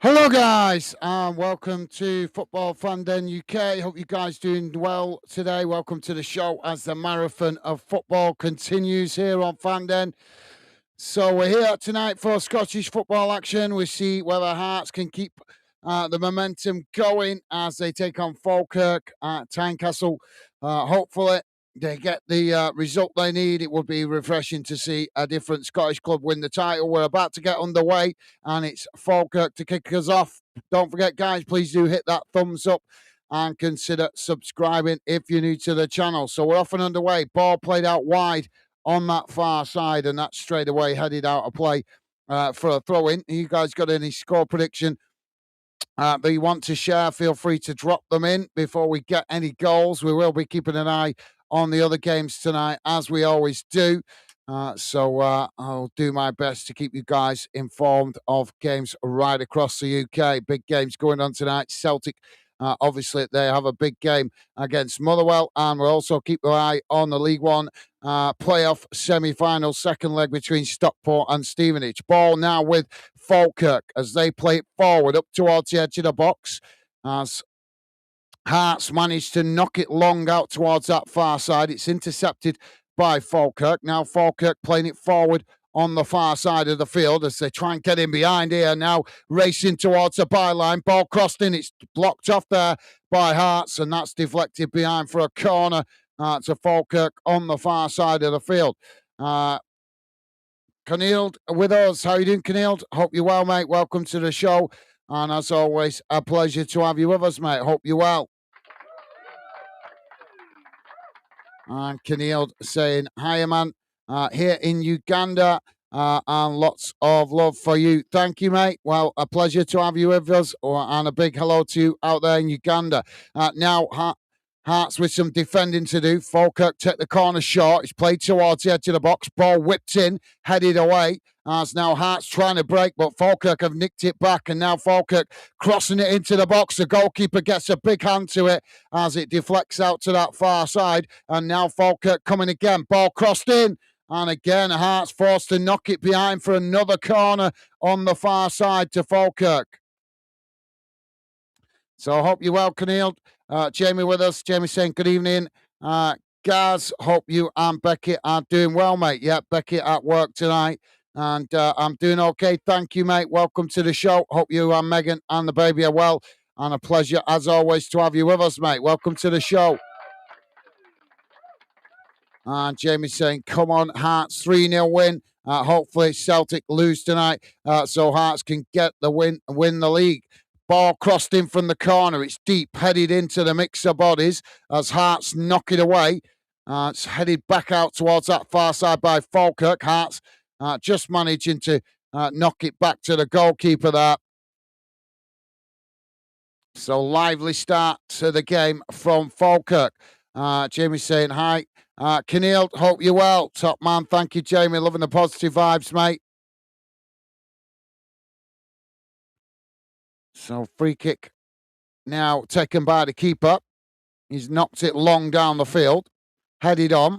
Hello, guys, and welcome to Football Fandom UK. Hope you guys doing well today. Welcome to the show as the marathon of football continues here on Fandom. So we're here tonight for Scottish football action. We see whether Hearts can keep the momentum going as they take on Falkirk at Tynecastle. Hopefully, they get the result they need. It would be refreshing to see a different Scottish club win the title. We're about to get underway, and it's Falkirk to kick us off. Don't forget, guys, please do hit that thumbs up and consider subscribing if you're new to the channel. So we're off and underway. Ball played out wide on that far side, and that's straight away headed out of play for a throw in. You guys got any score prediction that you want to share? Feel free to drop them in before we get any goals. We will be keeping an eye on the other games tonight, as we always do. So I'll do my best to keep you guys informed of games right across the UK. Big games going on tonight. Celtic, obviously, they have a big game against Motherwell, and we'll also keep an eye on the League One playoff semi-final, second leg between Stockport and Stevenage. Ball now with Falkirk as they play it forward up towards the edge of the box. As Hearts managed to knock it long out towards that far side. It's intercepted by Falkirk. Now Falkirk playing it forward on the far side of the field as they try and get in behind here. Now racing towards the byline. Ball crossed in. It's blocked off there by Hearts, and that's deflected behind for a corner to Falkirk on the far side of the field. Keneald with us. How you doing, Keneald? Hope you're well, mate. Welcome to the show. And as always, a pleasure to have you with us, mate. Hope you're well. And Keneald saying, hiya, man. Here in Uganda. And lots of love for you. Thank you, mate. Well, a pleasure to have you with us. And a big hello to you out there in Uganda. Now, Hearts with some defending to do. Falkirk take the corner short. It's played towards the edge of the box. Ball whipped in, headed away. As now Hearts trying to break, but Falkirk have nicked it back. And now Falkirk crossing it into the box. The goalkeeper gets a big hand to it as it deflects out to that far side. And now Falkirk coming again. Ball crossed in. And again, Hearts forced to knock it behind for another corner on the far side to Falkirk. So I hope you're well, Keneald. Jamie with us. Jamie saying good evening. Gaz, hope you and Becky are doing well, mate. Yeah, Becky at work tonight. And I'm doing okay. Thank you, mate. Welcome to the show. Hope you and Megan and the baby are well. And a pleasure, as always, to have you with us, mate. Welcome to the show. And Jamie saying, come on, Hearts, 3-0 win. Hopefully Celtic lose tonight so Hearts can get the win the league. Ball crossed in from the corner. It's deep, headed into the mix of bodies as Hearts knock it away. It's headed back out towards that far side by Falkirk. Hearts just managing to knock it back to the goalkeeper there. So lively start to the game from Falkirk. Jamie saying hi. Keneald, hope you're well. Top man. Thank you, Jamie. Loving the positive vibes, mate. So free kick now taken by the keeper. He's knocked it long down the field. Headed on.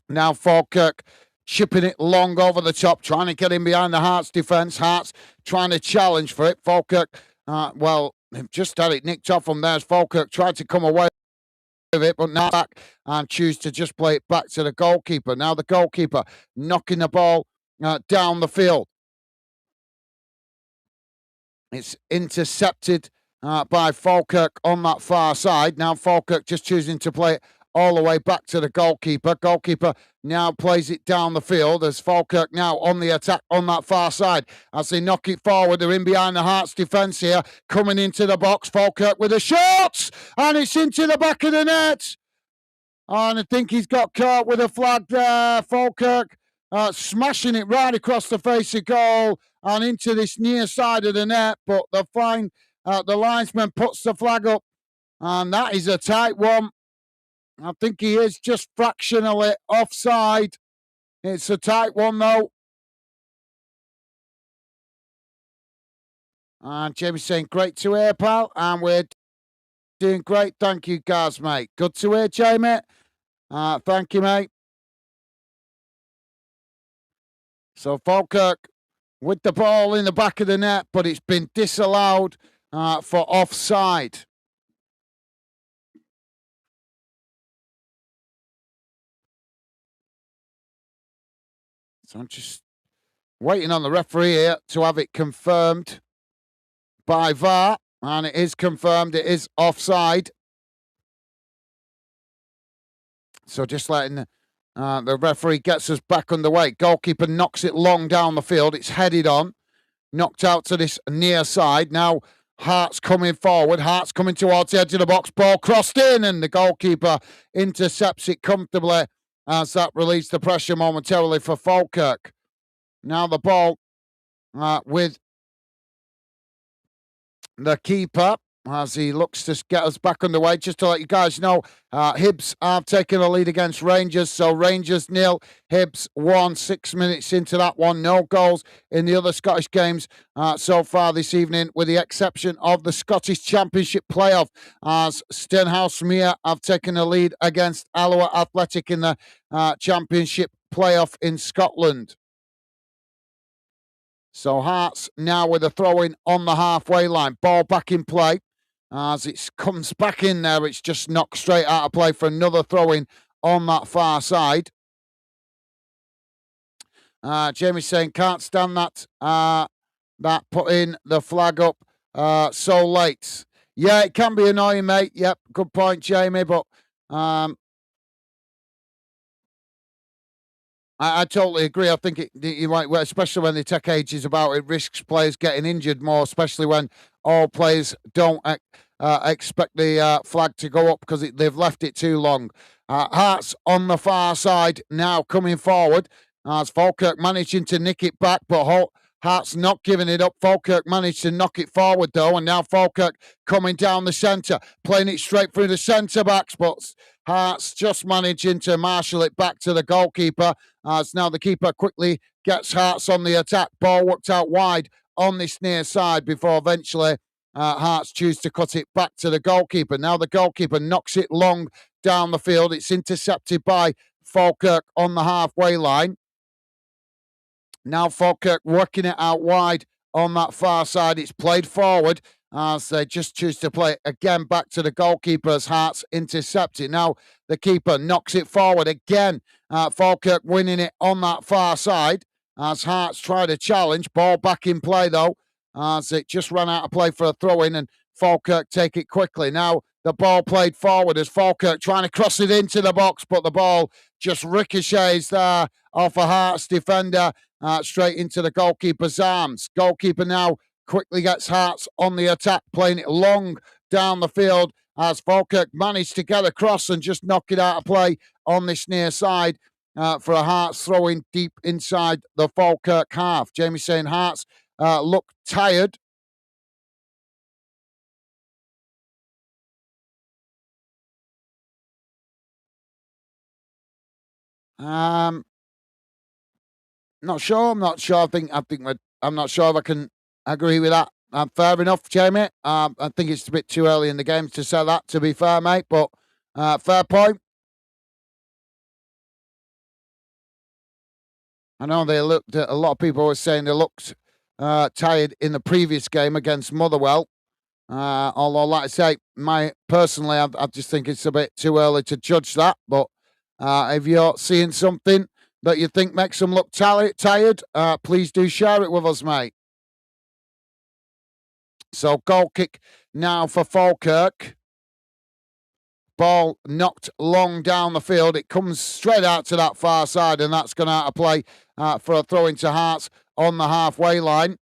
Now Falkirk chipping it long over the top, trying to get in behind the Hearts defence. Hearts trying to challenge for it. Falkirk, they've just had it nicked off from there as Falkirk tried to come away with it, but now back and choose to just play it back to the goalkeeper. Now the goalkeeper knocking the ball down the field. It's intercepted by Falkirk on that far side. Now Falkirk just choosing to play it all the way back to the goalkeeper. Goalkeeper now plays it down the field as Falkirk now on the attack on that far side. As they knock it forward, they're in behind the Hearts defence here. Coming into the box, Falkirk with a shot! And it's into the back of the net! And I think he's got caught with a flag there. Falkirk smashing it right across the face of goal and into this near side of the net. But the linesman puts the flag up, and that is a tight one. I think he is just fractionally offside. It's a tight one, though. And Jamie's saying, great to hear, pal. And we're doing great. Thank you, guys, mate. Good to hear, Jamie. Thank you, mate. So Falkirk with the ball in the back of the net, but it's been disallowed for offside. So I'm just waiting on the referee here to have it confirmed by VAR, and it is confirmed. It is offside. So just letting the referee gets us back underway. Goalkeeper knocks it long down the field. It's headed on, knocked out to this near side. Now Hart's coming forward. Hart's coming towards the edge of the box. Ball crossed in, and the goalkeeper intercepts it comfortably as that relieves the pressure momentarily for Falkirk. Now the ball with the keeper as he looks to get us back underway. Just to let you guys know, Hibs have taken a lead against Rangers. So Rangers 0, Hibs 1, 6 minutes into that one. No goals in the other Scottish games so far this evening, with the exception of the Scottish Championship playoff, as Stenhousemuir have taken a lead against Alloa Athletic in the Championship playoff in Scotland. So Hearts now with a throw-in on the halfway line. Ball back in play. As it comes back in there, it's just knocked straight out of play for another throw-in on that far side. Jamie's saying, can't stand that putting the flag up so late. Yeah, it can be annoying, mate. Yep, good point, Jamie. But I totally agree. I think you might, especially when they take ages about it, risks players getting injured more, especially when all players don't expect the flag to go up because they've left it too long. Hearts on the far side now coming forward as Falkirk managing to nick it back, but Hearts not giving it up. Falkirk managed to knock it forward though, and now Falkirk coming down the centre, playing it straight through the centre backs, but Hearts just managing to marshal it back to the goalkeeper. As now the keeper quickly gets Hearts on the attack. Ball worked out wide on this near side before eventually Hearts choose to cut it back to the goalkeeper. Now the goalkeeper knocks it long down the field. It's intercepted by Falkirk on the halfway line. Now Falkirk working it out wide on that far side. It's played forward as they just choose to play it again back to the goalkeeper as Hearts intercept it. Now the keeper knocks it forward again. Falkirk winning it on that far side as Hearts try to challenge. Ball back in play though as it just ran out of play for a throw-in, and Falkirk take it quickly. Now the ball played forward as Falkirk trying to cross it into the box, but the ball just ricochets there off a Hearts defender straight into the goalkeeper's arms. Goalkeeper now quickly gets Hearts on the attack, playing it long down the field as Falkirk managed to get across and just knock it out of play on this near side for a Hearts throw-in deep inside the Falkirk half. Jamie saying Hearts look tired. Not sure. I'm not sure. I'm not sure if I can agree with that. Fair enough, Jamie. I think it's a bit too early in the game to say that, to be fair, mate. But fair point. I know they looked. A lot of people were saying they looked tired in the previous game against Motherwell. Although, like I say, personally, I just think it's a bit too early to judge that. But if you're seeing something that you think makes them look tired, please do share it with us, mate. So goal kick now for Falkirk. Ball knocked long down the field. It comes straight out to that far side, and that's gone out of play for a throw into Hearts on the halfway line.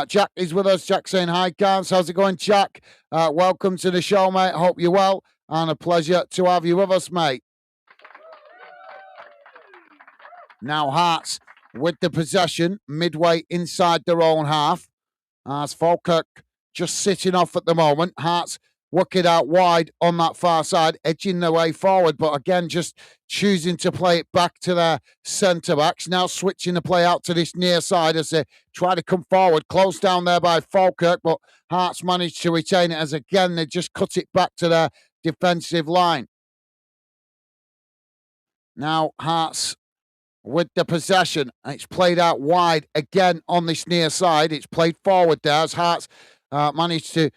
Jack is with us. Jack saying hi, Gans. How's it going, Jack? Welcome to the show, mate. Hope you're well, and a pleasure to have you with us, mate. Now Hearts with the possession midway inside their own half. As Falkirk just sitting off at the moment. Hearts work it out wide on that far side, edging their way forward, but again, just choosing to play it back to their centre-backs. Now switching the play out to this near side as they try to come forward. Close down there by Falkirk, but Hearts managed to retain it as again, they just cut it back to their defensive line. Now Hearts with the possession. It's played out wide again on this near side. It's played forward there as Hearts managed to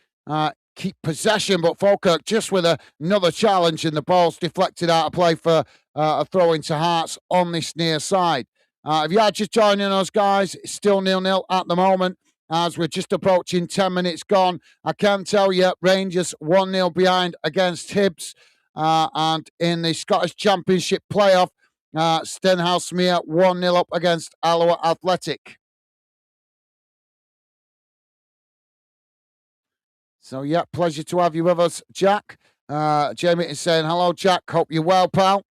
keep possession, but Falkirk just with another challenge, and the ball's deflected out of play for a throw into Hearts on this near side. If you are just joining us, guys, it's still 0-0 at the moment as we're just approaching 10 minutes gone. I can tell you, Rangers 1-0 behind against Hibs, and in the Scottish Championship playoff, Stenhousemuir 1-0 up against Alloa Athletic. So, yeah, pleasure to have you with us, Jack. Jamie is saying, hello, Jack. Hope you're well, pal.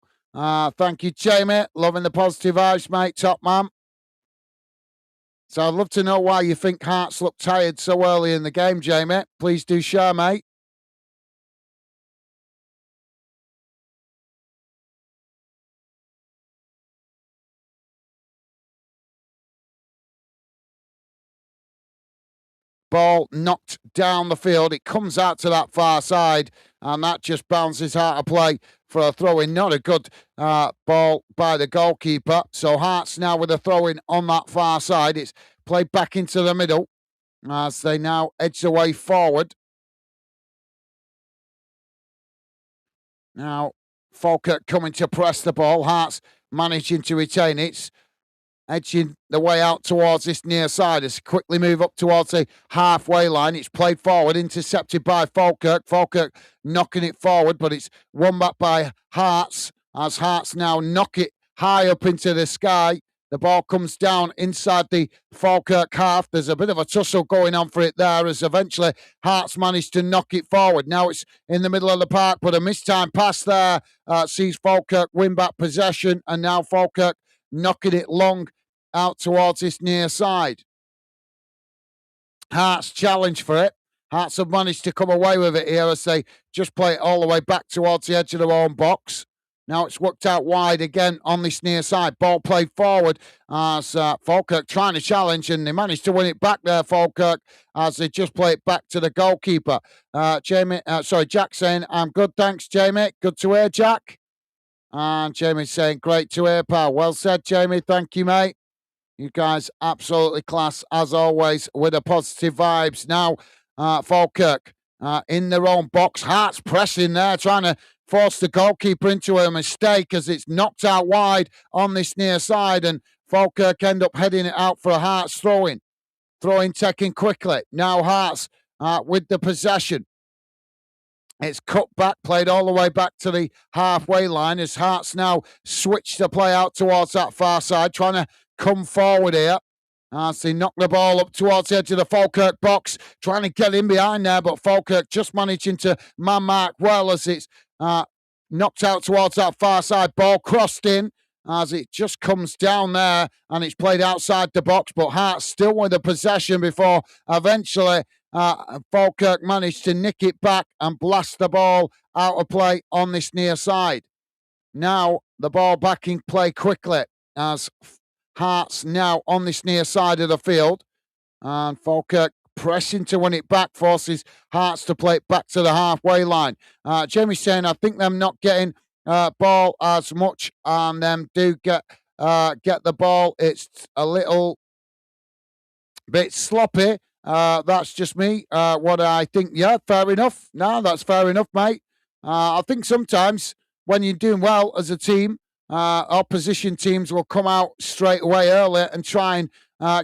Thank you, Jamie. Loving the positive vibes, mate. Top man. So I'd love to know why you think Hearts look tired so early in the game, Jamie. Please do share, mate. Ball knocked down the field. It comes out to that far side, and that just bounces out of play for a throw-in. Not a good ball by the goalkeeper. So Hearts now with a throw-in on that far side. It's played back into the middle as they now edge the way forward. Now, Falkirk coming to press the ball. Hearts managing to retain it. Edging the way out towards this near side as quickly move up towards the halfway line. It's played forward, intercepted by Falkirk. Falkirk knocking it forward, but it's won back by Hearts as Hearts now knock it high up into the sky. The ball comes down inside the Falkirk half. There's a bit of a tussle going on for it there as eventually Hearts managed to knock it forward. Now it's in the middle of the park, but a mistimed pass there sees Falkirk win back possession, and now Falkirk knocking it long out towards this near side. Hearts challenge for it. Hearts have managed to come away with it here as they just play it all the way back towards the edge of their own box. Now it's worked out wide again on this near side. Ball played forward as Falkirk trying to challenge, and they managed to win it back there, Falkirk, as they just play it back to the goalkeeper. Jack saying, I'm good, thanks, Jamie. Good to hear, Jack. And Jamie's saying, great to hear, pal. Well said, Jamie. Thank you, mate. You guys absolutely class, as always, with the positive vibes. Now, Falkirk in their own box. Hearts pressing there, trying to force the goalkeeper into a mistake as it's knocked out wide on this near side, and Falkirk end up heading it out for a Hearts throw-in. Throw-in taken quickly. Now Hearts with the possession. It's cut back, played all the way back to the halfway line as Hearts now switch the play out towards that far side, trying to come forward here. As they knock the ball up towards the edge of the Falkirk box, trying to get in behind there, but Falkirk just managing to man mark well as it's knocked out towards that far side. Ball crossed in as it just comes down there and it's played outside the box, but Hearts still with the possession before eventually Falkirk managed to nick it back and blast the ball out of play on this near side. Now the ball back in play quickly as Hearts now on this near side of the field, and Falkirk pressing to win it back, forces Hearts to play it back to the halfway line. Jamie's saying, I think them not getting ball as much, and them do get the ball. It's a little bit sloppy. That's just me. What I think, yeah, fair enough. No, that's fair enough, mate. I think sometimes when you're doing well as a team, opposition teams will come out straight away early and try and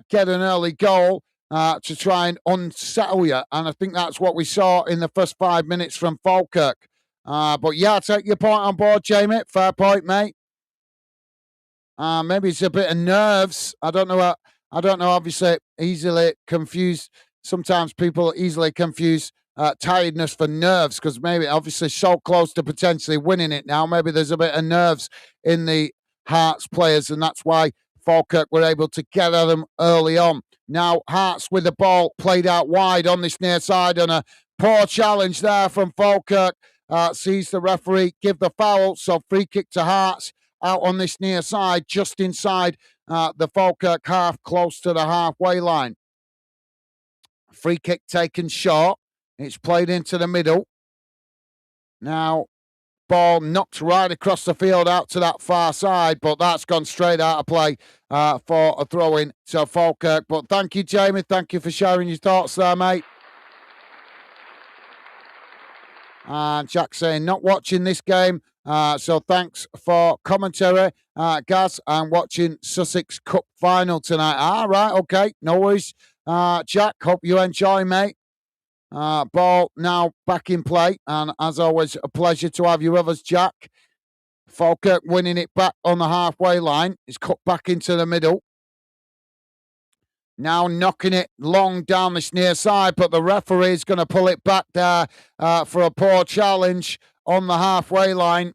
get an early goal to try and unsettle you. And I think that's what we saw in the first 5 minutes from Falkirk. But yeah, I take your point on board, Jamie. Fair point, mate. Maybe it's a bit of nerves. I don't know. Obviously, easily confused. Sometimes people easily confuse tiredness for nerves because maybe obviously so close to potentially winning it now. Maybe there's a bit of nerves in the Hearts players, and that's why Falkirk were able to get at them early on. Now Hearts with the ball played out wide on this near side, and a poor challenge there from Falkirk sees the referee give the foul. So free kick to Hearts out on this near side, just inside the Falkirk half, close to the halfway line. Free kick taken short. It's played into the middle. Now, ball knocked right across the field out to that far side, but that's gone straight out of play for a throw-in to Falkirk. But thank you, Jamie. Thank you for sharing your thoughts there, mate. And Jack saying, not watching this game, so thanks for commentary, Gaz. I'm watching Sussex Cup final tonight. All right, okay, no worries. Jack, hope you enjoy, mate. Ball now back in play, and as always, a pleasure to have you with us, Jack. Falkirk winning it back on the halfway line. It's cut back into the middle. Now knocking it long down this near side, but the referee is going to pull it back there for a poor challenge on the halfway line.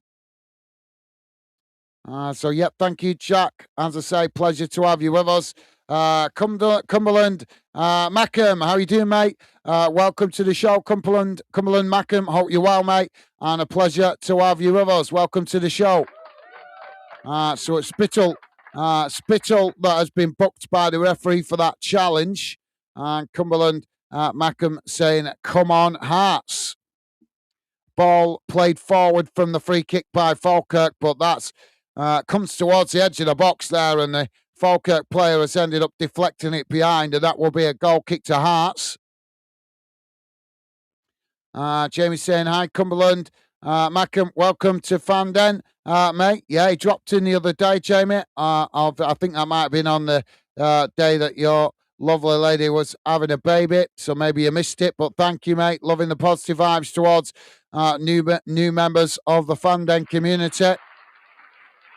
Thank you, Jack. As I say, pleasure to have you with us. Cumberland, Mackham, how you doing, mate? Welcome to the show, Cumberland Mackham. Hope you're well, mate, and a pleasure to have you with us. Welcome to the show. So it's Spittle that has been booked by the referee for that challenge, and Cumberland Mackham saying, "Come on, Hearts." Ball played forward from the free kick by Falkirk, but that's comes towards the edge of the box there, and the Falkirk player has ended up deflecting it behind, and that will be a goal kick to Hearts. Jamie saying, hi, Cumberland. Mackham, welcome to Fanden, mate. Yeah, he dropped in the other day, Jamie. I think that might have been on the day that your lovely lady was having a baby, so maybe you missed it, but thank you, mate. Loving the positive vibes towards new members of the Fanden community.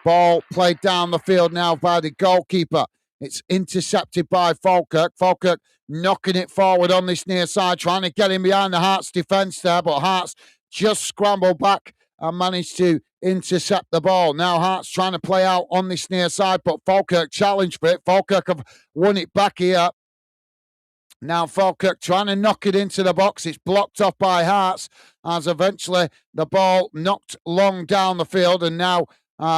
Ball played down the field now by the goalkeeper. It's intercepted by Falkirk. Falkirk knocking it forward on this near side, trying to get in behind the Hearts defence there, but Hearts just scrambled back and managed to intercept the ball. Now Hearts trying to play out on this near side, but Falkirk challenged for it. Falkirk have won it back here. Now Falkirk trying to knock it into the box. It's blocked off by Hearts as eventually the ball knocked long down the field, and now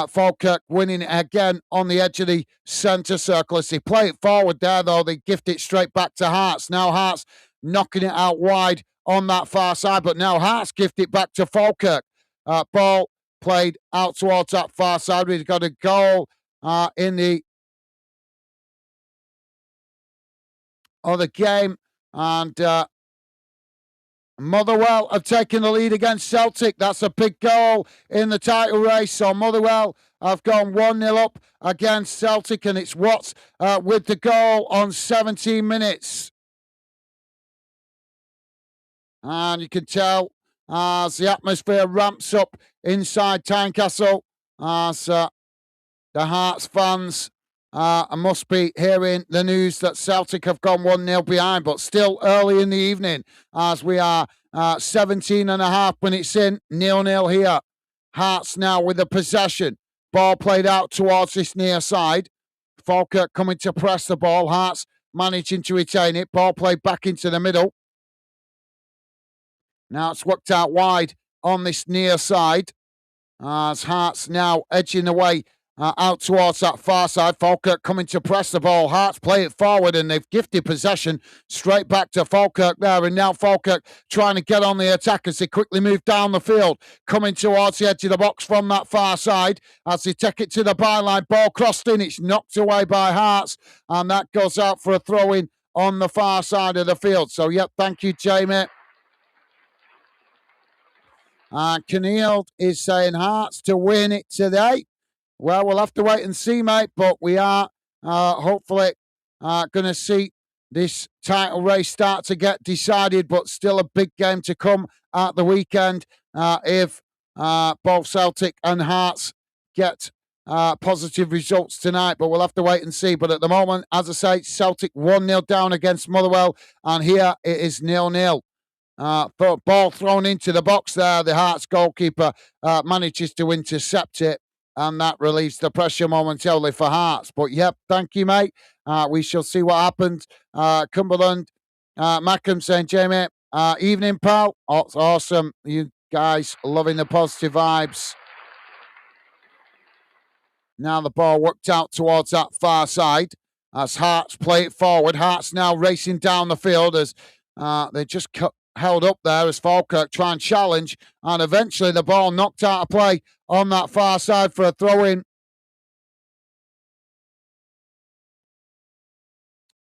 Falkirk winning it again on the edge of the centre circle. As they play it forward there, though, they gift it straight back to Hearts. Now Hearts knocking it out wide on that far side, but now Hearts gift it back to Falkirk. Ball played out towards that far side. We've got a goal in the other game, and Motherwell have taken the lead against Celtic. That's a big goal in the title race. So Motherwell have gone 1-0 up against Celtic, and it's Watts with the goal on 17 minutes. And you can tell as the atmosphere ramps up inside Tynecastle, as the Hearts fans must be hearing the news that Celtic have gone 1-0 behind, but still early in the evening as we are 17 and a half minutes in, 0-0 here. Hearts now with the possession. Ball played out towards this near side. Falkirk coming to press the ball. Hearts managing to retain it. Ball played back into the middle. Now it's worked out wide on this near side as Hearts now edging away out towards that far side. Falkirk coming to press the ball. Hearts play it forward, and they've gifted possession straight back to Falkirk there. And now Falkirk trying to get on the attack as they quickly move down the field, coming towards the edge of the box from that far side as they take it to the byline. Ball crossed in. It's knocked away by Hearts, and that goes out for a throw-in on the far side of the field. So, yep, thank you, Jamie. Keneal is saying Hearts to win it today. Well, we'll have to wait and see, mate, but we are hopefully going to see this title race start to get decided, but still a big game to come at the weekend if both Celtic and Hearts get positive results tonight, but we'll have to wait and see. But at the moment, as I say, Celtic 1-0 down against Motherwell, and here it is 0-0. Ball thrown into the box there. The Hearts goalkeeper manages to intercept it, and that relieves the pressure momentarily for Hearts. But, yep, thank you, mate. We shall see what happens. Cumberland, Mackham saying, Jamie, evening, pal. Oh, it's awesome. You guys loving the positive vibes. Now the ball worked out towards that far side as Hearts play it forward. Hearts now racing down the field as they just held up there as Falkirk try and challenge, and eventually the ball knocked out of play on that far side for a throw-in.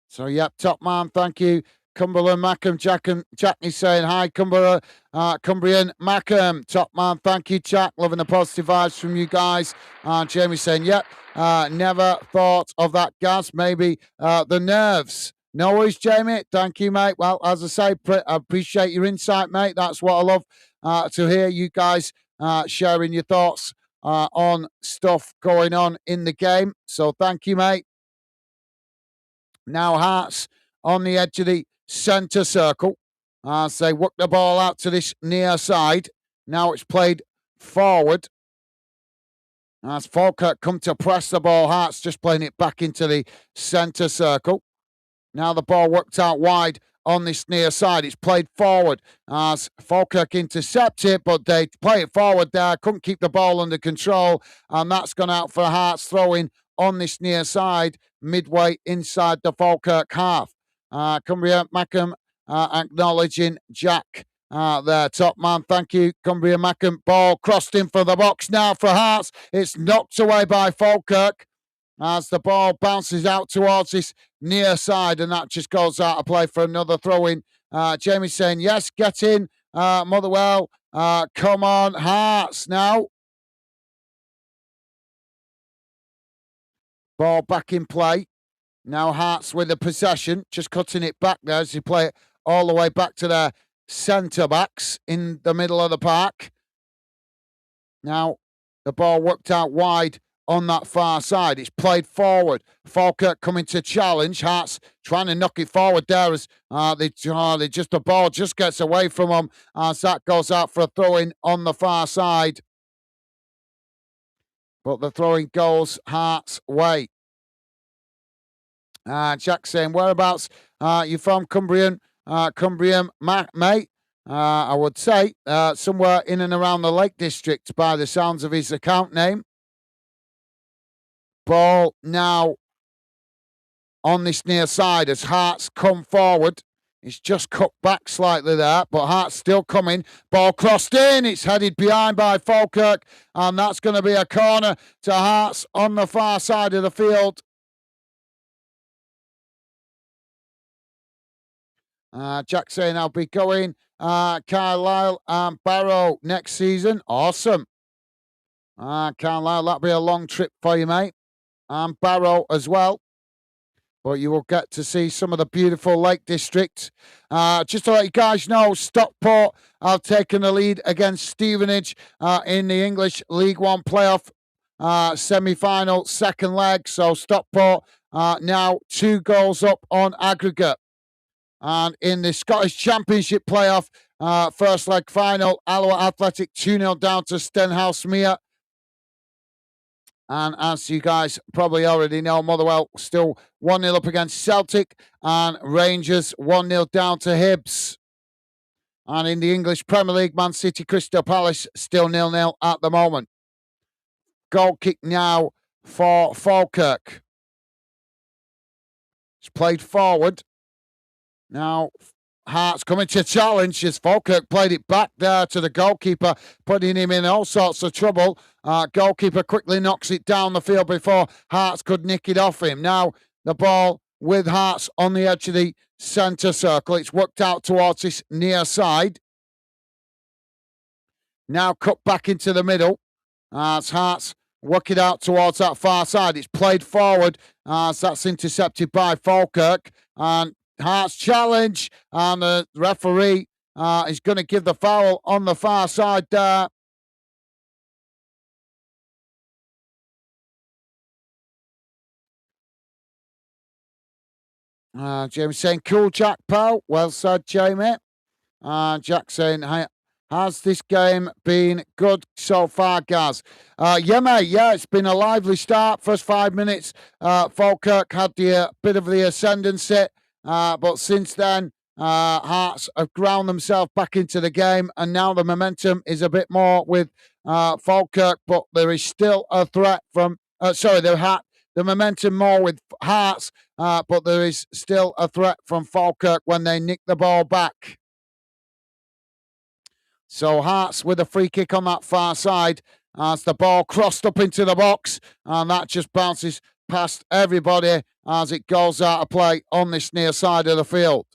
So, yep, top man, thank you. Cumberland Mackham, Jackney saying hi, Cumbrian Mackham, top man, thank you, Jack. Loving the positive vibes from you guys. Jamie saying, yep, never thought of that, Gaz. Maybe the nerves. No worries, Jamie. Thank you, mate. Well, as I say, I appreciate your insight, mate. That's what I love to hear you guys sharing your thoughts on stuff going on in the game. So, thank you, mate. Now Hearts on the edge of the centre circle as they work the ball out to this near side. Now it's played forward as Falkirk come to press the ball. Hearts just playing it back into the centre circle. Now the ball worked out wide on this near side. It's played forward as Falkirk intercept it, but they play it forward there. Couldn't keep the ball under control, and that's gone out for Hearts throwing on this near side, midway inside the Falkirk half. Cumbria Mackham acknowledging Jack there, top man. Thank you, Cumbria Mackham. Ball crossed in for the box now for Hearts. It's knocked away by Falkirk as the ball bounces out towards this near side, and that just goes out of play for another throw-in. Jamie saying, yes, get in, Motherwell. Come on, Hearts now. Ball back in play. Now Hearts with the possession, just cutting it back there as they play it all the way back to their centre-backs in the middle of the park. Now the ball worked out wide on that far side. It's played forward. Falkirk coming to challenge. Hearts trying to knock it forward there as the ball just gets away from them as that goes out for a throw-in on the far side. But the throwing goes Hearts' way. Jack saying, whereabouts you from, Cumbrian? Mate? I would say somewhere in and around the Lake District by the sounds of his account name. Ball now on this near side as Hearts come forward. It's just cut back slightly there, but Hearts still coming. Ball crossed in. It's headed behind by Falkirk, and that's going to be a corner to Hearts on the far side of the field. Jack saying I'll be going Carlisle and Barrow next season. Awesome. Carlisle, that'll be a long trip for you, mate. And Barrow as well. But you will get to see some of the beautiful Lake District. Just to let you guys know, Stockport have taken the lead against Stevenage in the English League One playoff semi-final second leg. So Stockport now 2 goals up on aggregate. And in the Scottish Championship playoff first leg final, Alloa Athletic 2-0 down to Stenhousemuir. And as you guys probably already know, Motherwell still 1-0 up against Celtic, and Rangers 1-0 down to Hibs. And in the English Premier League, Man City Crystal Palace still 0-0 at the moment. Goal kick now for Falkirk. It's played forward. Now Hearts coming to challenge as Falkirk played it back there to the goalkeeper, putting him in all sorts of trouble. Goalkeeper quickly knocks it down the field before Hearts could nick it off him. Now the ball with Hearts on the edge of the centre circle. It's worked out towards this near side. Now cut back into the middle as Hearts work it out towards that far side. It's played forward as that's intercepted by Falkirk, and Hearts challenge, and the referee is going to give the foul on the far side there. Jamie saying, cool, Jack, pal. Well said, Jamie. Jack saying, hey, has this game been good so far, Gaz? Yeah, mate. Yeah, it's been a lively start. First 5 minutes, Falkirk had the bit of the ascendancy. But since then, Hearts have ground themselves back into the game, and now the momentum is a bit more with Falkirk, but there is still a threat from... the momentum more with Hearts, but there is still a threat from Falkirk when they nick the ball back. So Hearts with a free kick on that far side as the ball crossed up into the box, and that just bounces past everybody as it goes out of play on this near side of the field.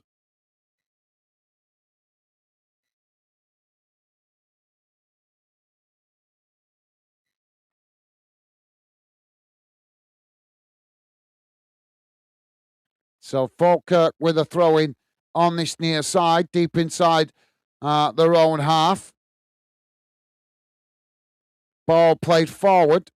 So Falkirk with a throw in on this near side, deep inside their own half. Ball played forward.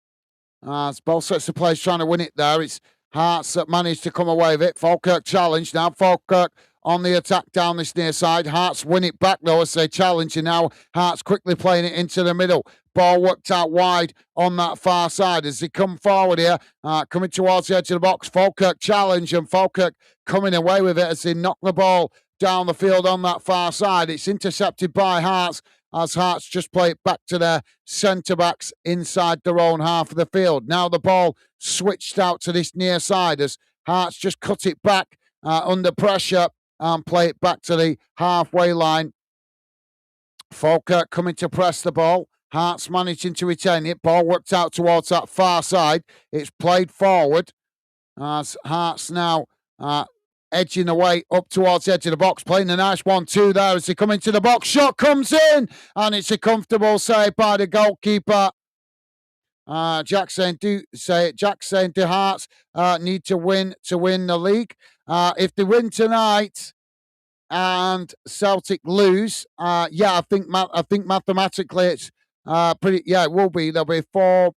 Both sets of players trying to win it there. It's Hearts that managed to come away with it. Falkirk challenge. Now Falkirk on the attack down this near side. Hearts win it back though as they challenge. And now Hearts quickly playing it into the middle. Ball worked out wide on that far side as they come forward here. Coming towards the edge of the box. Falkirk challenge and Falkirk coming away with it as they knock the ball down the field on that far side. It's intercepted by Hearts as Hearts just play it back to their centre-backs inside their own half of the field. Now the ball switched out to this near side as Hearts just cut it back under pressure and play it back to the halfway line. Falkirk coming to press the ball. Hearts managing to retain it. Ball worked out towards that far side. It's played forward as Hearts now edging away up towards the edge of the box, playing a nice 1-2 there as they come into the box. Shot comes in, and it's a comfortable save by the goalkeeper. Jack saying, the Hearts need to win the league. If they win tonight and Celtic lose, I think mathematically it's pretty. Yeah, it will be. There'll be 4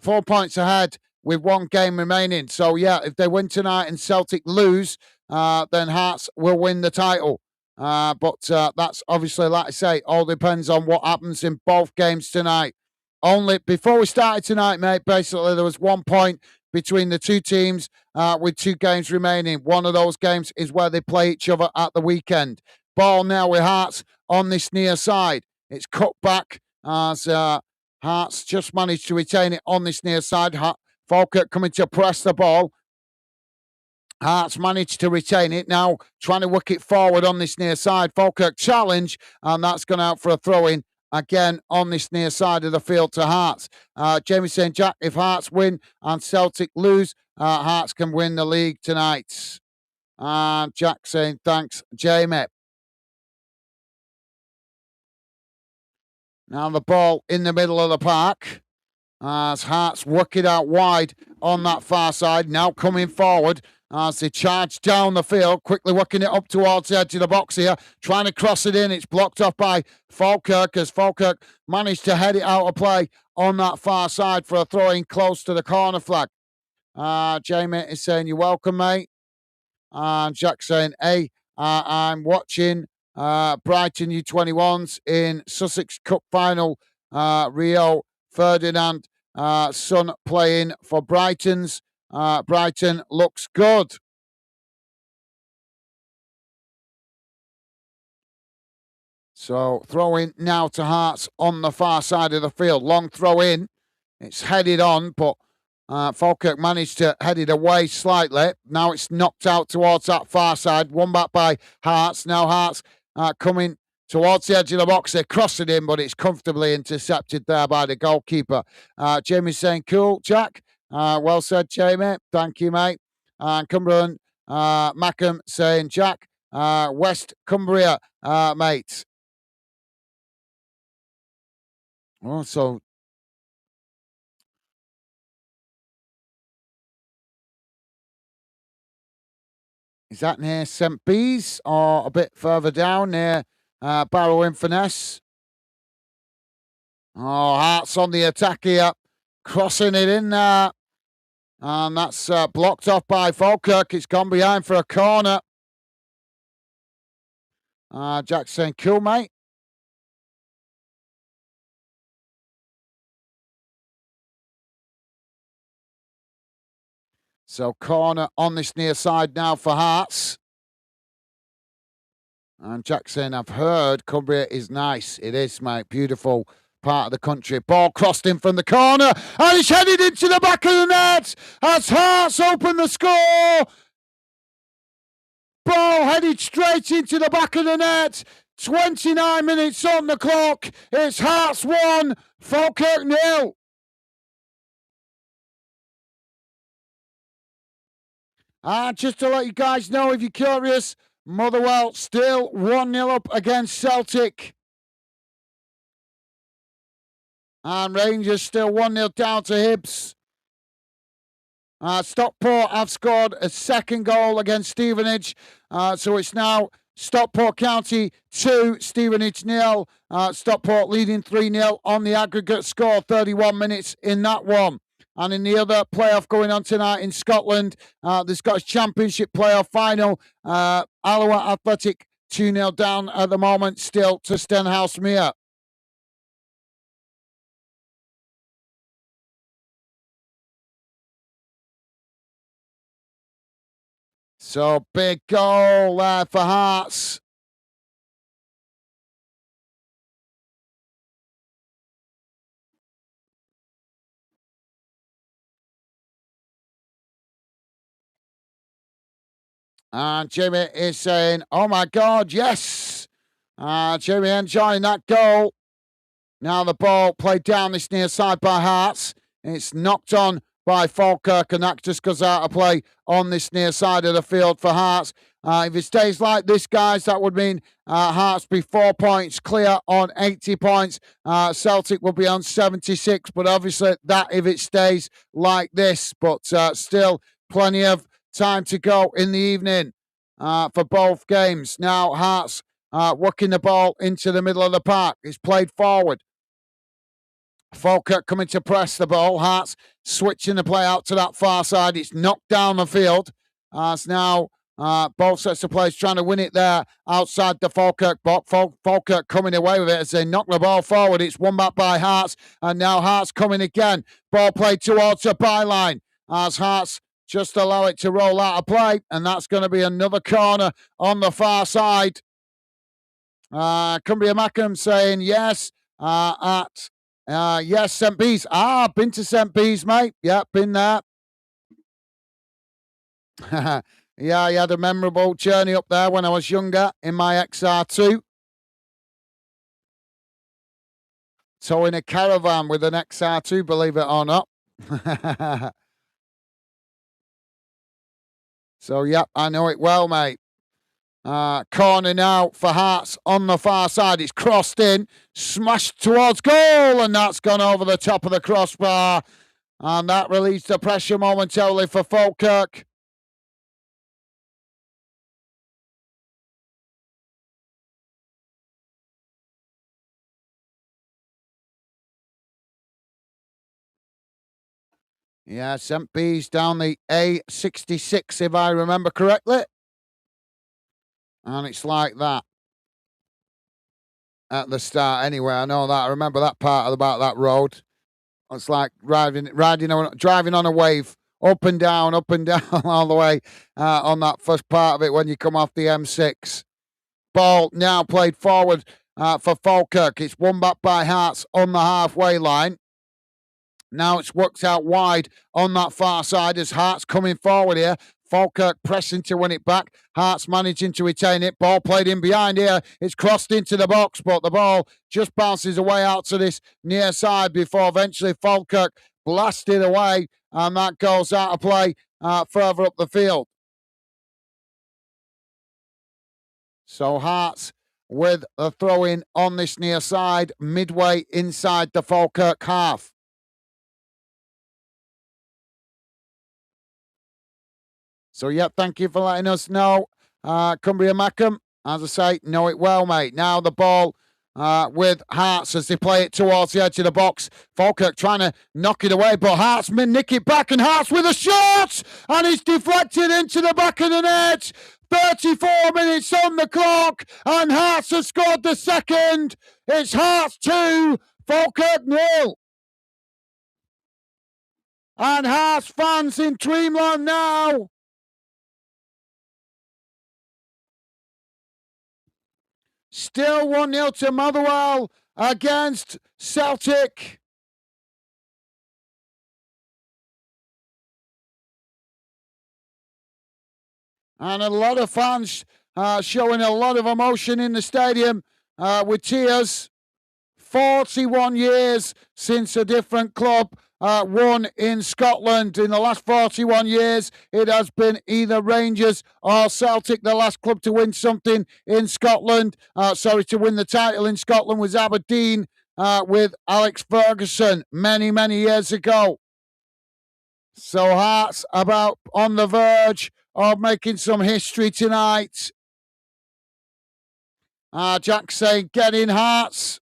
points ahead with 1 game remaining. So, yeah, if they win tonight and Celtic lose, then Hearts will win the title. But that's obviously, like I say, all depends on what happens in both games tonight. Only before we started tonight, mate, basically there was 1 point between the two teams with 2 games remaining. One of those games is where they play each other at the weekend. Ball now with Hearts on this near side. It's cut back as Hearts just managed to retain it on this near side. Falkirk coming to press the ball. Hearts managed to retain it. Now trying to work it forward on this near side. Falkirk challenge, and that's gone out for a throw-in again on this near side of the field to Hearts. Jamie saying, Jack, if Hearts win and Celtic lose, Hearts can win the league tonight. Jack saying, thanks, Jamie. Now the ball in the middle of the park as Hearts work it out wide on that far side. Now coming forward as they charge down the field, quickly working it up towards the edge of the box here, trying to cross it in. It's blocked off by Falkirk as Falkirk managed to head it out of play on that far side for a throw-in close to the corner flag. Jamie is saying, you're welcome, mate. And Jack saying, hey, I'm watching Brighton U21s in Sussex Cup final. Rio Ferdinand son playing for Brighton's. Brighton looks good. So throw in now to Hearts on the far side of the field. Long throw in. It's headed on, but Falkirk managed to head it away slightly. Now it's knocked out towards that far side. Won back by Hearts. Now Hearts coming towards the edge of the box. They cross it in, but it's comfortably intercepted there by the goalkeeper. Jamie's saying, cool, Jack. Well said, Jamie. Thank you, mate. And Cumberland, Mackham saying, Jack, West Cumbria, mate. Oh, so is that near St. Bees or a bit further down near Barrow Inverness? Oh, Hearts on the attack here, crossing it in there. And that's blocked off by Falkirk. It's gone behind for a corner. Jack saying, cool, mate. So corner on this near side now for Hearts. And Jack saying, I've heard Cumbria is nice. It is, mate. Beautiful part of the country. Ball crossed in from the corner. And it's headed into the back of the net. As Hearts open the score. Ball headed straight into the back of the net. 29 minutes on the clock. It's Hearts 1, Falkirk 0. Just to let you guys know, if you're curious, Motherwell still 1-0 up against Celtic. And Rangers still 1-0 down to Hibs. Stockport have scored a second goal against Stevenage. So it's now Stockport County 2, Stevenage 0. Stockport leading 3-0 on the aggregate score, 31 minutes in that one. And in the other playoff going on tonight in Scotland, the Scottish Championship playoff final, Alloa Athletic 2-0 down at the moment, still to Stenhousemuir. So big goal there for Hearts. And Jamie is saying, oh my God, yes. Jamie enjoying that goal. Now the ball played down this near side by Hearts. It's knocked on by Falkirk, and that just goes out of play on this near side of the field for Hearts. If it stays like this, guys, that would mean Hearts be 4 points clear on 80 points. Celtic will be on 76, but obviously that if it stays like this. But still plenty of time to go in the evening for both games. Now Hearts working the ball into the middle of the park. It's played forward. Falkirk coming to press the ball. Hearts switching the play out to that far side. It's knocked down the field. It's now both sets of players trying to win it there outside the Falkirk box. Falkirk coming away with it as they knock the ball forward. It's won back by Hearts, and now Hearts coming again. Ball played towards the byline as Hearts just allow it to roll out of play, and that's going to be another corner on the far side. Cumbria Mackham saying yes yes, St. Bees. Been to St. Bees, mate. Yeah, been there. Yeah, I had a memorable journey up there when I was younger in my XR2. Towing a caravan with an XR2, believe it or not. So, yep, I know it well, mate. Corner now for Hearts on the far side. It's crossed in, smashed towards goal, and that's gone over the top of the crossbar. And that released the pressure momentarily for Falkirk. Yeah, St. Bees down the A66, if I remember correctly. And it's like that at the start. Anyway, I know that. I remember that part about that road. It's like driving on a wave, up and down, all the way on that first part of it when you come off the M6. Ball now played forward for Falkirk. It's won back by Hearts on the halfway line. Now it's worked out wide on that far side as Hearts coming forward here. Falkirk pressing to win it back. Hearts managing to retain it. Ball played in behind here. It's crossed into the box, but the ball just bounces away out to this near side before eventually Falkirk blasted away, and that goes out of play further up the field. So Hearts with a throw-in on this near side, midway inside the Falkirk half. So, yeah, thank you for letting us know. Cumbria Mackham, as I say, know it well, mate. Now the ball with Hearts as they play it towards the edge of the box. Falkirk trying to knock it away, but Hearts nick it back, and Hearts with a shot! And it's deflected into the back of the net. 34 minutes on the clock, and Hearts have scored the second. It's Hearts 2, Falkirk 0. And Hearts fans in Dreamland now. Still 1-0 to Motherwell against Celtic. And a lot of fans showing a lot of emotion in the stadium with tears. 41 years since a different club won in Scotland. In the last 41 years, it has been either Rangers or Celtic. The last club to win something in Scotland, to win the title in Scotland was Aberdeen with Alex Ferguson many, many years ago. So Hearts about on the verge of making some history tonight. Jack saying, get in Hearts.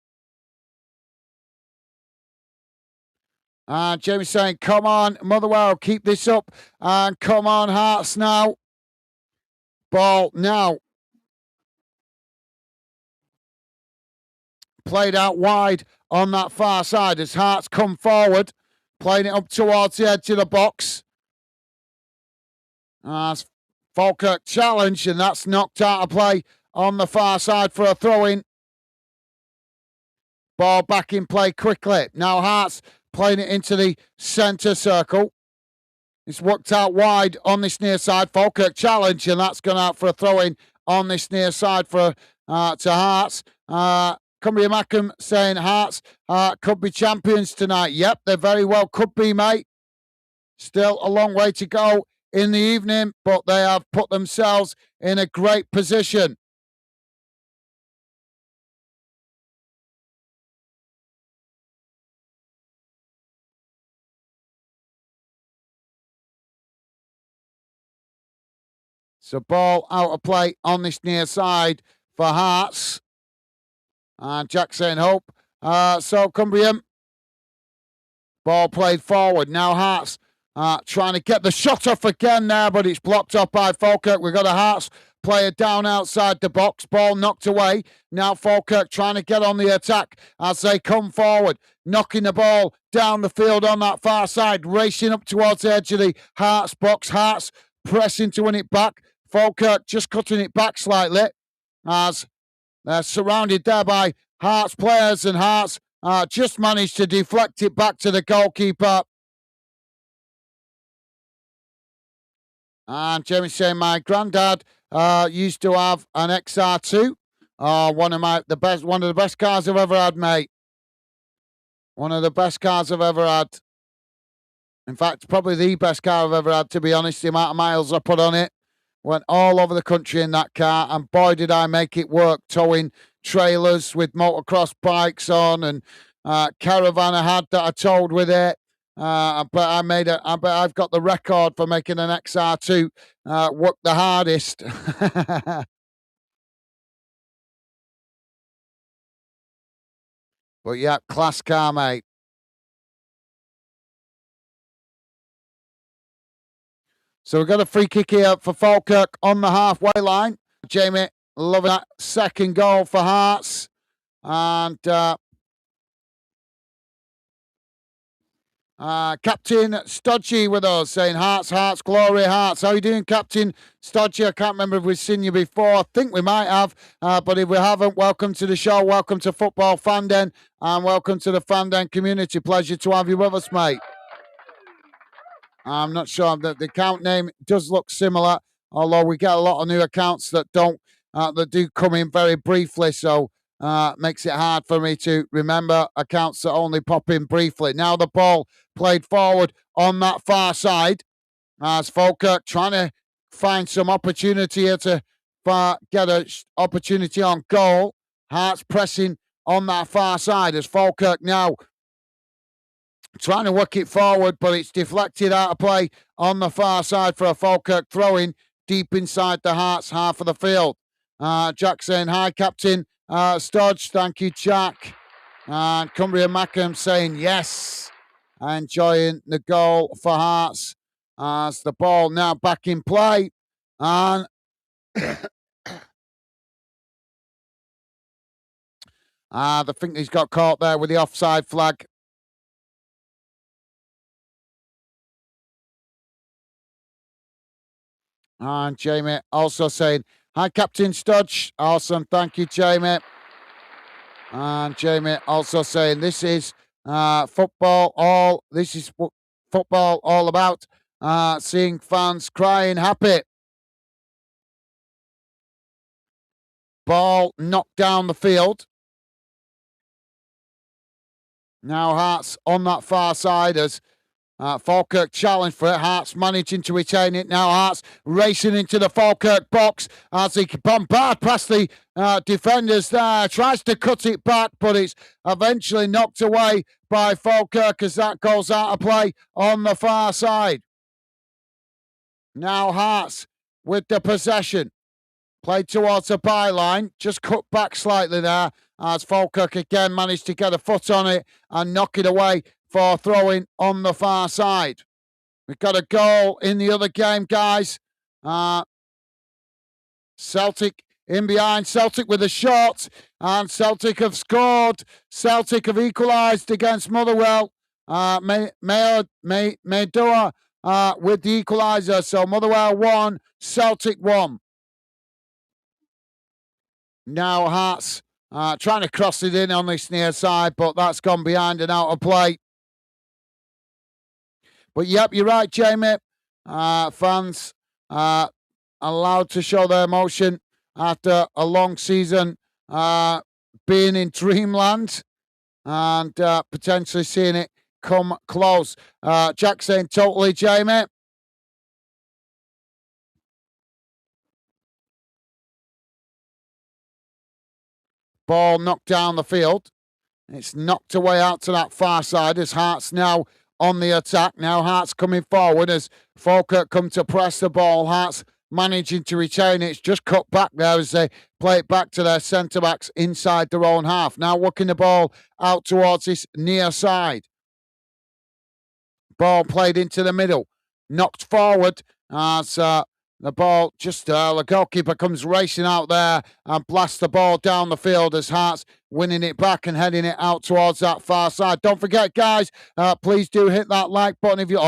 And Jamie saying, come on, Motherwell, keep this up. And come on, Hearts now. Ball now. Played out wide on that far side as Hearts come forward. Playing it up towards the edge of the box. As Falkirk challenge, and that's knocked out of play on the far side for a throw-in. Ball back in play quickly. Now Hearts playing it into the centre circle. It's worked out wide on this near side. Falkirk challenge, and that's gone out for a throw-in on this near side for to Hearts. Cumbria Mackham saying Hearts could be champions tonight. Yep, they very well could be, mate. Still a long way to go in the evening, but they have put themselves in a great position. So ball out of play on this near side for Hearts. And Jack saying hope. So Cumbria. Ball played forward. Now Hearts trying to get the shot off again there, but it's blocked off by Falkirk. We've got a Hearts player down outside the box. Ball knocked away. Now Falkirk trying to get on the attack as they come forward. Knocking the ball down the field on that far side. Racing up towards the edge of the Hearts box. Hearts pressing to win it back. Falkirk just cutting it back slightly as they're surrounded there by Hearts players, and Hearts just managed to deflect it back to the goalkeeper. And Jamie saying, my granddad used to have an XR2. One of the best cars I've ever had, mate. One of the best cars I've ever had. In fact, probably the best car I've ever had, to be honest. The amount of miles I put on it. Went all over the country in that car, and boy, did I make it work, towing trailers with motocross bikes on, and caravan I had that I towed with it. But I've got the record for making an XR2 work the hardest. But yeah, class car, mate. So we've got a free kick here for Falkirk on the halfway line. Jamie loving that second goal for Hearts. And Captain Stodgy with us saying Hearts, Hearts, glory, Hearts. How are you doing, Captain Stodgy? I can't remember if we've seen you before. I think we might have, but if we haven't, welcome to the show. Welcome to Football Fanden, and welcome to the Fanden community. Pleasure to have you with us, mate. I'm not sure that the account name does look similar, although we get a lot of new accounts that don't that do come in very briefly, so makes it hard for me to remember accounts that only pop in briefly. Now the ball played forward on that far side as Falkirk trying to find some opportunity here to get an opportunity on goal. Hearts pressing on that far side as Falkirk now trying to work it forward, but it's deflected out of play on the far side for a Falkirk throw-in deep inside the Hearts half of the field. Jack saying, hi, Captain Stodge. Thank you, Jack. And Cumbria Mackham saying, yes. Enjoying the goal for Hearts as the ball now back in play. And I think he's got caught there with the offside flag. And Jamie also saying, hi, Captain Studge. Awesome. Thank you, Jamie. And Jamie also saying, this is football all about seeing fans crying happy. Ball knocked down the field. Now Hearts on that far side as Falkirk challenge for it. Hearts managing to retain it. Now Hearts racing into the Falkirk box as he bombard past the defenders there. Tries to cut it back, but it's eventually knocked away by Falkirk as that goes out of play on the far side. Now Hearts with the possession. Played towards the byline, just cut back slightly there as Falkirk again managed to get a foot on it and knock it away for throwing on the far side. We've got a goal in the other game, guys. Celtic in behind, Celtic with a shot, and Celtic have scored. Celtic have equalised against Motherwell. Medua with the equaliser, so Motherwell 1, Celtic 1. Now Hearts trying to cross it in on this near side, but that's gone behind and out of play. But yep, you're right, Jamie. Fans allowed to show their emotion after a long season being in dreamland and potentially seeing it come close. Jack saying totally, Jamie. Ball knocked down the field. It's knocked away out to that far side as Hearts now on the attack. Now Hearts coming forward as Falkirk come to press the ball. Hearts managing to retain it. It's just cut back there as they play it back to their centre-backs inside their own half. Now working the ball out towards this near side. Ball played into the middle. Knocked forward as the ball just, the goalkeeper comes racing out there and blasts the ball down the field as Hearts winning it back and heading it out towards that far side. Don't forget, guys, please do hit that like button if you...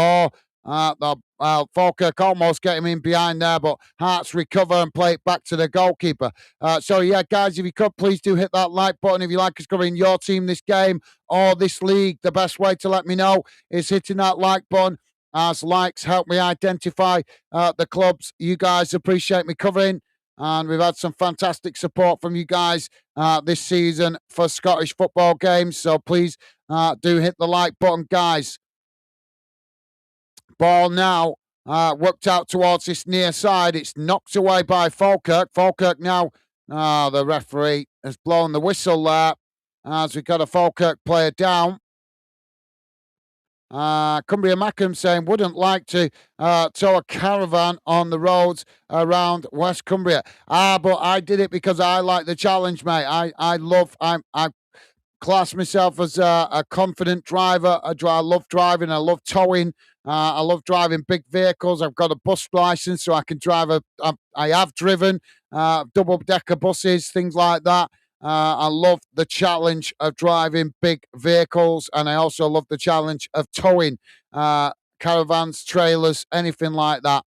Falkirk almost get him in behind there, but Hearts recover and play it back to the goalkeeper. So, yeah, guys, if you could, please do hit that like button if you like us covering your team this game or this league. The best way to let me know is hitting that like button, as likes help me identify the clubs you guys appreciate me covering. And we've had some fantastic support from you guys this season for Scottish football games. So please do hit the like button, guys. Ball now worked out towards this near side. It's knocked away by Falkirk. Falkirk now, the referee has blown the whistle there as we've got a Falkirk player down. Cumbria Mackham saying, wouldn't like to tow a caravan on the roads around West Cumbria. But I did it because I like the challenge, mate. I class myself as a confident driver. I love driving. I love towing. I love driving big vehicles. I've got a bus license, so I can drive I have driven double-decker buses, things like that. I love the challenge of driving big vehicles, and I also love the challenge of towing caravans, trailers, anything like that.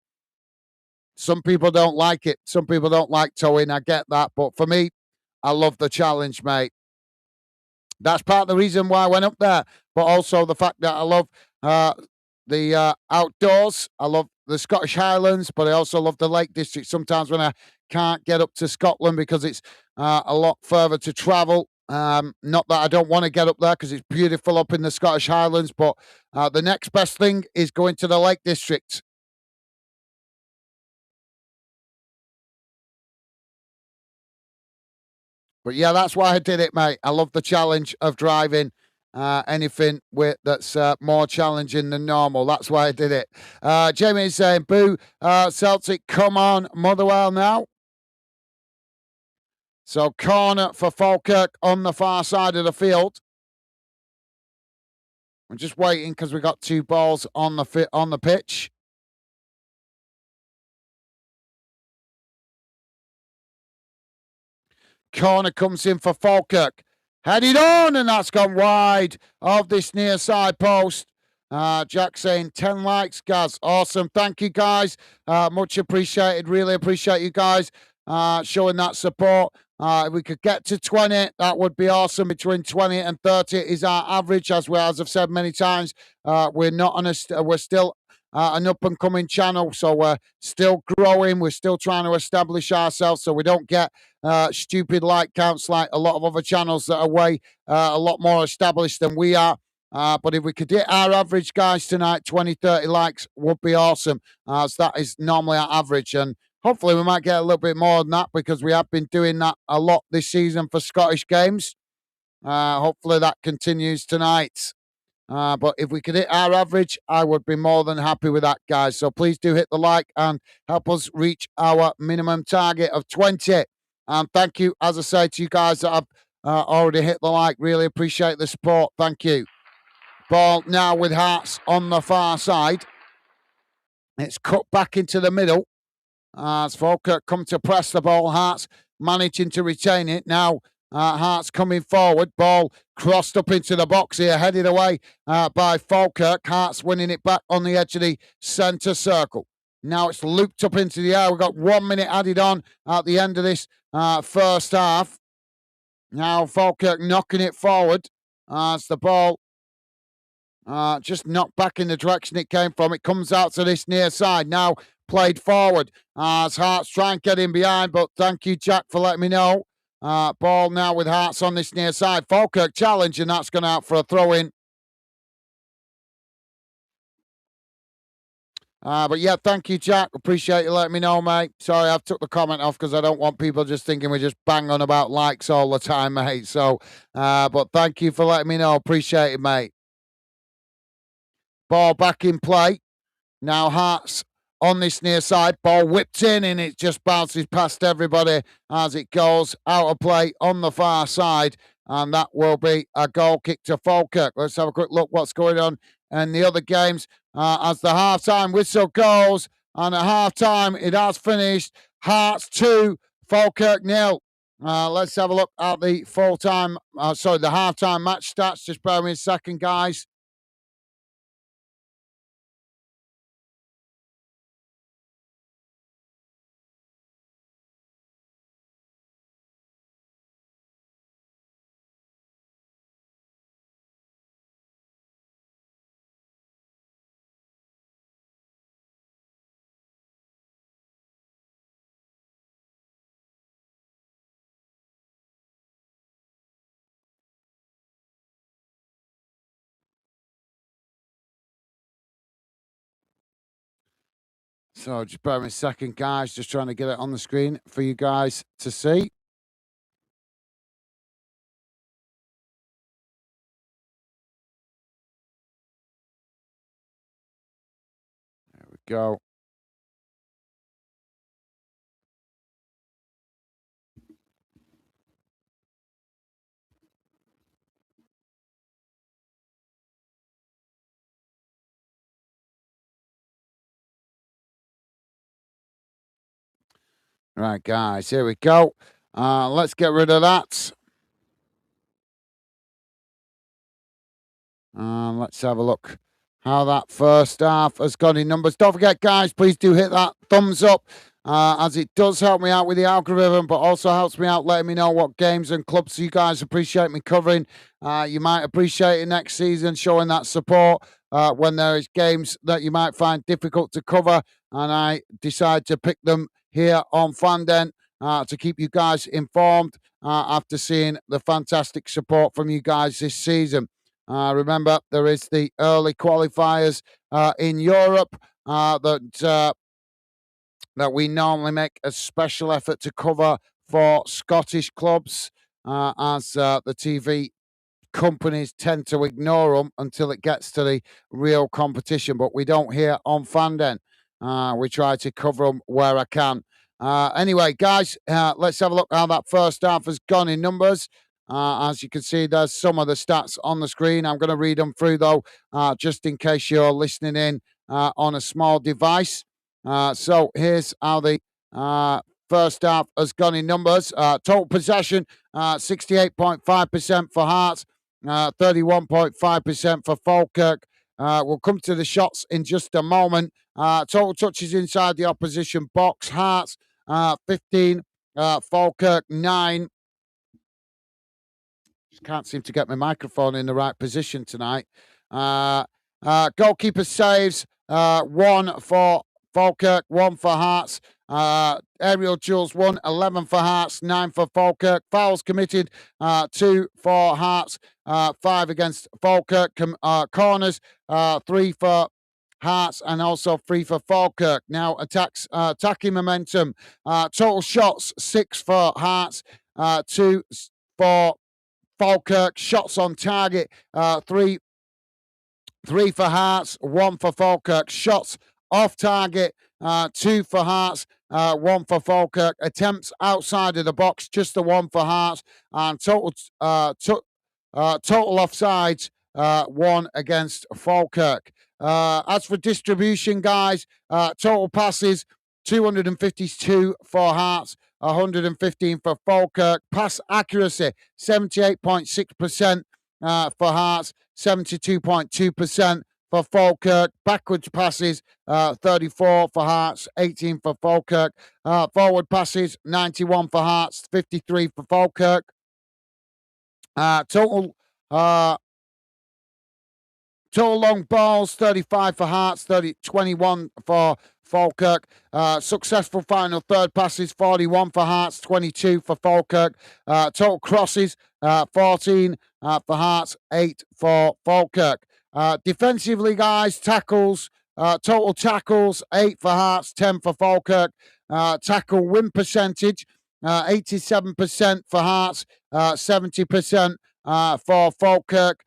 Some people don't like it. Some people don't like towing. I get that. But for me, I love the challenge, mate. That's part of the reason why I went up there. But also the fact that I love the outdoors. I love the Scottish Highlands, but I also love the Lake District. Sometimes when I can't get up to Scotland because it's a lot further to travel. Not that I don't want to get up there because it's beautiful up in the Scottish Highlands, but the next best thing is going to the Lake District. But yeah, that's why I did it, mate. I love the challenge of driving anything that's more challenging than normal. That's why I did it. Jamie is saying, boo, Celtic, come on, Motherwell now. So corner for Falkirk on the far side of the field. I'm just waiting because we've got two balls on the pitch. Corner comes in for Falkirk. Headed on, and that's gone wide of this near side post. Jack saying 10 likes, Gaz. Awesome. Thank you, guys. Much appreciated. Really appreciate you guys showing that support. If we could get to 20, that would be awesome. Between 20 and 30 is our average, as I've said many times. We're not on we're still an up-and-coming channel, so we're still growing. We're still trying to establish ourselves so we don't get stupid like counts like a lot of other channels that are way a lot more established than we are. But if we could hit our average, guys, tonight, 20, 30 likes would be awesome. So that is normally our average. And hopefully we might get a little bit more than that because we have been doing that a lot this season for Scottish games. Hopefully that continues tonight. But if we could hit our average, I would be more than happy with that, guys. So please do hit the like and help us reach our minimum target of 20. And thank you, as I say, to you guys that have already hit the like. Really appreciate the support. Thank you. Ball now with Hearts on the far side. It's cut back into the middle. As Falkirk come to press the ball, Hearts managing to retain it. Now Hearts coming forward. Ball crossed up into the box here, headed away by Falkirk. Hearts winning it back on the edge of the centre circle. Now it's looped up into the air. We've got 1 minute added on at the end of this first half. Now Falkirk knocking it forward as the ball just knocked back in the direction it came from. It comes out to this near side. Now played forward as Hearts try and get in behind, but thank you, Jack, for letting me know. Ball now with Hearts on this near side. Falkirk challenge, and that's gone out for a throw-in. But yeah, thank you, Jack. Appreciate you letting me know, mate. Sorry, I've took the comment off because I don't want people just thinking we're just bang on about likes all the time, mate. So, but thank you for letting me know. Appreciate it, mate. Ball back in play. Now Hearts on this near side. Ball whipped in and it just bounces past everybody as it goes out of play on the far side. And that will be a goal kick to Falkirk. Let's have a quick look what's going on in the other games as the half-time whistle goes. And at half-time, it has finished. Hearts 2, Falkirk 0. Let's have a look at the the half-time match stats. Just bear with me a second, guys. So just bear with me a second, guys. Just trying to get it on the screen for you guys to see. There we go. Right, guys, here we go. Let's get rid of that. Let's have a look how that first half has gone in numbers. Don't forget, guys, please do hit that thumbs up as it does help me out with the algorithm, but also helps me out letting me know what games and clubs you guys appreciate me covering. You might appreciate it next season, showing that support when there is games that you might find difficult to cover, and I decide to pick them here on Fanden to keep you guys informed after seeing the fantastic support from you guys this season. Remember, there is the early qualifiers in Europe that we normally make a special effort to cover for Scottish clubs, as the TV companies tend to ignore them until it gets to the real competition. But we don't here on Fanden. We try to cover them where I can. Anyway, guys, let's have a look how that first half has gone in numbers. As you can see, there's some of the stats on the screen. I'm going to read them through, though, just in case you're listening in on a small device. So here's how the first half has gone in numbers. Total possession, 68.5% for Hearts, 31.5% for Falkirk. We'll come to the shots in just a moment. Total touches inside the opposition box. Hearts, 15. Falkirk, 9. Just can't seem to get my microphone in the right position tonight. Goalkeeper saves, 1 for Falkirk, 1 for Hearts. Aerial duels 1, 11 for Hearts, 9 for Falkirk. Fouls committed 2 for Hearts, 5 against Falkirk. Corners 3 for Hearts and also 3 for Falkirk. Now attacking momentum. Total shots 6 for Hearts, 2 for Falkirk. Shots on target 3 for Hearts, 1 for Falkirk. Shots off target, 2 for Hearts, 1 for Falkirk. Attempts outside of the box, just the 1 for Hearts. And total offsides, 1 against Falkirk. As for distribution, guys, total passes, 252 for Hearts, 115 for Falkirk. Pass accuracy, 78.6% for Hearts, 72.2% for Falkirk. Backwards passes, 34 for Hearts, 18 for Falkirk. Forward passes, 91 for Hearts, 53 for Falkirk. Total long balls, 35 for Hearts, 21 for Falkirk. Successful final third passes, 41 for Hearts, 22 for Falkirk. Total crosses, 14 for Hearts, 8 for Falkirk. Defensively, guys, tackles, total tackles, 8 for Hearts, 10 for Falkirk. Tackle win percentage, 87% for Hearts, 70% for Falkirk.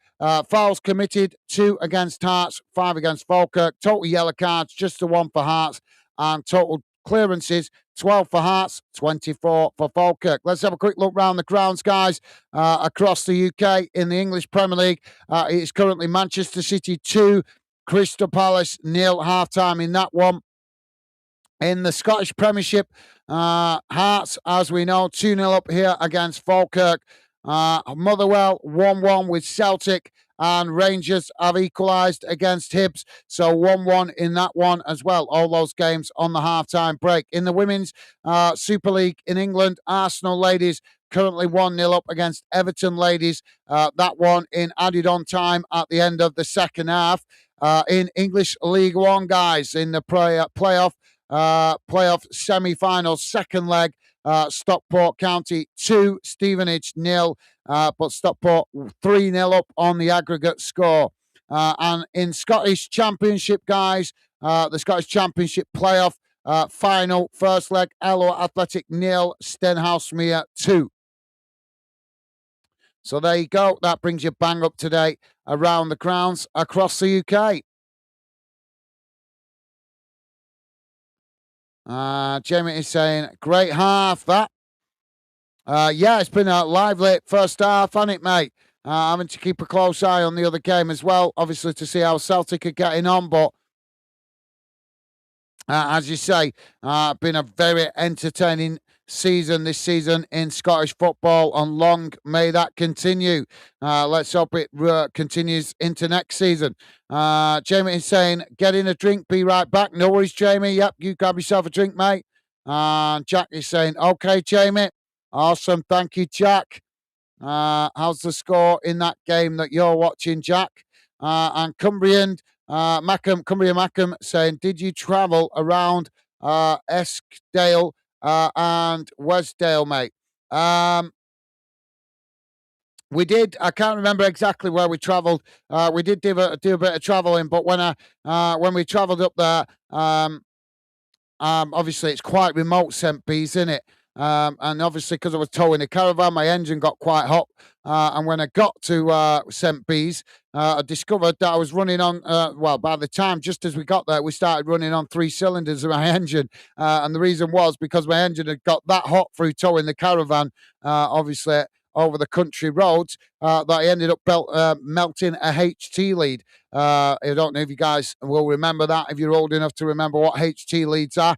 Fouls committed, 2 against Hearts, 5 against Falkirk. Total yellow cards, just the 1 for Hearts. And total clearances, 12 for Hearts, 24 for Falkirk. Let's have a quick look round the grounds, guys, across the UK in the English Premier League. It is currently Manchester City 2, Crystal Palace 0, half-time in that one. In the Scottish Premiership, Hearts, as we know, 2-0 up here against Falkirk. Motherwell 1-1 with Celtic, and Rangers have equalised against Hibs, so 1-1 in that one as well. All those games on the half-time break. In the Women's Super League in England, Arsenal ladies currently 1-0 up against Everton ladies. That one in added on time at the end of the second half. In English League One, guys, in the playoff semi-finals, second leg, Stockport County 2, Stevenage 0, but Stockport 3-0 up on the aggregate score. And in Scottish Championship, guys, the Scottish Championship playoff final, first leg, Ello Athletic 0, Stenhousemuir 2. So there you go. That brings you bang up to date around the grounds across the UK. Jamie is saying, great half, that. Yeah, it's been a lively first half, hasn't it, mate? Having to keep a close eye on the other game as well, obviously, to see how Celtic are getting on. But as you say, been a very entertaining season this season in Scottish football, and long may that continue. Let's hope it continues into next season. Jamie is saying, get in a drink, be right back. No worries, Jamie. Yep, you grab yourself a drink, mate. Jack is saying, okay, Jamie. Awesome. Thank you, Jack. How's the score in that game that you're watching, Jack? And Cumbria Mackham saying, did you travel around Eskdale and Westdale, mate? We did. I can't remember exactly where we travelled. We did do a bit of travelling, but when we travelled up there, obviously it's quite remote, St. Bees, isn't it? And obviously, because I was towing a caravan, my engine got quite hot. And when I got to St. Bees, I discovered that I was running on, by the time, just as we got there, we started running on 3 cylinders of my engine. And the reason was because my engine had got that hot through towing the caravan, obviously, over the country roads, that I ended up melting a HT lead. I don't know if you guys will remember that, if you're old enough to remember what HT leads are.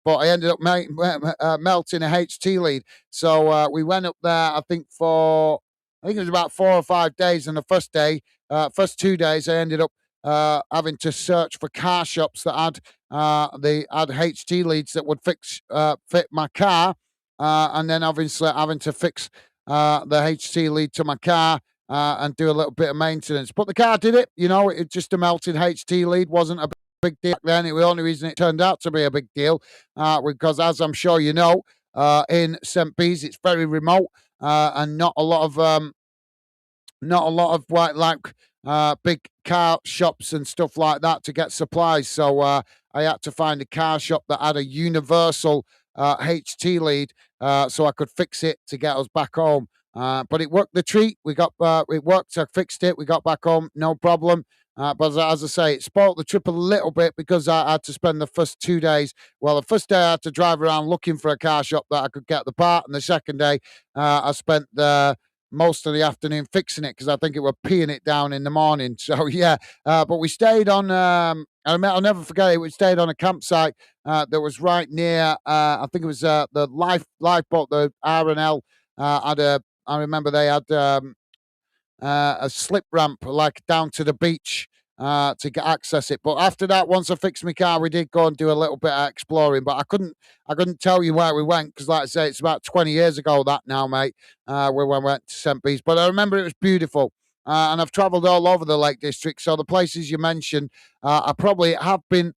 But I ended up melting a HT lead. So we went up there, I think it was about 4 or 5 days. And the first 2 days, I ended up having to search for car shops that had HT leads that would fit my car. And then obviously having to fix the HT lead to my car and do a little bit of maintenance. But the car did it. It just a melted HT lead wasn't a big deal back then. It was the only reason it turned out to be a big deal because, as I'm sure you know, in St. Bees, it's very remote and not a lot of big car shops and stuff like that to get supplies. So I had to find a car shop that had a universal HT lead, so I could fix it to get us back home. But it worked the treat. It worked. I fixed it. We got back home, no problem. But as I say, it spoiled the trip a little bit because I had to spend the first 2 days. Well, the first day I had to drive around looking for a car shop that I could get the part, and the second day I spent the most of the afternoon fixing it because I think it were peeing it down in the morning. So yeah, but we stayed on. I'll never forget it. We stayed on a campsite that was right near. I think it was the lifeboat. The R&L had a. I remember they had a slip ramp like down to the beach to get access it. But after that, once I fixed my car, we did go and do a little bit of exploring. But I couldn't tell you where we went because, like I say, it's about 20 years ago that now, mate. When we went to St. Bees, but I remember it was beautiful. And I've travelled all over the Lake District, so the places you mentioned, I probably have been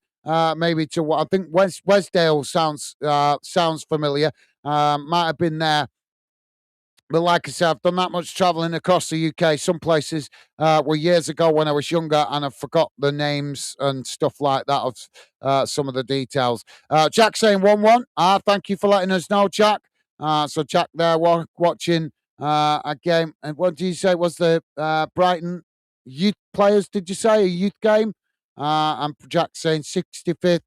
maybe to what I think Westdale sounds familiar. Might have been there, but like I said, I've done that much traveling across the UK. Some places were years ago when I was younger, and I forgot the names and stuff like that of some of the details. Jack saying 1-1. Thank you for letting us know, Jack. So Jack there watching a game. And what did you say was the Brighton youth players? Did you say a youth game? And Jack saying 65th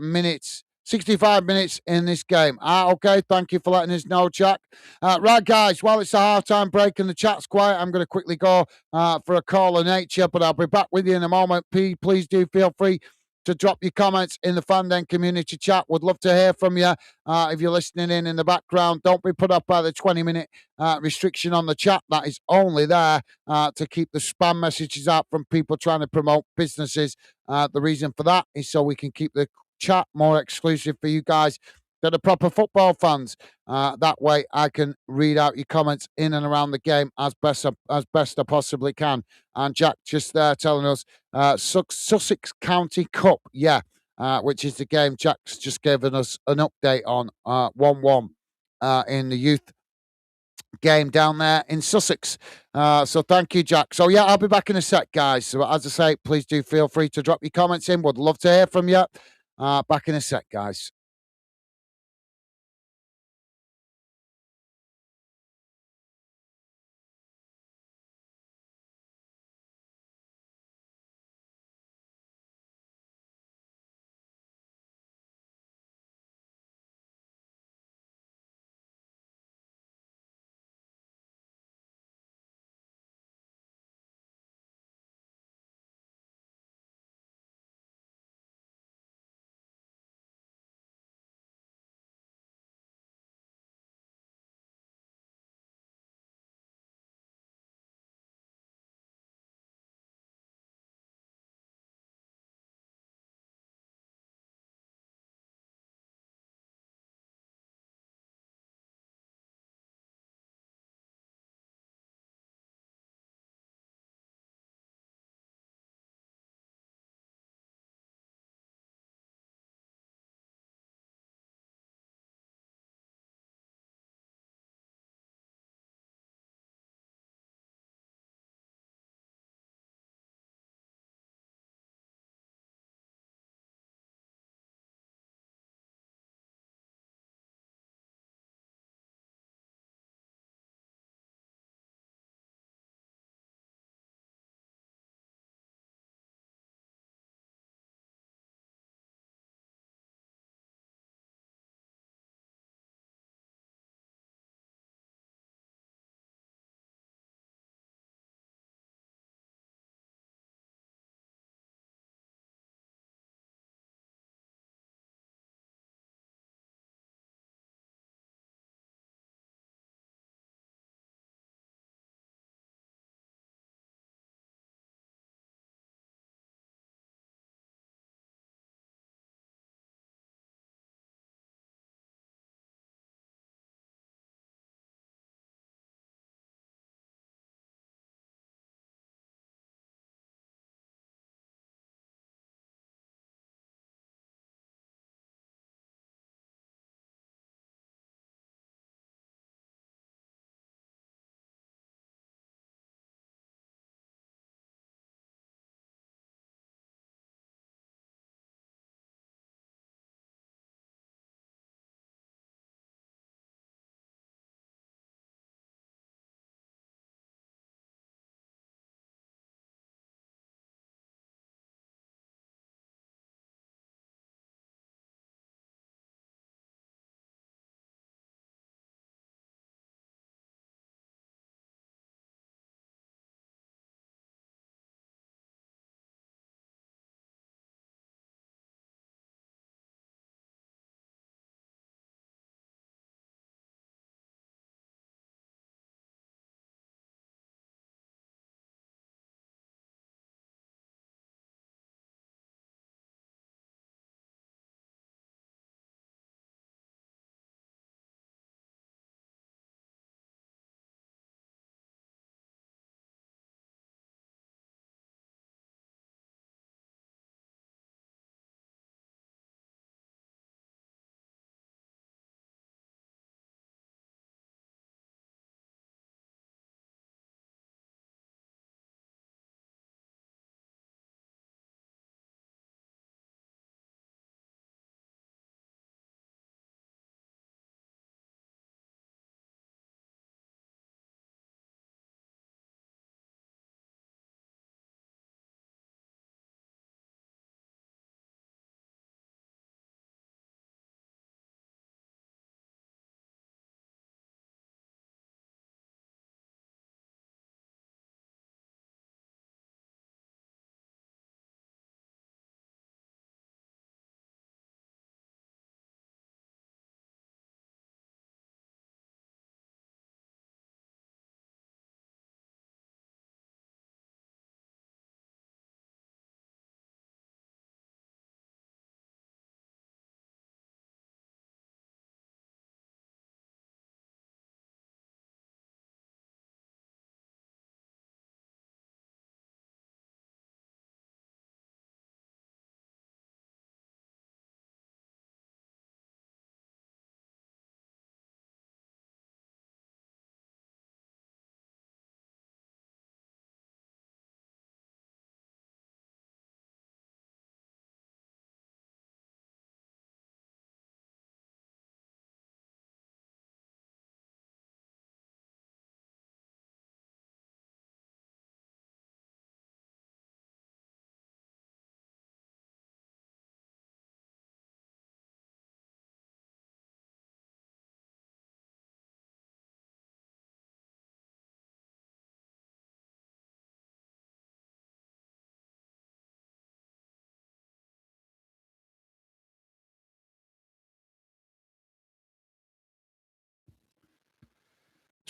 minutes. 65 minutes in this game. Okay. Thank you for letting us know, Jack. Right, guys, while it's a half-time break and the chat's quiet, I'm going to quickly go for a call of nature, but I'll be back with you in a moment. Please do feel free to drop your comments in the Fandom community chat. Would love to hear from you if you're listening in the background. Don't be put off by the 20-minute restriction on the chat. That is only there to keep the spam messages out from people trying to promote businesses. The reason for that is so we can keep the chat more exclusive for you guys that are proper football fans. That way, I can read out your comments in and around the game as best I possibly can. And Jack just there telling us Sussex County Cup, yeah, which is the game Jack's just given us an update on 1-1 in the youth game down there in Sussex. So thank you, Jack. So yeah, I'll be back in a sec, guys. So as I say, please do feel free to drop your comments in. Would love to hear from you. Back in a sec, guys.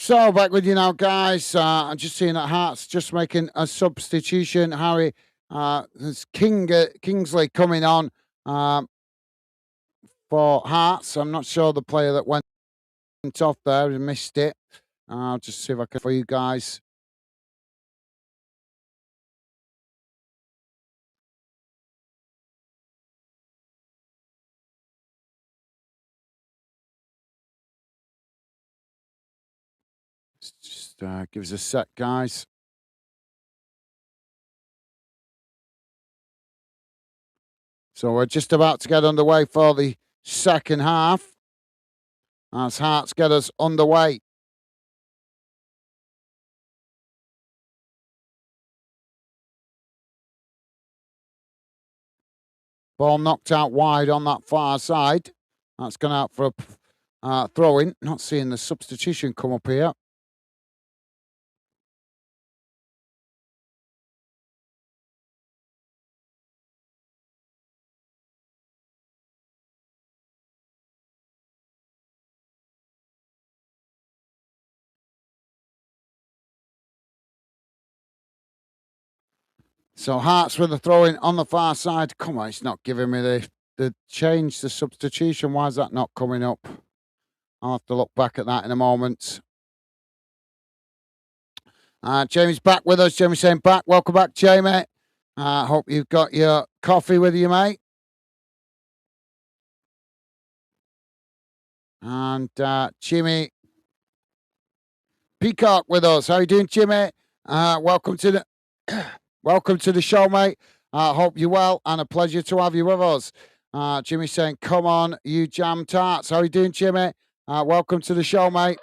So back with you now, guys. I'm just seeing that Hearts just making a substitution. Harry, there's Kingsley coming on um, for Hearts. I'm not sure the player that went off there and missed it. I'll just see if I can for you guys. Just give us a sec, guys. So we're just about to get underway for the second half as Hearts get us underway. Ball knocked out wide on that far side. That's gone out for a throw in. Not seeing the substitution come up here. So Hearts with the throw in on the far side. Come on, it's not giving me the change, the substitution. Why is that not coming up? I'll have to look back at that in a moment. Jamie's back with us. Jamie's saying back. Welcome back, Jamie. Hope you've got your coffee with you, mate. And Jimmy Peacock with us. How you doing, Jimmy? Welcome to the welcome to the show, mate. Hope you're well, and a pleasure to have you with us. Jimmy saying, "Come on, you jam tarts." How you doing, Jimmy? Welcome to the show, mate.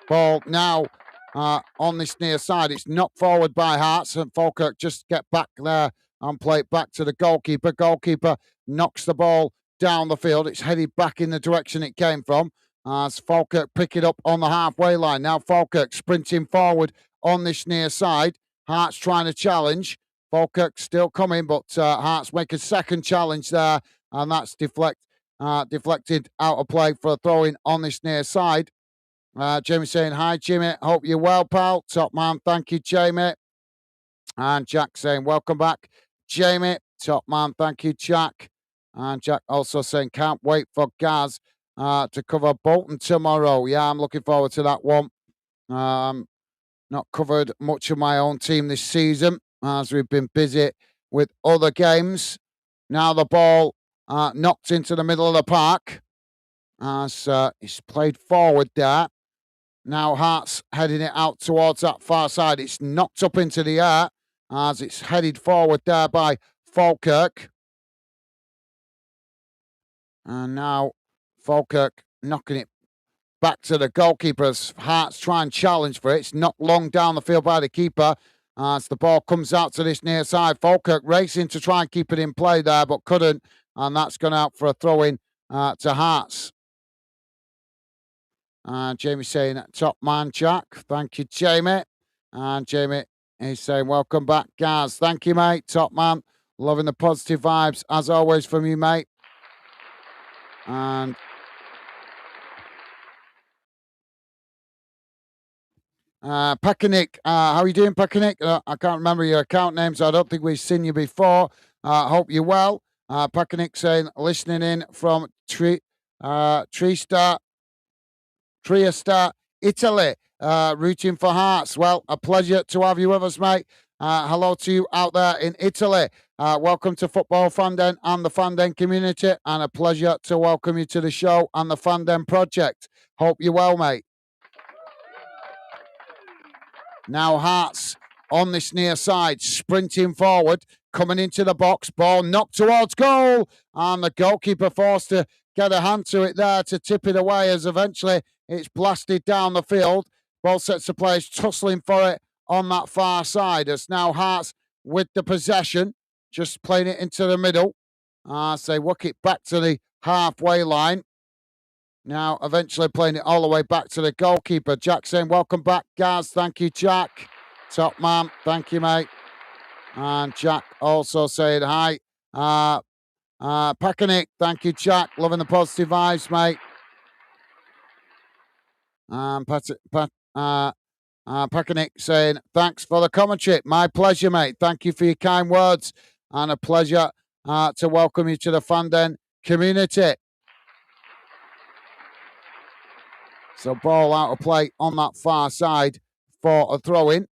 Ball now on this near side. It's knocked forward by Hearts, and Falkirk just get back there and play it back to the goalkeeper. Goalkeeper knocks the ball down the field. It's headed back in the direction it came from. As Falkirk pick it up on the halfway line. Now Falkirk sprinting forward on this near side. Hearts trying to challenge. Falkirk still coming, but Hearts make a second challenge there, and that's deflected out of play for a throw in on this near side. Jamie saying, hi, Jimmy. Hope you're well, pal. Top man. Thank you, Jamie. And Jack saying, welcome back, Jamie. Top man. Thank you, Jack. And Jack also saying, can't wait for Gaz to cover Bolton tomorrow. Yeah, I'm looking forward to that one. Not covered much of my own team this season as we've been busy with other games. Now the ball knocked into the middle of the park as it's played forward there. Now Hearts heading it out towards that far side. It's knocked up into the air as it's headed forward there by Falkirk. And now Falkirk knocking it back to the goalkeeper as Hearts try and challenge for it. It's knocked long down the field by the keeper as the ball comes out to this near side. Falkirk racing to try and keep it in play there, but couldn't. And that's gone out for a throw in to Hearts. Jamie saying, top man, Jack. Thank you, Jamie. And Jamie is saying, welcome back, Gaz. Thank you, mate. Top man. Loving the positive vibes, as always, from you, mate. And Pekanik, how are you doing, Pekanik? I can't remember your account name, so I don't think we've seen you before. Hope you're well. Pekanik saying, listening in from Trieste, Italy, rooting for Hearts. Well, a pleasure to have you with us, mate. Hello to you out there in Italy. Welcome to Football Fandom and the Fandom community, and a pleasure to welcome you to the show and the Fandom project. Hope you're well, mate. Now Hearts on this near side, sprinting forward, coming into the box, ball knocked towards goal, and the goalkeeper forced to get a hand to it there to tip it away as eventually it's blasted down the field. Ball sets the players tussling for it on that far side. As now Hearts with the possession, just playing it into the middle. So they work it back to the halfway line. Now, eventually playing it all the way back to the goalkeeper. Jack saying, welcome back, Gaz. Thank you, Jack. Top man. Thank you, mate. And Jack also saying, hi. Pekanik. Thank you, Jack. Loving the positive vibes, mate. Packanick saying, thanks for the commentary. My pleasure, mate. Thank you for your kind words and a pleasure to welcome you to the Fanden community. So ball out of play on that far side for a throw-in.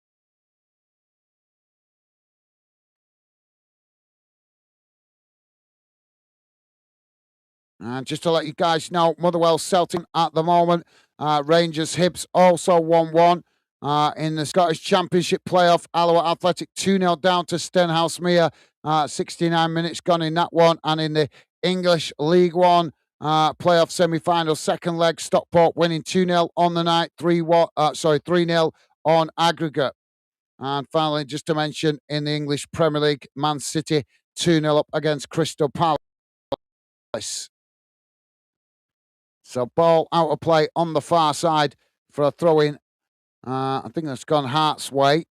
And just to let you guys know, Motherwell Celtic at the moment. Rangers Hibs also 1-1. In the Scottish Championship playoff, Alloa Athletic 2-0 down to Stenhousemuir. 69 minutes gone in that one. And in the English League One playoff semi-final, second leg, Stockport winning 2-0 on the night, 3-0 on aggregate. And finally, just to mention, in the English Premier League, Man City 2-0 up against Crystal Palace. So ball out of play on the far side for a throw-in. I think that's gone Hart's way.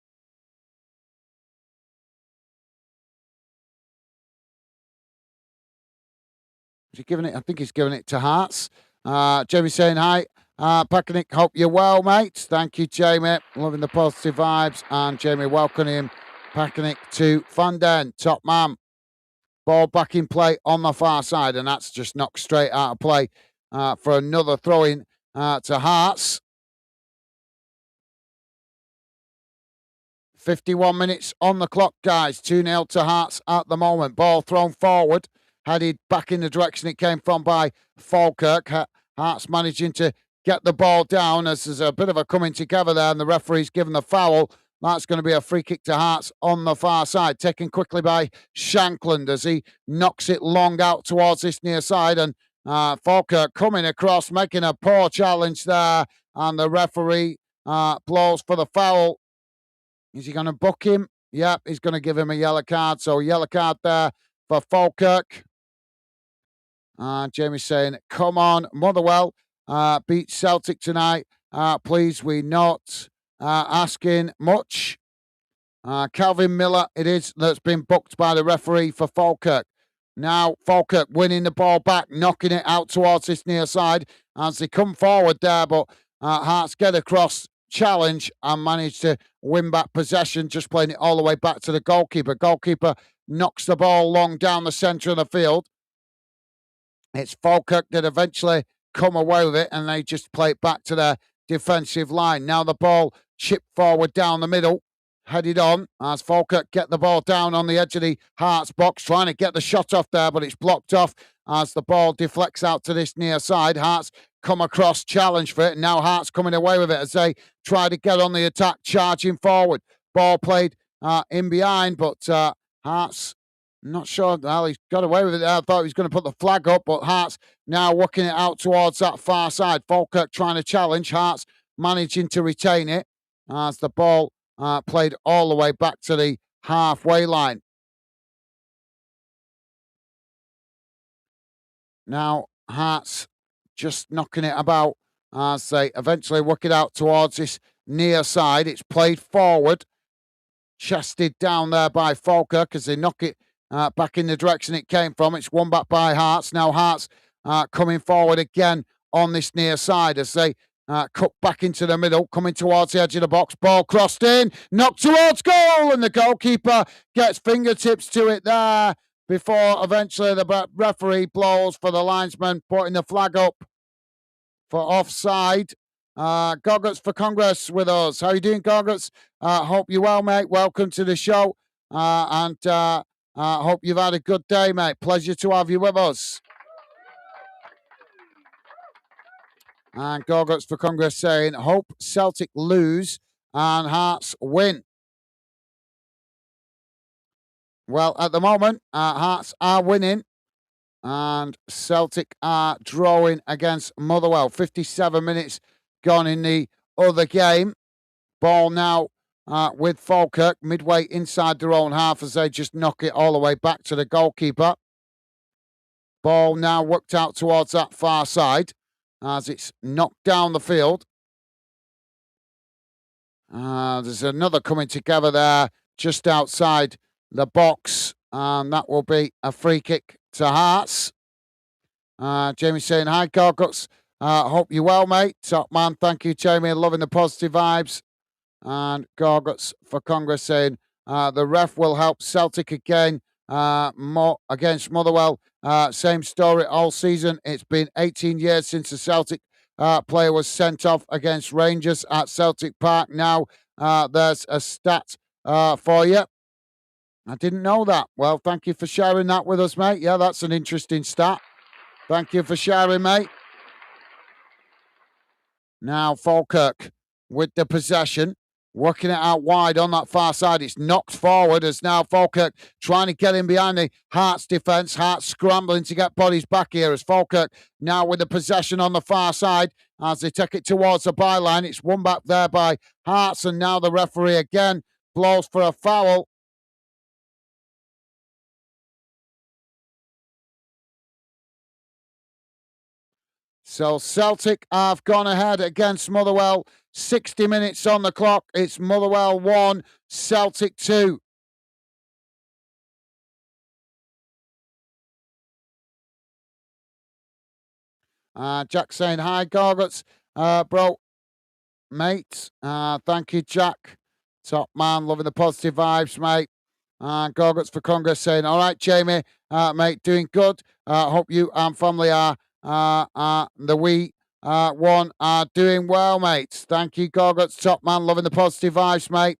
Is he giving it? I think he's giving it to Hearts. Jamie saying hi. Packanick, hope you're well, mate. Thank you, Jamie. Loving the positive vibes. And Jamie welcoming Packanick to Fanden. Top man. Ball back in play on the far side. And that's just knocked straight out of play for another throw-in to Hearts. 51 minutes on the clock, guys. 2-0 to Hearts at the moment. Ball thrown forward, headed back in the direction it came from by Falkirk. Hearts managing to get the ball down as there's a bit of a coming together there, and the referee's given the foul. That's going to be a free kick to Hearts on the far side, taken quickly by Shankland as he knocks it long out towards this near side. And Falkirk coming across, making a poor challenge there, and the referee blows for the foul. Is he going to book him? Yep, he's going to give him a yellow card. So yellow card there for Falkirk. Jamie's saying, come on, Motherwell, beat Celtic tonight. Please, we're not asking much. Calvin Miller, it is, that's been booked by the referee for Falkirk. Now, Falkirk winning the ball back, knocking it out towards this near side as they come forward there, but Hearts get across, challenge, and manage to win back possession, just playing it all the way back to the goalkeeper. Goalkeeper knocks the ball long down the centre of the field. It's Falkirk that eventually come away with it, and they just play it back to their defensive line. Now the ball chipped forward down the middle, headed on as Falkirk get the ball down on the edge of the Hearts box, trying to get the shot off there, but it's blocked off as the ball deflects out to this near side. Hearts come across, challenge for it, and now Hearts coming away with it as they try to get on the attack, charging forward. Ball played in behind, but Hearts, not sure how he's got away with it. I thought he was going to put the flag up, but Hearts now working it out towards that far side. Falkirk trying to challenge, Hearts managing to retain it as the ball played all the way back to the halfway line. Now Hearts just knocking it about as they eventually work it out towards this near side. It's played forward, chested down there by Falkirk as they knock it back in the direction it came from. It's won back by Hearts. Now Hearts coming forward again on this near side as they cut back into the middle, coming towards the edge of the box. Ball crossed in, knocked towards goal, and the goalkeeper gets fingertips to it there before eventually the referee blows for the linesman, putting the flag up for offside. Goggets for Congress with us. How you doing, Goggets? Hope you're well, mate. Welcome to the show. And hope you've had a good day, mate. Pleasure to have you with us. And Goggets for Congress saying, hope Celtic lose and Hearts win. Well, at the moment, Hearts are winning and Celtic are drawing against Motherwell. 57 minutes gone in the other game. Ball now with Falkirk midway inside their own half as they just knock it all the way back to the goalkeeper. Ball now worked out towards that far side as it's knocked down the field. There's another coming together there just outside the box, and that will be a free kick to Hearts. Jamie saying, hi, Gorguts. Hope you're well, mate. Top man. Thank you, Jamie. Loving the positive vibes. And Gorguts for Congress saying the ref will help Celtic again against Motherwell. Same story all season. It's been 18 years since the Celtic player was sent off against Rangers at Celtic Park. Now there's a stat for you. I didn't know that. Well, thank you for sharing that with us, mate. Yeah, that's an interesting stat. Thank you for sharing, mate. Now, Falkirk with the possession, working it out wide on that far side. It's knocked forward as now Falkirk trying to get in behind the Hearts defence. Hearts scrambling to get bodies back here as Falkirk now with the possession on the far side as they take it towards the byline. It's won back there by Hearts, and now the referee again blows for a foul. So Celtic have gone ahead against Motherwell. 60 minutes on the clock. It's Motherwell 1, Celtic 2. Jack saying, hi, Gorguts. Bro, mate. Thank you, Jack. Top man, loving the positive vibes, mate. Gorguts for Congress saying, all right, Jamie, mate, doing good. Hope you and family are the wee one are doing well, mate. Thank you, Gorguts, top man, loving the positive vibes, mate.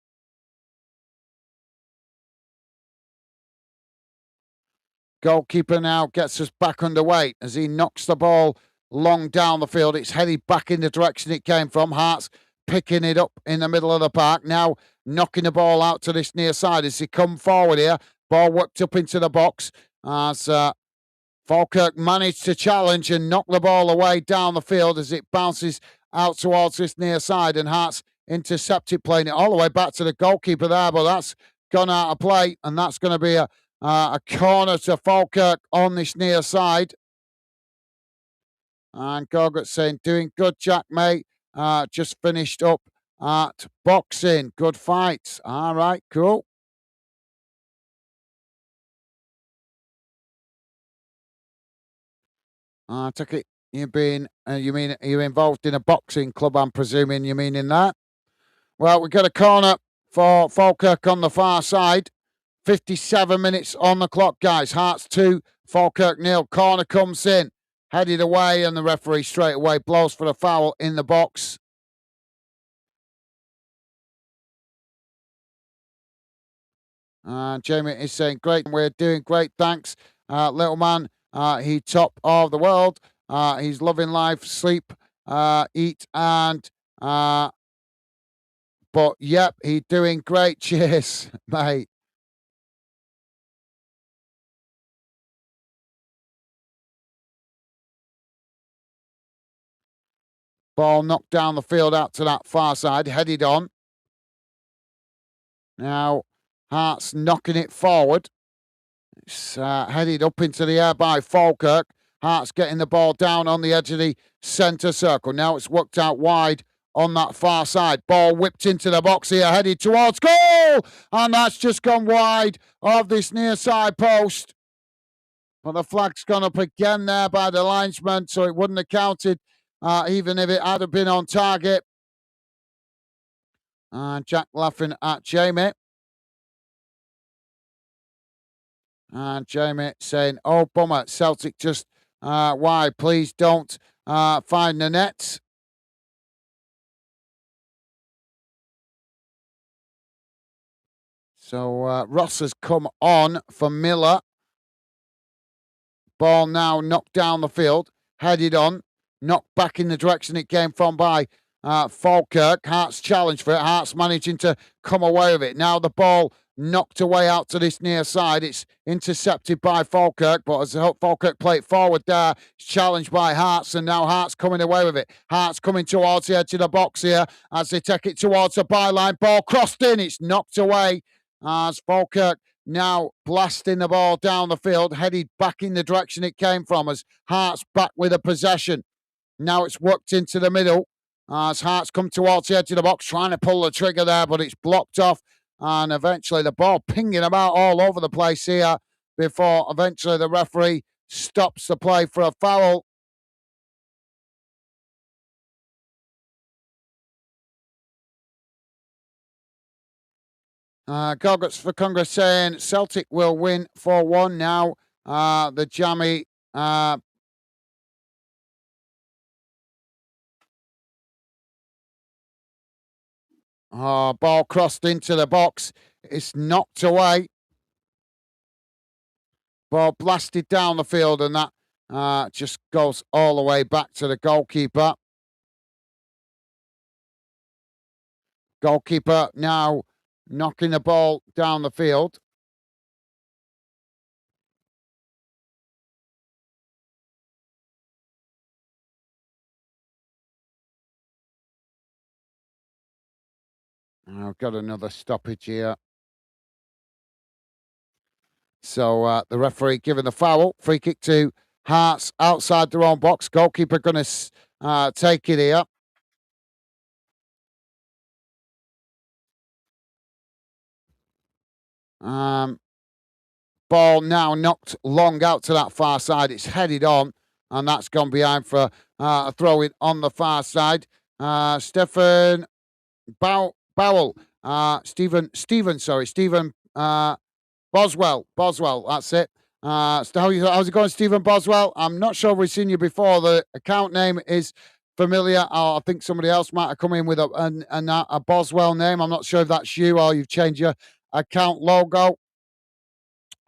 Goalkeeper now gets us back underway as he knocks the ball long down the field. It's headed back in the direction it came from. Hearts picking it up in the middle of the park. Now knocking the ball out to this near side as he come forward here. Ball worked up into the box as Falkirk managed to challenge and knock the ball away down the field as it bounces out towards this near side, and Hearts intercepted, playing it all the way back to the goalkeeper there, but that's gone out of play, and that's going to be a corner to Falkirk on this near side. And Gorgut saying, doing good, Jack, mate. Just finished up at boxing. Good fights. All right, cool. I took it you've been, you mean you're involved in a boxing club, I'm presuming you mean in that? Well, we've got a corner for Falkirk on the far side. 57 minutes on the clock, guys. Hearts 2, Falkirk 0. Corner comes in, headed away, and the referee straight away blows for a foul in the box. Jamie is saying, great, we're doing great, thanks. Little man, he top of the world. He's loving life, sleep, eat, and but yep, he's doing great. Cheers, mate. Ball knocked down the field out to that far side, headed on. Now, Hearts knocking it forward. It's headed up into the air by Falkirk. Hearts getting the ball down on the edge of the centre circle. Now it's worked out wide on that far side. Ball whipped into the box here, headed towards goal! And that's just gone wide of this near side post. But the flag's gone up again there by the linesman, so it wouldn't have counted even if it had been on target. And Jack laughing at Jamie. And Jamie saying, oh, bummer, Celtic just wide. Please don't find the net. So Ross has come on for Miller. Ball now knocked down the field, headed on, knocked back in the direction it came from by Falkirk. Hearts challenge for it. Hearts managing to come away with it. Now the ball knocked away out to this near side. It's intercepted by Falkirk, but as Falkirk play it forward there, it's challenged by Hearts, and now Hearts coming away with it. Hearts coming towards the edge of the box here as they take it towards the byline. Ball crossed in. It's knocked away as Falkirk now blasting the ball down the field, headed back in the direction it came from as Hearts back with a possession. Now it's worked into the middle as Hearts come towards the edge of the box, trying to pull the trigger there, but it's blocked off. And eventually the ball pinging about all over the place here before eventually the referee stops the play for a foul. Goggets for Congress saying Celtic will win 4-1 now. The jammy ball crossed into the box. It's knocked away. Ball blasted down the field, and that just goes all the way back to the goalkeeper. Goalkeeper now knocking the ball down the field. I've got another stoppage here. So the referee giving the foul. Free kick to Hearts outside their own box. Goalkeeper going to take it here. Ball now knocked long out to that far side. It's headed on, and that's gone behind for a throw in on the far side. Stephen Bowell. Stephen Boswell, that's it. How's it going, Stephen Boswell? I'm not sure we've seen you before. The account name is familiar. I think somebody else might have come in with a Boswell name. I'm not sure if that's you or you've changed your account logo,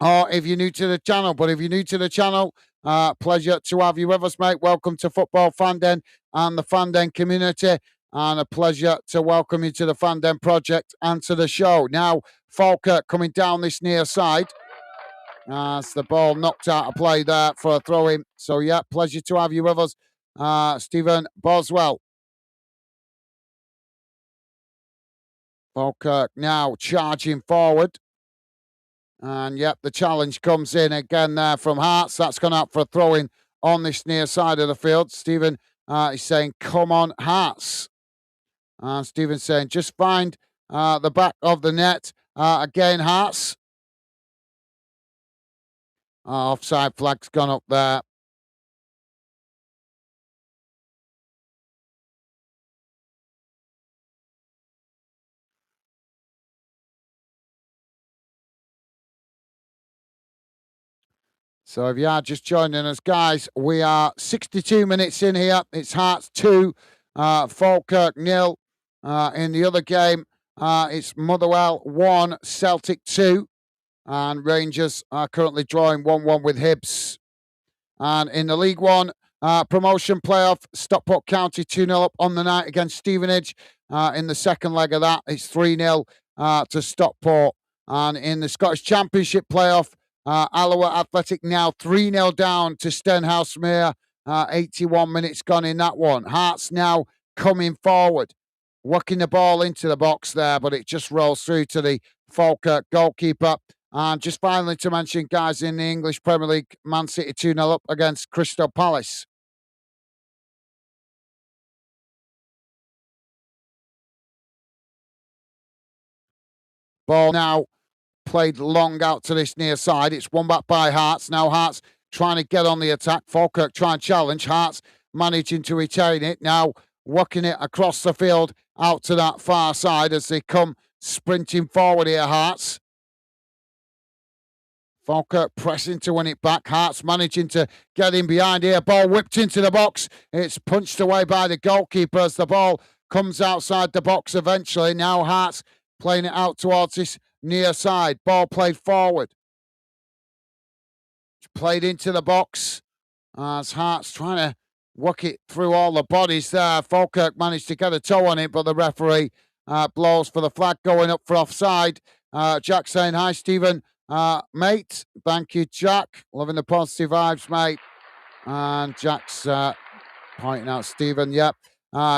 or if you're new to the channel. But if you're new to the channel, pleasure to have you with us, mate. Welcome to Football Fanden and the Fanden community, and a pleasure to welcome you to the Fanden project and to the show. Now, Falkirk coming down this near side. As the ball knocked out of play there for a throw-in. So, yeah, pleasure to have you with us, Stephen Boswell. Falkirk now charging forward. And, yep, the challenge comes in again there from Hearts. That's gone out for a throw-in on this near side of the field. Stephen is saying, come on, Hearts. And Stephen's saying, just find the back of the net. Again, Hearts. Offside flag's gone up there. So if you are just joining us, guys, we are 62 minutes in here. It's Hearts 2, Falkirk 0. In the other game, it's Motherwell 1, Celtic 2. And Rangers are currently drawing 1-1 with Hibs. And in the League One promotion playoff, Stockport County 2-0 up on the night against Stevenage. In the second leg of that, it's 3-0 to Stockport. And in the Scottish Championship playoff, Alloa Athletic now 3-0 down to Stenhousemuir. 81 minutes gone in that one. Hearts now coming forward, working the ball into the box there, but it just rolls through to the Falkirk goalkeeper. And just finally to mention, guys, in the English Premier League, Man City 2-0 up against Crystal Palace. Ball now played long out to this near side. It's won back by Hearts. Now Hearts trying to get on the attack. Falkirk trying to challenge. Hearts managing to retain it. Now working it across the field out to that far side as they come sprinting forward here, Hearts. Falkirk pressing to win it back. Hearts managing to get in behind here. Ball whipped into the box. It's punched away by the goalkeeper as the ball comes outside the box eventually. Now Hearts playing it out towards this near side. Ball played forward. Played into the box as Hearts trying to work it through all the bodies there. Falkirk managed to get a toe on it, but the referee blows for the flag going up for offside. Jack saying, hi, Stephen. Mate, thank you, Jack. Loving the positive vibes, mate. And Jack's pointing out Stephen. Yep.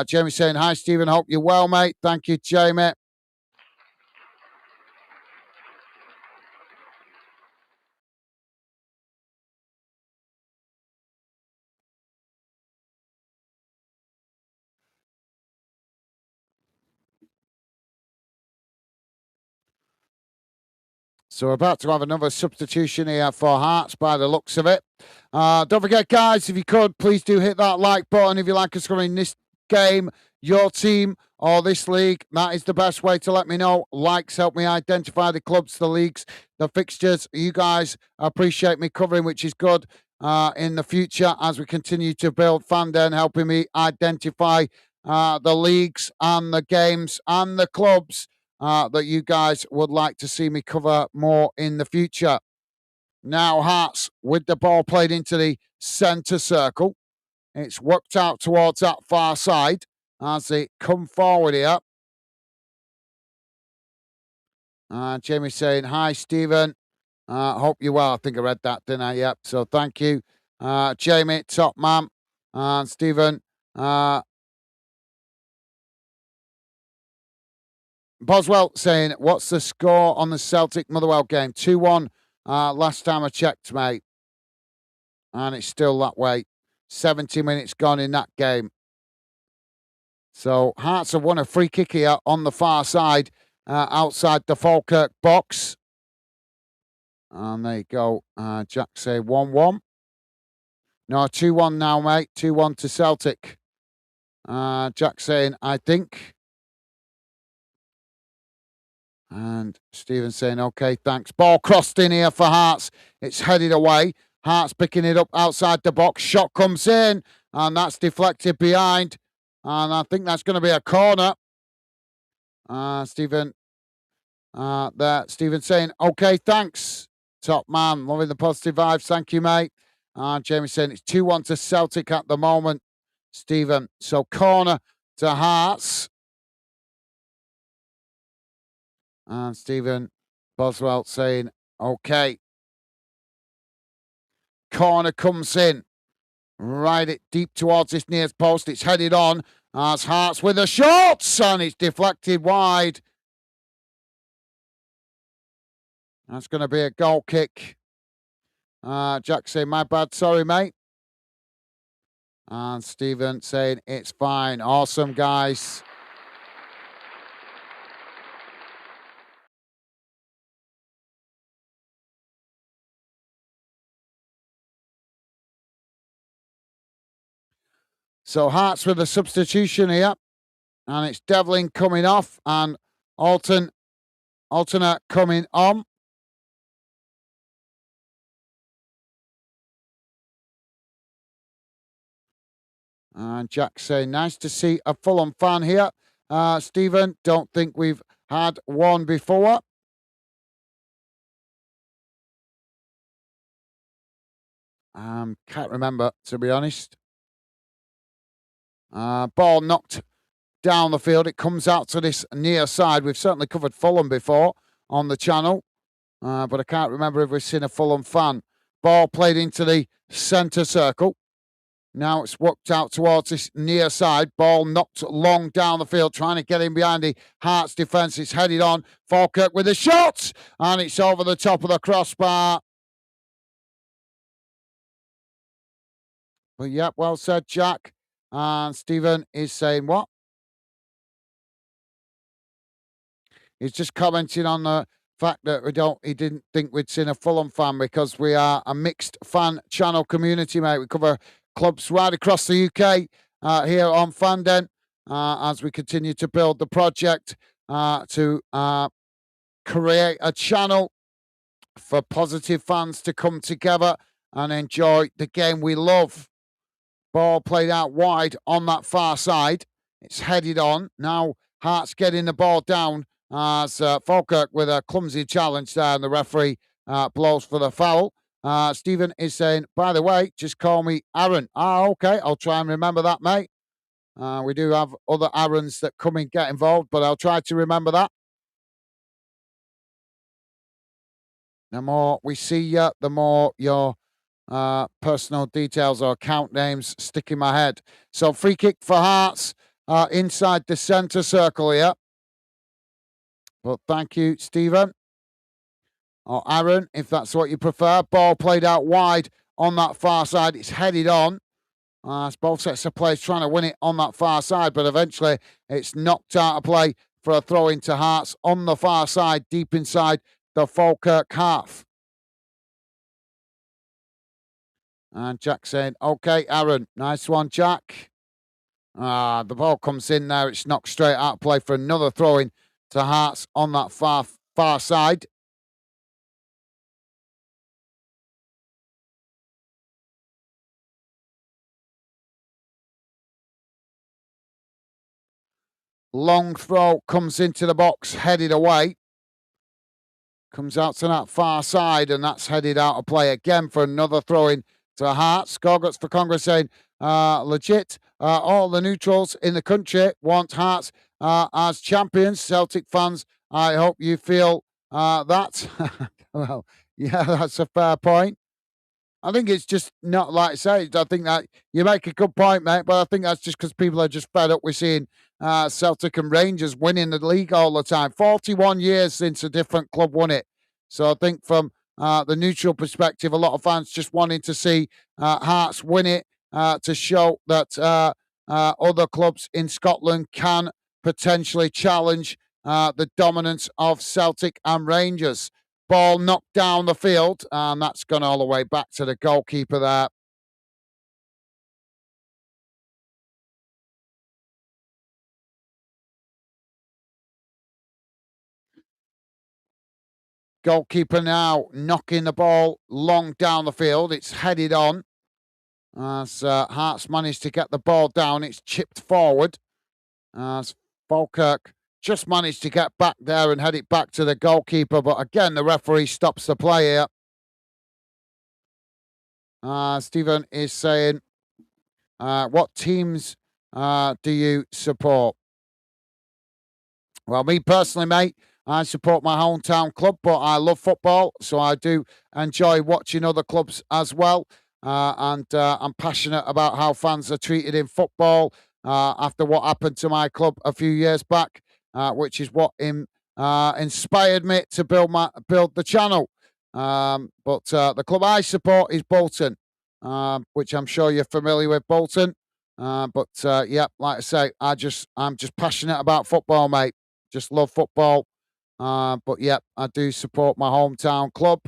Jamie saying, hi, Stephen. Hope you're well, mate. Thank you, Jamie. So we're about to have another substitution here for Hearts by the looks of it. Don't forget, guys, if you could, please do hit that like button if you like us covering this game, your team, or this league, that is the best way to let me know. Likes help me identify the clubs, the leagues, the fixtures. You guys appreciate me covering, which is good in the future as we continue to build Fanden, helping me identify the leagues and the games and the clubs that you guys would like to see me cover more in the future. Now Hearts with the ball played into the centre circle. It's worked out towards that far side as they come forward here. Jamie saying, hi, Stephen. Hope you're well. I think I read that, didn't I? Yep. So thank you, Jamie, top man. And Stephen, Boswell saying, what's the score on the Celtic Motherwell game? 2-1 last time I checked, mate. And it's still that way. 70 minutes gone in that game. So Hearts have won a free kick here on the far side outside the Falkirk box. And there you go. Jack say 1-1. No, 2-1 now, mate. 2-1 to Celtic. Jack saying, I think. And Stephen saying, okay, thanks. Ball crossed in here for Hearts. It's headed away. Hearts picking it up outside the box. Shot comes in, and that's deflected behind. And I think that's going to be a corner. Stephen saying, okay, thanks. Top man, loving the positive vibes. Thank you, mate. Jamie saying it's 2-1 to Celtic at the moment, Stephen. So corner to Hearts. And Stephen Boswell saying, okay. Corner comes in. Right it deep towards this nearest post. It's headed on as Hearts with a shot. And it's deflected wide. That's going to be a goal kick. Jack saying, my bad. Sorry, mate. And Stephen saying, it's fine. Awesome, guys. So Hearts with a substitution here. And it's Devlin coming off and alternate coming on. And Jack saying, nice to see a Fulham fan here. Stephen, don't think we've had one before. Can't remember, to be honest. Ball knocked down the field. It comes out to this near side. We've certainly covered Fulham before on the channel, but I can't remember if we've seen a Fulham fan. Ball played into the centre circle. Now it's worked out towards this near side. Ball knocked long down the field, trying to get in behind the Hearts defence. It's headed on. Falkirk with a shot, and it's over the top of the crossbar. But yep, well said, Jack. And Stephen is saying what? He's just commenting on the fact that he didn't think we'd seen a Fulham fan because we are a mixed fan channel community, mate. We cover clubs right across the UK here on Fanden as we continue to build the project to create a channel for positive fans to come together and enjoy the game we love. Ball played out wide on that far side. It's headed on. Now Hearts getting the ball down as Falkirk with a clumsy challenge there, and the referee blows for the foul. Stephen is saying, by the way, just call me Aaron. Okay. I'll try and remember that, mate. We do have other Aarons that come and get involved, but I'll try to remember that. The more we see you, the more your personal details or account names stick in my head. So free kick for Hearts inside the centre circle here. But thank you, Stephen. Or Aaron, if that's what you prefer. Ball played out wide on that far side. It's headed on. It's both sets of players trying to win it on that far side, but eventually it's knocked out of play for a throw into Hearts on the far side, deep inside the Falkirk half. And Jack saying, okay, Aaron. Nice one, Jack. The ball comes in there. It's knocked straight out of play for another throw-in to Hearts on that far side. Long throw comes into the box, headed away. Comes out to that far side, and that's headed out of play again for another throw-in to Hearts. Gorguts for Congress saying, legit. All the neutrals in the country want Hearts as champions. Celtic fans, I hope you feel that. Well, yeah, that's a fair point. I think it's just not like I say. I think that you make a good point, mate, but I think that's just because people are just fed up with seeing Celtic and Rangers winning the league all the time. 41 years since a different club won it. So I think from the neutral perspective, a lot of fans just wanting to see Hearts win it to show that other clubs in Scotland can potentially challenge the dominance of Celtic and Rangers. Ball knocked down the field, and that's gone all the way back to the goalkeeper there. Goalkeeper now knocking the ball long down the field. It's headed on. As Hearts managed to get the ball down, it's chipped forward. As Falkirk just managed to get back there and head it back to the goalkeeper, but again, the referee stops the play here. Stephen is saying, what teams do you support? Well, me personally, mate, I support my hometown club, but I love football, so I do enjoy watching other clubs as well. And I'm passionate about how fans are treated in football after what happened to my club a few years back, which is what inspired me to build the channel. But the club I support is Bolton, which I'm sure you're familiar with, Bolton. But yeah, like I say, I'm just passionate about football, mate. Just love football. But yeah, I do support my hometown club.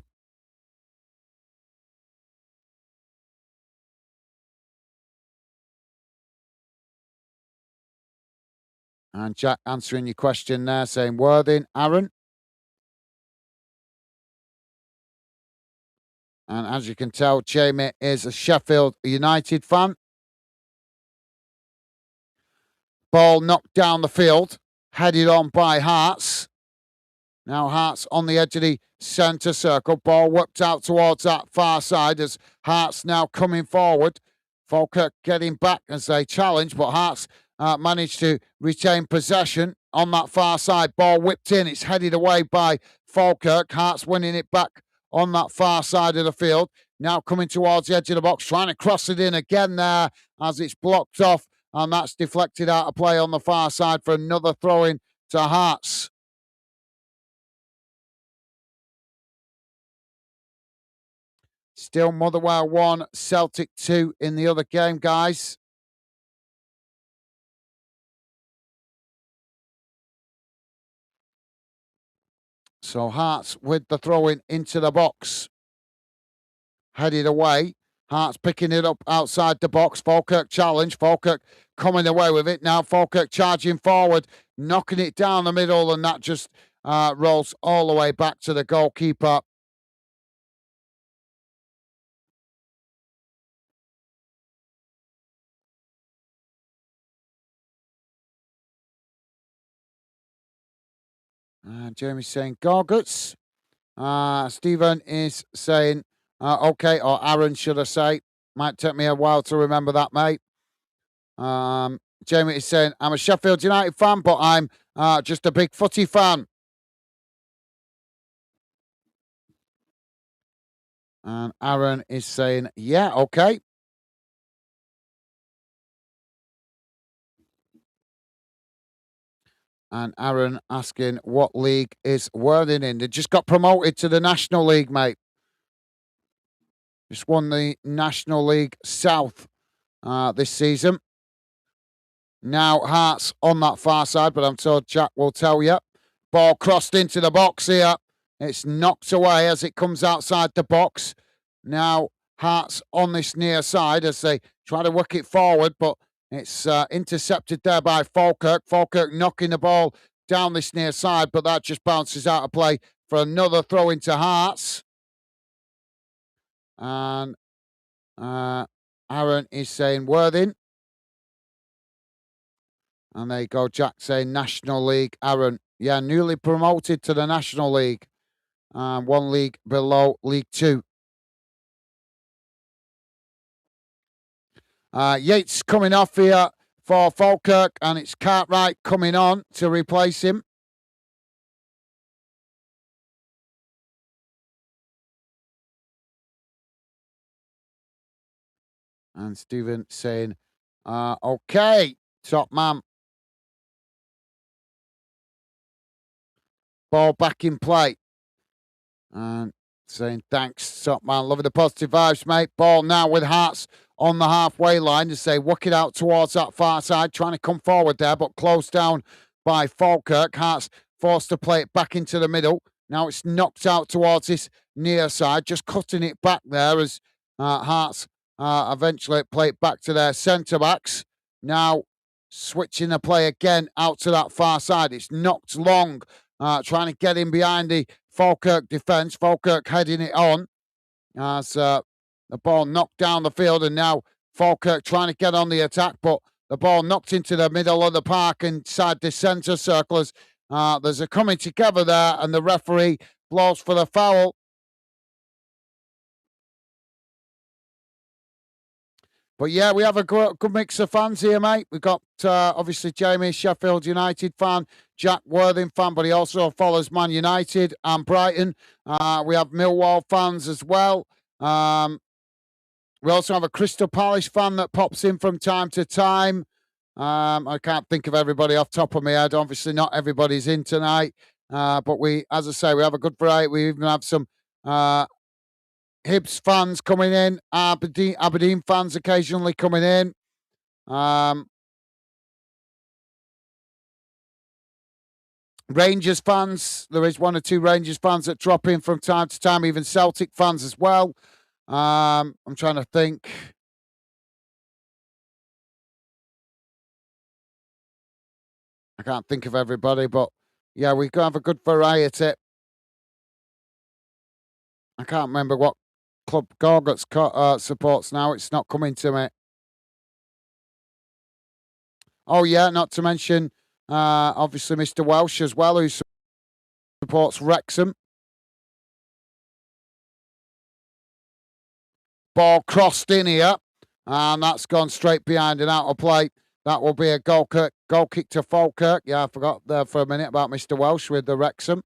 And Jack answering your question there, saying Worthing, Aaron. And as you can tell, Jamie is a Sheffield United fan. Ball knocked down the field, headed on by Hearts. Now Hearts on the edge of the centre circle. Ball whipped out towards that far side as Hearts now coming forward. Falkirk getting back as they challenge, but Hearts managed to retain possession on that far side. Ball whipped in. It's headed away by Falkirk. Hearts winning it back on that far side of the field. Now coming towards the edge of the box, trying to cross it in again there as it's blocked off, and that's deflected out of play on the far side for another throw-in to Hearts. Still Motherwell 1, Celtic 2 in the other game, guys. So Hearts with the throw-in into the box. Headed away. Hearts picking it up outside the box. Falkirk challenge. Falkirk coming away with it. Now Falkirk charging forward, knocking it down the middle, and that just rolls all the way back to the goalkeeper. Jamie's saying Gorguts. Stephen is saying okay, or Aaron, should I say. Might take me a while to remember that, mate. Jamie is saying, I'm a Sheffield United fan, but I'm just a big footy fan. And Aaron is saying, yeah, okay. And Aaron asking, what league is Worthing in? They just got promoted to the National League, mate. Just won the National League South this season. Now Hearts on that far side, but I'm told Jack will tell you. Ball crossed into the box here. It's knocked away as it comes outside the box. Now Hearts on this near side as they try to work it forward, but It's intercepted there by Falkirk. Falkirk knocking the ball down this near side, but that just bounces out of play for another throw into Hearts. And Aaron is saying Worthing. And there you go, Jack saying National League. Aaron, yeah, newly promoted to the National League. One league below League Two. Yates coming off here for Falkirk, and it's Cartwright coming on to replace him. And Stephen saying, okay, top man. Ball back in play. And saying, thanks, top man. Loving the positive vibes, mate. Ball now with Hearts on the halfway line to say, work it out towards that far side, trying to come forward there, but closed down by Falkirk. Hearts forced to play it back into the middle. Now it's knocked out towards this near side, just cutting it back there as Hearts eventually play it back to their centre backs. Now switching the play again out to that far side. It's knocked long, trying to get in behind the Falkirk defence. Falkirk heading it on as the ball knocked down the field, and now Falkirk trying to get on the attack, but the ball knocked into the middle of the park inside the centre circle as there's a coming together there, and the referee blows for the foul. But yeah, we have a good mix of fans here, mate. We've got obviously Jamie, Sheffield United fan, Jack Worthing fan, but he also follows Man United and Brighton. We have Millwall fans as well. We also have a Crystal Palace fan that pops in from time to time. I can't think of everybody off top of my head. Obviously, not everybody's in tonight. But we, as I say, we have a good variety. We even have some Hibs fans coming in, Aberdeen fans occasionally coming in. Rangers fans, there is one or two Rangers fans that drop in from time to time, even Celtic fans as well. I'm trying to think. I can't think of everybody, but yeah, we have a good variety. I can't remember what club Gorguts supports now. It's not coming to me. Oh, yeah, not to mention, obviously, Mr. Welsh as well, who supports Wrexham. Ball crossed in here, and that's gone straight behind and out of play. That will be a goal kick to Falkirk. Yeah, I forgot there for a minute about Mr. Welsh with the Wrexham.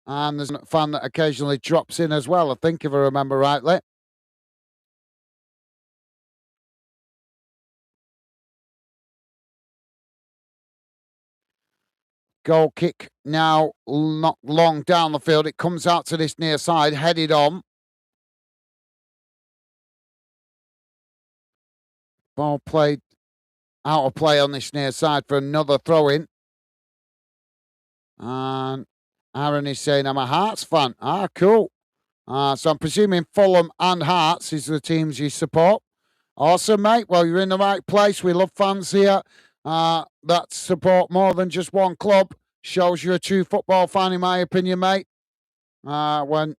And there's a fan that occasionally drops in as well, I think, if I remember rightly. Goal kick now not long down the field. It comes out to this near side, headed on. Ball played out of play on this near side for another throw-in. And Aaron is saying, I'm a Hearts fan. Ah, cool. So I'm presuming Fulham and Hearts is the teams you support. Awesome, mate. Well, you're in the right place. We love fans here that support more than just one club. Shows you're a true football fan, in my opinion, mate. When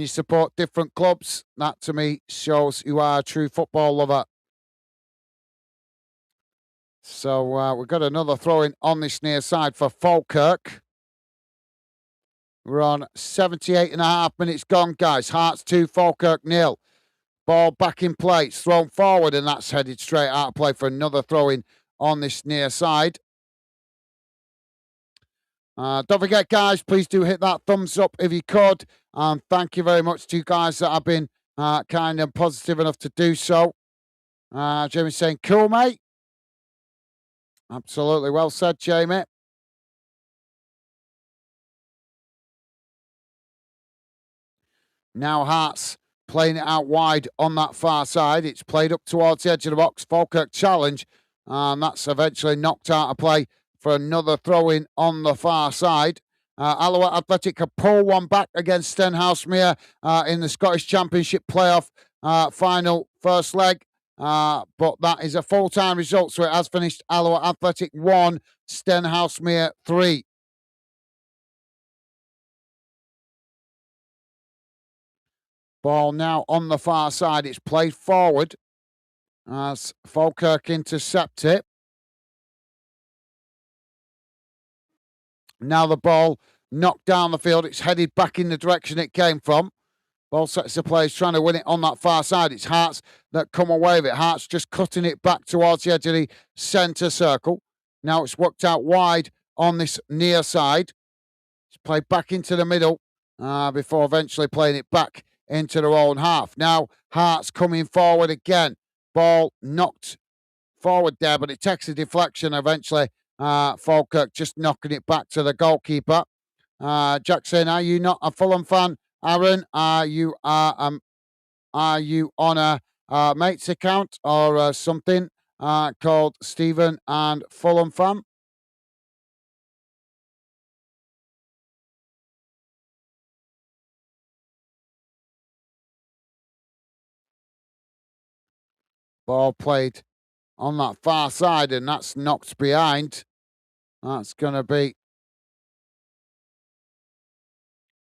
you support different clubs, that to me shows you are a true football lover. So we've got another throw-in on this near side for Falkirk. We're on 78 and a half minutes gone, guys. Hearts 2, Falkirk 0. Ball back in play. It's thrown forward, and that's headed straight out of play for another throw-in on this near side. Don't forget, guys, please do hit that thumbs up if you could. And thank you very much to you guys that have been kind and positive enough to do so. Jamie's saying, cool, mate. Absolutely well said, Jamie. Now Hearts playing it out wide on that far side. It's played up towards the edge of the box. Falkirk challenge. And that's eventually knocked out of play for another throw-in on the far side. Alloa Athletic could pull one back against Stenhousemuir in the Scottish Championship playoff final first leg. But that is a full-time result, so it has finished Alloa Athletic 1, Stenhousemuir 3. Ball now on the far side. It's played forward as Falkirk intercept it. Now the ball knocked down the field. It's headed back in the direction it came from. Ball sets the players trying to win it on that far side. It's Hearts that come away with it. Hearts just cutting it back towards the edge of the centre circle. Now it's worked out wide on this near side. It's played back into the middle before eventually playing it back into their own half. Now Hearts coming forward again. Ball knocked forward there, but it takes a deflection eventually. Falkirk just knocking it back to the goalkeeper. Jackson, are you not a Fulham fan? Aaron, are you on a mate's account or something called Stephen and Fulham fan? Ball played on that far side, and that's knocked behind. That's going to be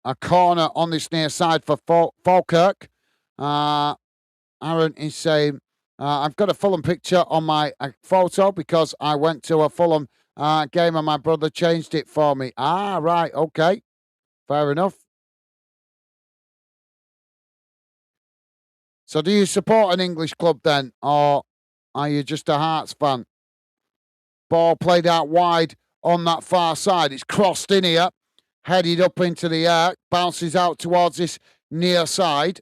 a corner on this near side for Falkirk. Aaron is saying, I've got a Fulham picture on my photo because I went to a Fulham game and my brother changed it for me. Ah, right, okay. Fair enough. So do you support an English club then, or are you just a Hearts fan? Ball played out wide on that far side. It's crossed in here, headed up into the air, bounces out towards this near side.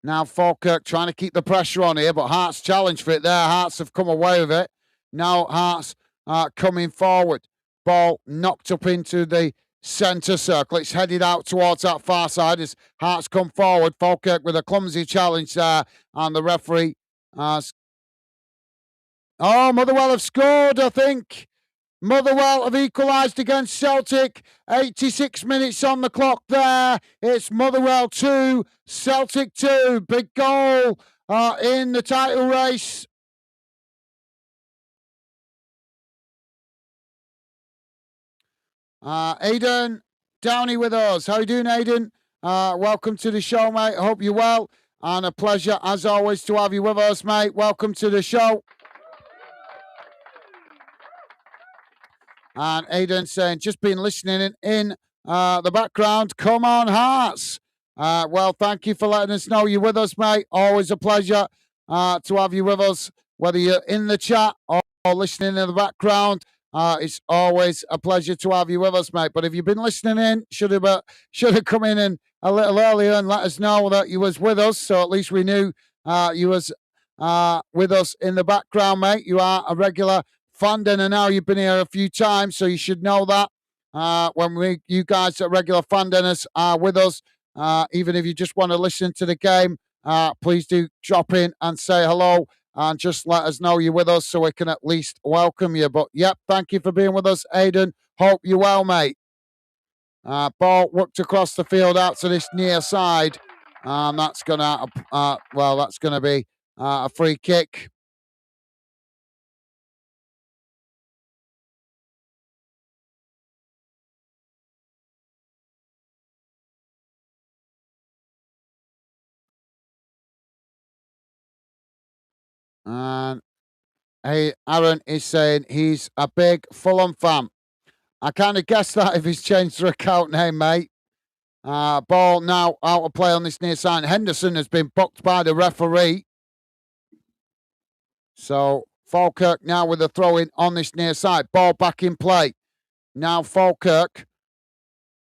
Now Falkirk trying to keep the pressure on here, but Hearts challenge for it there. Hearts have come away with it. Now Hearts coming forward. Ball knocked up into the centre circle. It's headed out towards that far side as Hearts come forward. Falkirk with a clumsy challenge there, and the referee Motherwell have scored, I think. Motherwell have equalised against Celtic. 86 minutes on the clock there. It's Motherwell 2, Celtic 2. Big goal in the title race. Aidan Downey with us. How you doing, Aidan? Welcome to the show, mate. I hope you're well. And a pleasure, as always, to have you with us, mate. Welcome to the show. And Aidan saying, just been listening in the background. Come on, Hearts. Well, thank you for letting us know you're with us, mate. Always a pleasure to have you with us, whether you're in the chat or listening in the background. It's always a pleasure to have you with us, mate. But if you've been listening in, should have come in a little earlier and let us know that you was with us, so at least we knew you was with us in the background, mate. You are a regular fan, and now you've been here a few times, so you should know that when you guys at regular fan dinners are with us, even if you just want to listen to the game, please do drop in and say hello and just let us know you're with us so we can at least welcome you. But yep, thank you for being with us, Aidan. Hope you're well, mate. Ball worked across the field out to this near side, and that's gonna that's gonna be a free kick. And hey, Aaron is saying he's a big Fulham fan. I kind of guessed that if he's changed their account name, mate. Ball now out of play on this near side. Henderson has been booked by the referee. So Falkirk now with a throw in on this near side. Ball back in play. Now Falkirk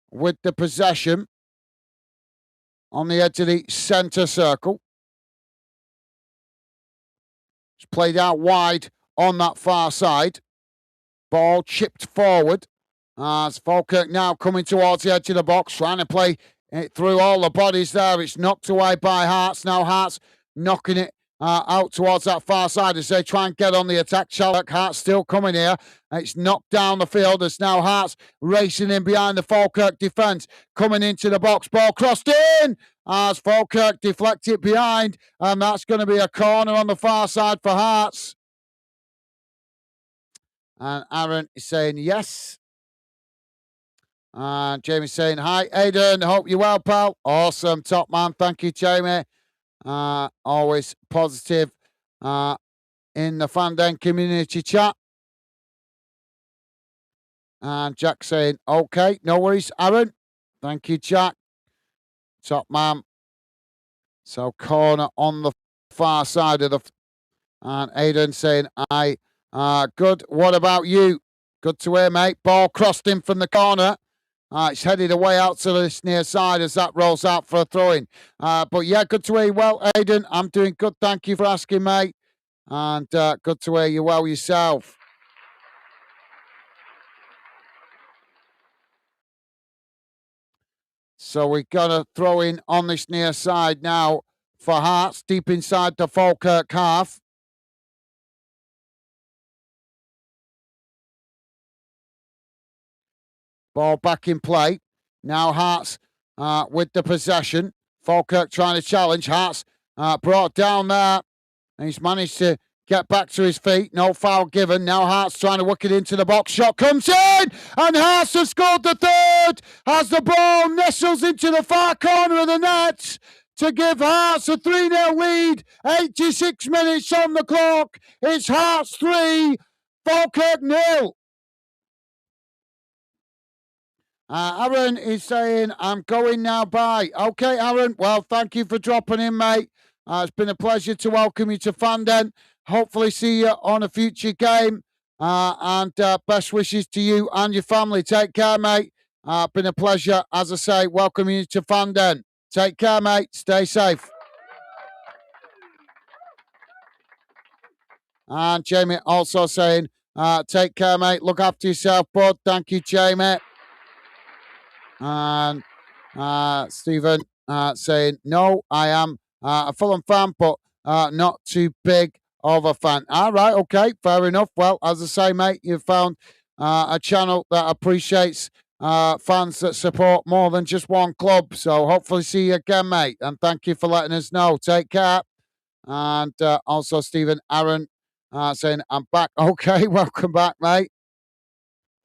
with the possession on the edge of the centre circle. It's played out wide on that far side. Ball chipped forward. As Falkirk now coming towards the edge of the box, trying to play it through all the bodies there. It's knocked away by Hearts. Now Hearts knocking it out towards that far side as they try and get on the attack. Hearts still coming here. It's knocked down the field. It's now Hearts racing in behind the Falkirk defence. Coming into the box. Ball crossed in. as Falkirk deflect it behind, and that's going to be a corner on the far side for Hearts. And Aaron is saying yes. And Jamie's saying, hi, Aidan. Hope you're well, pal. Awesome. Top man. Thank you, Jamie. Always positive in the Fanden community chat. And Jack saying, okay, no worries, Aaron. Thank you, Jack. Top man. So corner on the far side of the... And Aidan saying, good. What about you? Good to hear, mate. Ball crossed in from the corner. It's headed away out to this near side as that rolls out for a throw-in. But yeah, good to hear you well, Aidan. I'm doing good. Thank you for asking, mate. And good to hear you well yourself. So we're going to throw in on this near side now for Hearts, deep inside the Falkirk half. Ball back in play. Now Hearts with the possession. Falkirk trying to challenge. Hearts brought down there. And he's managed to get back to his feet. No foul given. Now Hearts trying to work it into the box. Shot comes in. And Hearts have scored the third as the ball nestles into the far corner of the net to give Hearts a 3-0 lead. 86 minutes on the clock. It's Hearts 3, Falkirk 0. Aaron is saying, I'm going now, bye. Okay, Aaron. Well, thank you for dropping in, mate. It's been a pleasure to welcome you to Fanden. Hopefully see you on a future game. And best wishes to you and your family. Take care, mate. Been a pleasure, as I say, welcoming you to Fanden. Take care, mate. Stay safe. And Jamie also saying, take care, mate. Look after yourself, bud. Thank you, Jamie. And Stephen saying, no, I am a Fulham fan, but not too big of a fan. All right, okay, fair enough. Well, as I say, mate, you've found a channel that appreciates fans that support more than just one club. So hopefully see you again, mate. And thank you for letting us know. Take care. And also, Stephen Aaron saying, I'm back. Okay, welcome back, mate.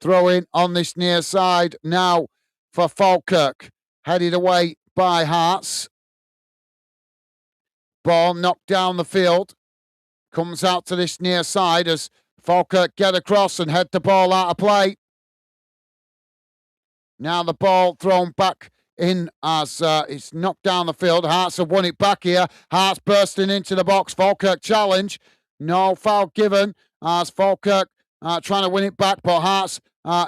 Throw in on this near side now for Falkirk, headed away by Hearts. Ball knocked down the field. Comes out to this near side as Falkirk get across and head the ball out of play. Now the ball thrown back in as it's knocked down the field. Hearts have won it back here. Hearts bursting into the box. Falkirk challenge. No foul given as Falkirk trying to win it back, but Hearts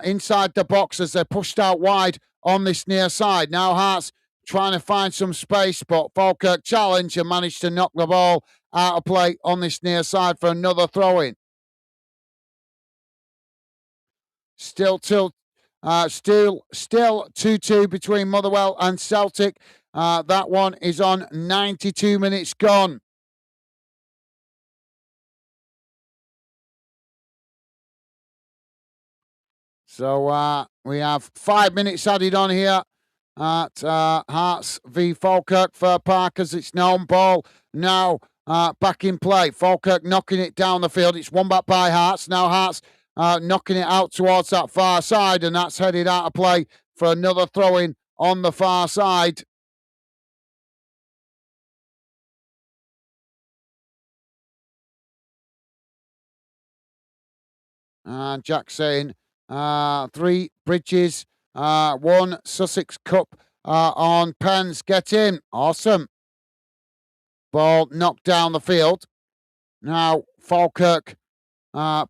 inside the box as they're pushed out wide on this near side. Now Hearts trying to find some space, but Falkirk challenge and managed to knock the ball out of play on this near side for another throw-in. Still 2-2 between Motherwell and Celtic. That one is on 92 minutes gone. So we have 5 minutes added on here at Hearts v Falkirk. Fir Park as it's known. Ball now back in play. Falkirk knocking it down the field. It's won back by Hearts. Now Hearts knocking it out towards that far side, and that's headed out of play for another throw-in on the far side. And Jack saying, 3 Bridges, 1 Sussex Cup on pens. Get in. Awesome. Ball knocked down the field. Now Falkirk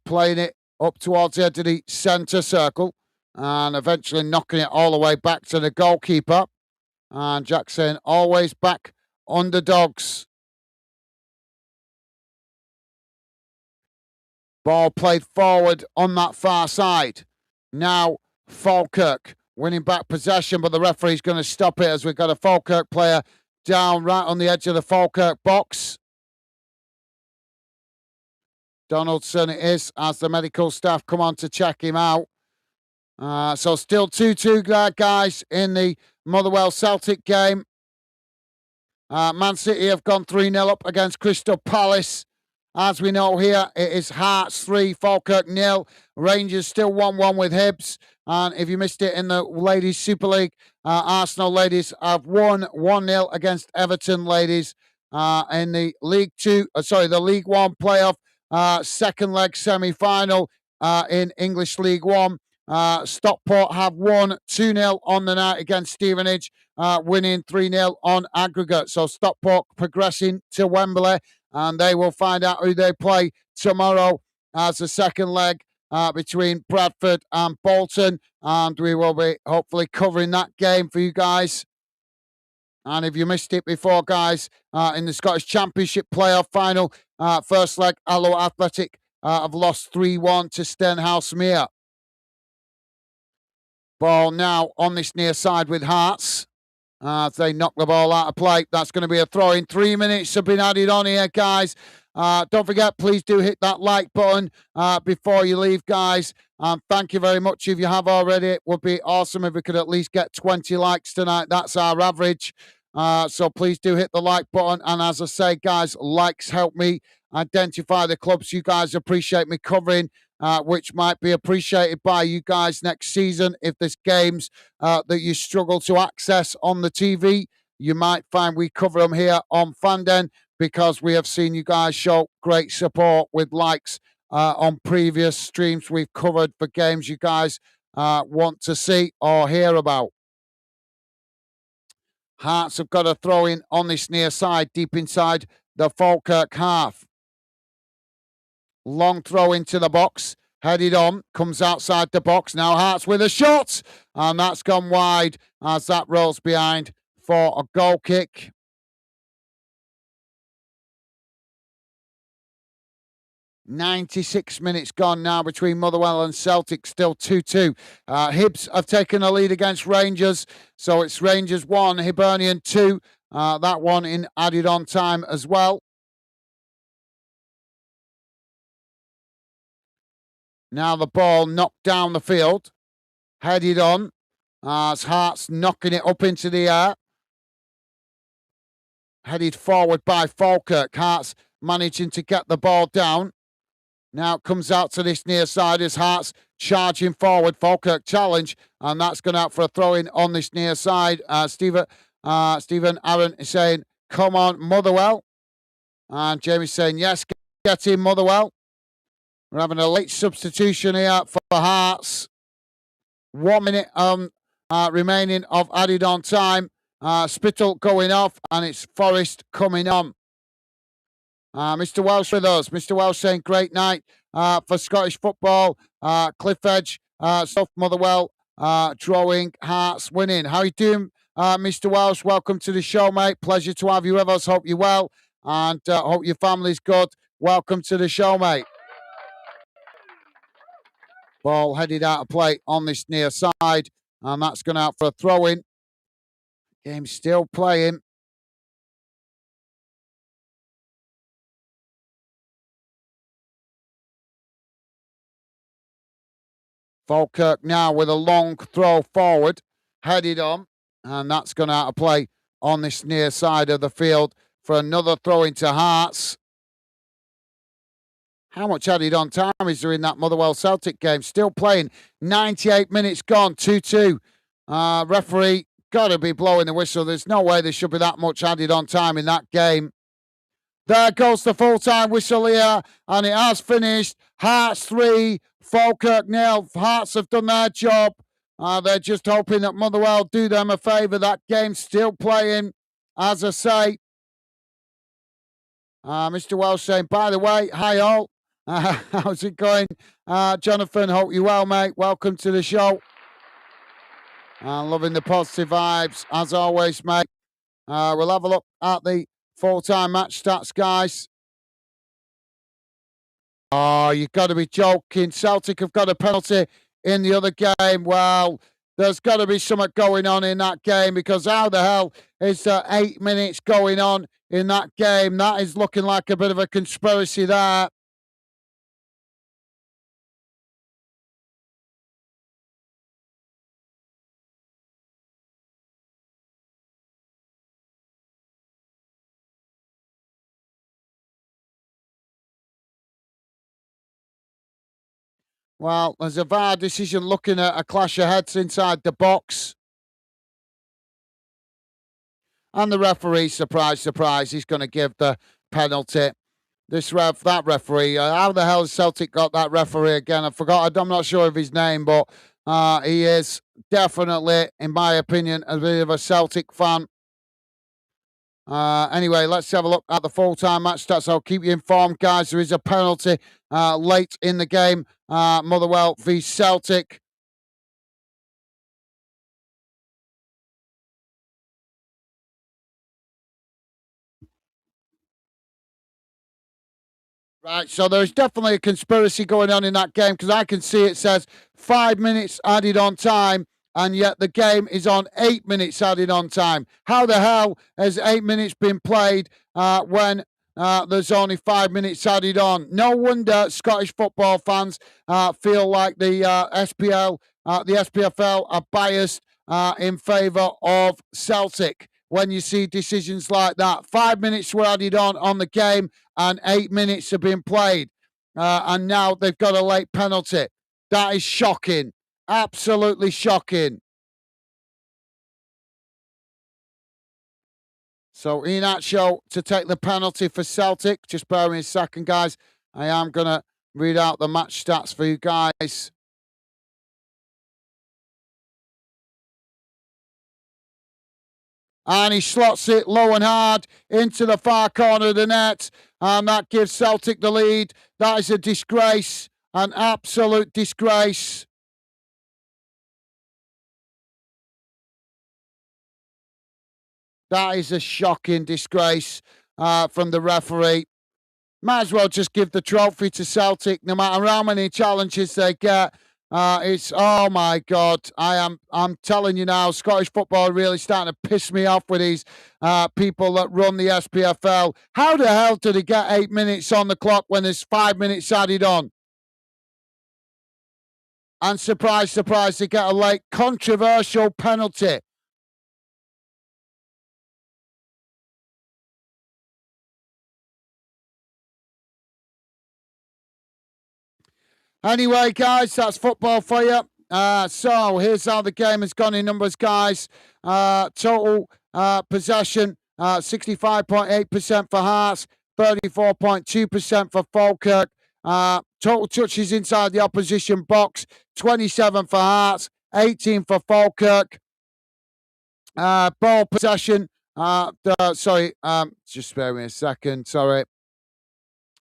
playing it up towards the edge of the centre circle and eventually knocking it all the way back to the goalkeeper. And Jack saying, always back underdogs. Ball played forward on that far side. Now Falkirk winning back possession, but the referee's going to stop it as we've got a Falkirk player down right on the edge of the Falkirk box. Donaldson it is, as the medical staff come on to check him out. So still 2-2 guys in the Motherwell Celtic game. Man City have gone 3-0 up against Crystal Palace. As we know here, it is Hearts 3, Falkirk 0. Rangers still 1-1 with Hibs. And if you missed it in the Ladies Super League, Arsenal ladies have won 1-0 against Everton ladies in the the League One playoff second leg semi-final in English League One. Stockport have won 2-0 on the night against Stevenage, winning 3-0 on aggregate. So Stockport progressing to Wembley, and they will find out who they play tomorrow as the second leg between Bradford and Bolton. And we will be hopefully covering that game for you guys. And if you missed it before, guys, in the Scottish Championship playoff final, first leg, Alloa Athletic have lost 3-1 to Stenhousemuir. Ball now on this near side with Hearts. As they knock the ball out of play. That's going to be a throw in. 3 minutes have been added on here, guys. Don't forget, please do hit that like button before you leave, guys. Thank you very much if you have already. It would be awesome if we could at least get 20 likes tonight. That's our average. So please do hit the like button. And as I say, guys, likes help me identify the clubs you guys appreciate me covering, which might be appreciated by you guys next season. If there's games that you struggle to access on the TV, you might find we cover them here on Fanden, because we have seen you guys show great support with likes on previous streams we've covered for games you guys want to see or hear about. Hearts have got a throw in on this near side, deep inside the Falkirk half. Long throw into the box, headed on, comes outside the box. Now Hearts with a shot, and that's gone wide as that rolls behind for a goal kick. "96 minutes gone now between Motherwell and Celtic, still 2-2. Hibs have taken a lead against Rangers, so it's Rangers 1, Hibernian 2. That one in added on time as well. Now the ball knocked down the field, headed on, as Hearts knocking it up into the air. Headed forward by Falkirk. Hearts managing to get the ball down. Now it comes out to this near side as Hearts charging forward. Falkirk challenge, and that's gone out for a throw-in on this near side. Stephen Aaron is saying, "Come on, Motherwell." And Jamie's saying, "Yes, get in, Motherwell." We're having a late substitution here for Hearts. 1 minute remaining of added on time. Spittle going off, and it's Forrest coming on. Mr. Welsh with us. Mr. Welsh saying, "Great night for Scottish football. Cliff Edge, South Motherwell, drawing, Hearts winning." How you doing, Mr. Welsh? Welcome to the show, mate. Pleasure to have you with us. Hope you're well, and hope your family's good. Welcome to the show, mate. Ball headed out of play on this near side, and that's gone out for a throw-in. Game still playing. Falkirk now with a long throw forward, headed on, and that's gone out of play on this near side of the field for another throw into Hearts. How much added on time is there in that Motherwell Celtic game? Still playing. 98 minutes gone, 2-2. Referee got to be blowing the whistle. There's no way there should be that much added on time in that game. There goes the full-time whistle here, and it has finished. Hearts 3, Falkirk 0. Hearts have done their job. They're just hoping that Motherwell do them a favour. That game's still playing, as I say. Mr. Welsh saying, "By the way, hi all." How's it going? Jonathan, hope you're well, mate. Welcome to the show. Loving the positive vibes, as always, mate. We'll have a look at the full-time match stats, guys. Oh, you've got to be joking. Celtic have got a penalty in the other game. Well, there's got to be something going on in that game, because how the hell is there 8 minutes going on in that game? That is looking like a bit of a conspiracy there. Well, there's a VAR decision looking at a clash of heads inside the box. And the referee, surprise, surprise, he's going to give the penalty. That referee, how the hell has Celtic got that referee again? I forgot, I'm not sure of his name, but he is definitely, in my opinion, a bit of a Celtic fan. Anyway, let's have a look at the full-time match stats. I'll keep you informed, guys. There is a penalty late in the game. Motherwell v Celtic. Right, so there's definitely a conspiracy going on in that game because I can see it says 5 minutes added on time, and yet the game is on 8 minutes added on time. How the hell has 8 minutes been played when there's only 5 minutes added on? No wonder Scottish football fans feel like the the SPFL are biased in favour of Celtic when you see decisions like that. 5 minutes were added on the game and 8 minutes have been played. And now they've got a late penalty. That is shocking. Absolutely shocking. So Iheanacho to take the penalty for Celtic. Just bear with me a second, guys. I am going to read out the match stats for you guys. And he slots it low and hard into the far corner of the net. And that gives Celtic the lead. That is a disgrace, an absolute disgrace. That is a shocking disgrace from the referee. Might as well just give the trophy to Celtic, no matter how many challenges they get. It's oh my god! I'm telling you now, Scottish football really starting to piss me off with these people that run the SPFL. How the hell did he get 8 minutes on the clock when there's 5 minutes added on? And surprise, surprise, they get a late controversial penalty. Anyway, guys, that's football for you. So here's how the game has gone in numbers, guys. Total possession, 65.8% for Hearts, 34.2% for Falkirk. Total touches inside the opposition box, 27 for Hearts, 18 for Falkirk. Ball possession, just spare me a second, sorry.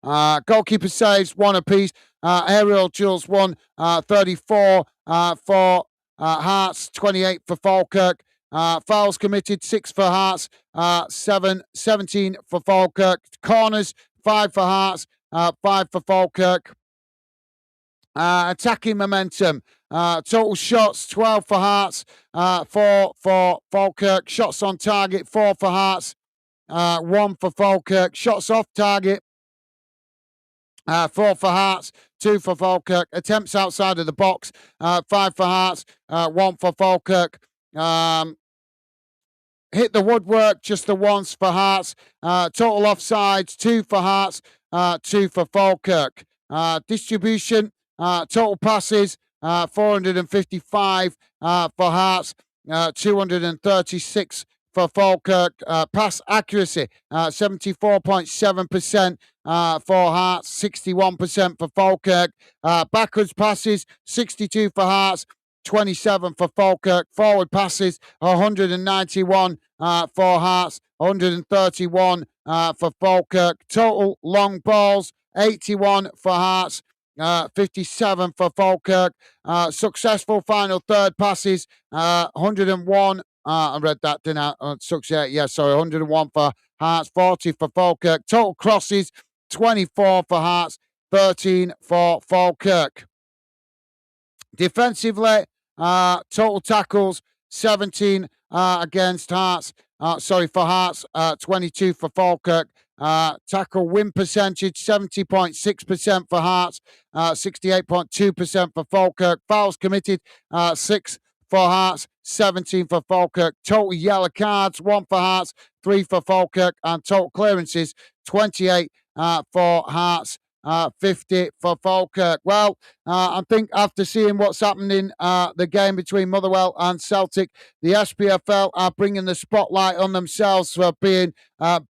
Goalkeeper saves, 1 apiece. Aerial duels, 34 for Hearts, 28 for Falkirk. Fouls committed, 6 for Hearts, 17 for Falkirk. Corners, 5 for Hearts, 5 for Falkirk. Attacking momentum, total shots, 12 for Hearts, 4 for Falkirk. Shots on target, 4 for Hearts, 1 for Falkirk. Shots off target, 4 for Hearts, 2 for Falkirk. Attempts outside of the box, 5 for Hearts, 1 for Falkirk. Hit the woodwork just the once for Hearts. Total offsides, 2 for Hearts, 2 for Falkirk. Distribution, total passes, 455 for Hearts, 236 for Falkirk. Pass accuracy, 74.7% for Hearts, 61% for Falkirk. Backwards passes, 62 for Hearts, 27 for Falkirk. Forward passes, 191 for Hearts, 131 for Falkirk. Total long balls, 81 for Hearts, 57 for Falkirk. Successful final third passes, 101. I read that, didn't I? 101 for Hearts, 40 for Falkirk. Total crosses, 24 for Hearts, 13 for Falkirk. Defensively, total tackles, 17 against Hearts. For Hearts, 22 for Falkirk. Tackle win percentage, 70.6% for Hearts, 68.2% for Falkirk. Fouls committed, 6 for Hearts, 17 for Falkirk. Total yellow cards, 1 for Hearts, 3 for Falkirk. And total clearances, 28 for Hearts, 50 for Falkirk. Well, I think after seeing what's happened in the game between Motherwell and Celtic, the SPFL are bringing the spotlight on themselves for being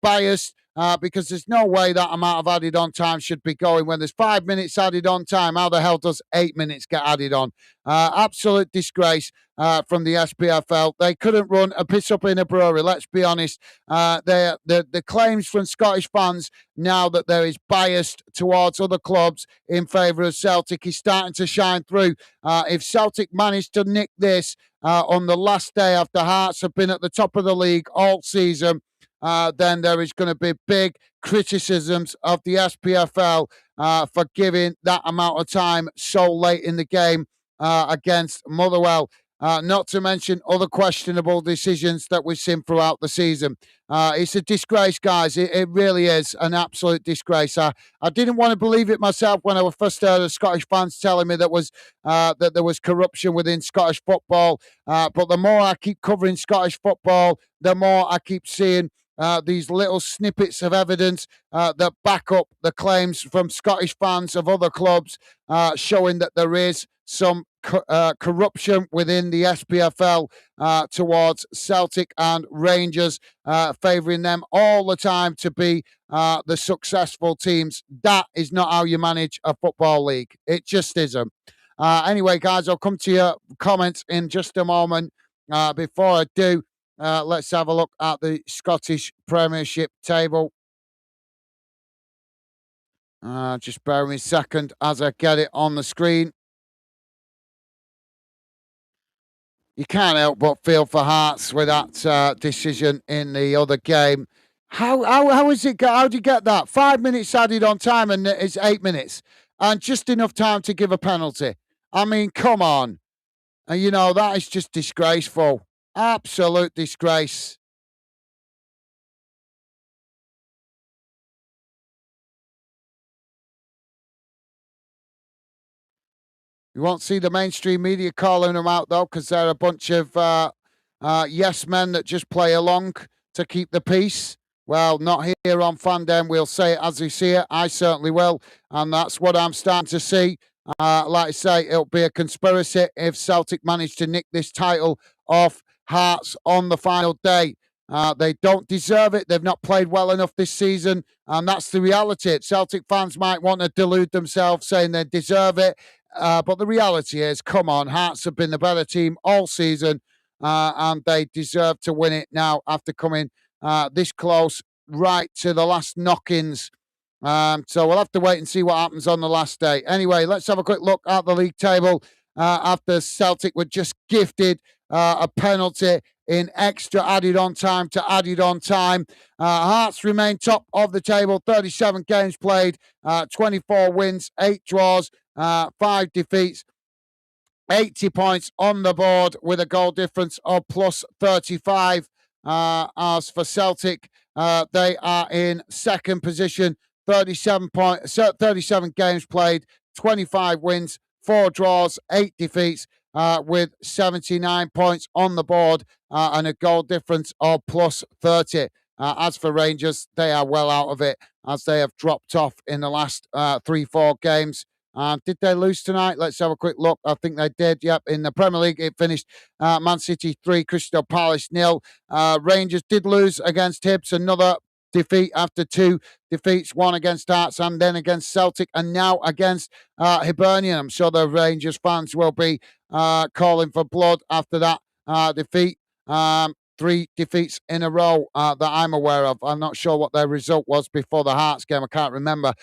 biased. Because there's no way that amount of added on time should be going. When there's 5 minutes added on time, how the hell does 8 minutes get added on? Absolute disgrace from the SPFL. They couldn't run a piss up in a brewery, let's be honest. The claims from Scottish fans now that there is bias towards other clubs in favour of Celtic is starting to shine through. If Celtic managed to nick this on the last day after Hearts have been at the top of the league all season, then there is going to be big criticisms of the SPFL for giving that amount of time so late in the game against Motherwell. Not to mention other questionable decisions that we've seen throughout the season. It's a disgrace, guys. It really is an absolute disgrace. I didn't want to believe it myself when I first heard of Scottish fans telling me that there was corruption within Scottish football. But the more I keep covering Scottish football, the more I keep seeing these little snippets of evidence that back up the claims from Scottish fans of other clubs, showing that there is some corruption within the SPFL towards Celtic and Rangers, favouring them all the time to be the successful teams. That is not how you manage a football league. It just isn't. Anyway, guys, I'll come to your comments in just a moment. Before I do, let's have a look at the Scottish Premiership table. Just bear with me a second as I get it on the screen. You can't help but feel for Hearts with that decision in the other game. How is it? How do you get that? 5 minutes added on time and it's 8 minutes, and just enough time to give a penalty. I mean, come on. You know, that is just disgraceful. Absolute disgrace. You won't see the mainstream media calling them out, though, because they're a bunch of yes men that just play along to keep the peace. Well, not here on Fandom. We'll say it as we see it. I certainly will. And that's what I'm starting to see. Like I say, it'll be a conspiracy if Celtic manage to nick this title off Hearts on the final day. They don't deserve it. They've not played well enough this season. And that's the reality. Celtic fans might want to delude themselves saying they deserve it. But the reality is, come on, Hearts have been the better team all season, and they deserve to win it now after coming this close right to the last knock-ins. So we'll have to wait and see what happens on the last day. Anyway, let's have a quick look at the league table after Celtic were just gifted a penalty in extra added on time to added on time. Hearts remain top of the table, 37 games played, 24 wins, 8 draws, 5 defeats, 80 points on the board with a goal difference of plus 35. As for Celtic, they are in second position, 37 games played, 25 wins, 4 draws, 8 defeats, with 79 points on the board and a goal difference of plus 30. As for Rangers, they are well out of it as they have dropped off in the last 3-4 games. Did they lose tonight? Let's have a quick look. I think they did. Yep. In the Premier League, it finished Man City 3, Crystal Palace 0. Rangers did lose against Hibs, another defeat after 2 defeats, one against Hearts and then against Celtic and now against Hibernian. I'm sure the Rangers fans will be calling for blood after that defeat. 3 defeats in a row that I'm aware of. I'm not sure what their result was before the Hearts game. I can't remember.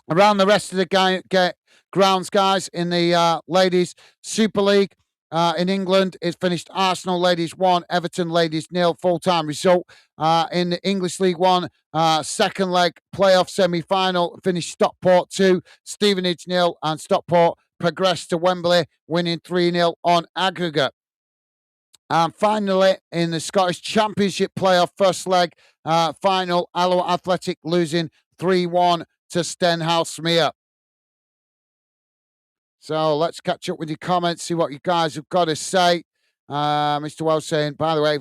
Around the rest of the grounds, guys, in the Ladies Super League in England, it's finished Arsenal Ladies 1, Everton Ladies 0, full-time result. In the English League 1, second leg playoff semi-final, finished Stockport 2, Stevenage 0, and Stockport progressed to Wembley, winning 3-0 on aggregate. And finally, in the Scottish Championship playoff first leg final, Alloa Athletic losing 3-1 to Stenhousemuir. So let's catch up with your comments, see what you guys have got to say. Mr. Welsh saying, by the way,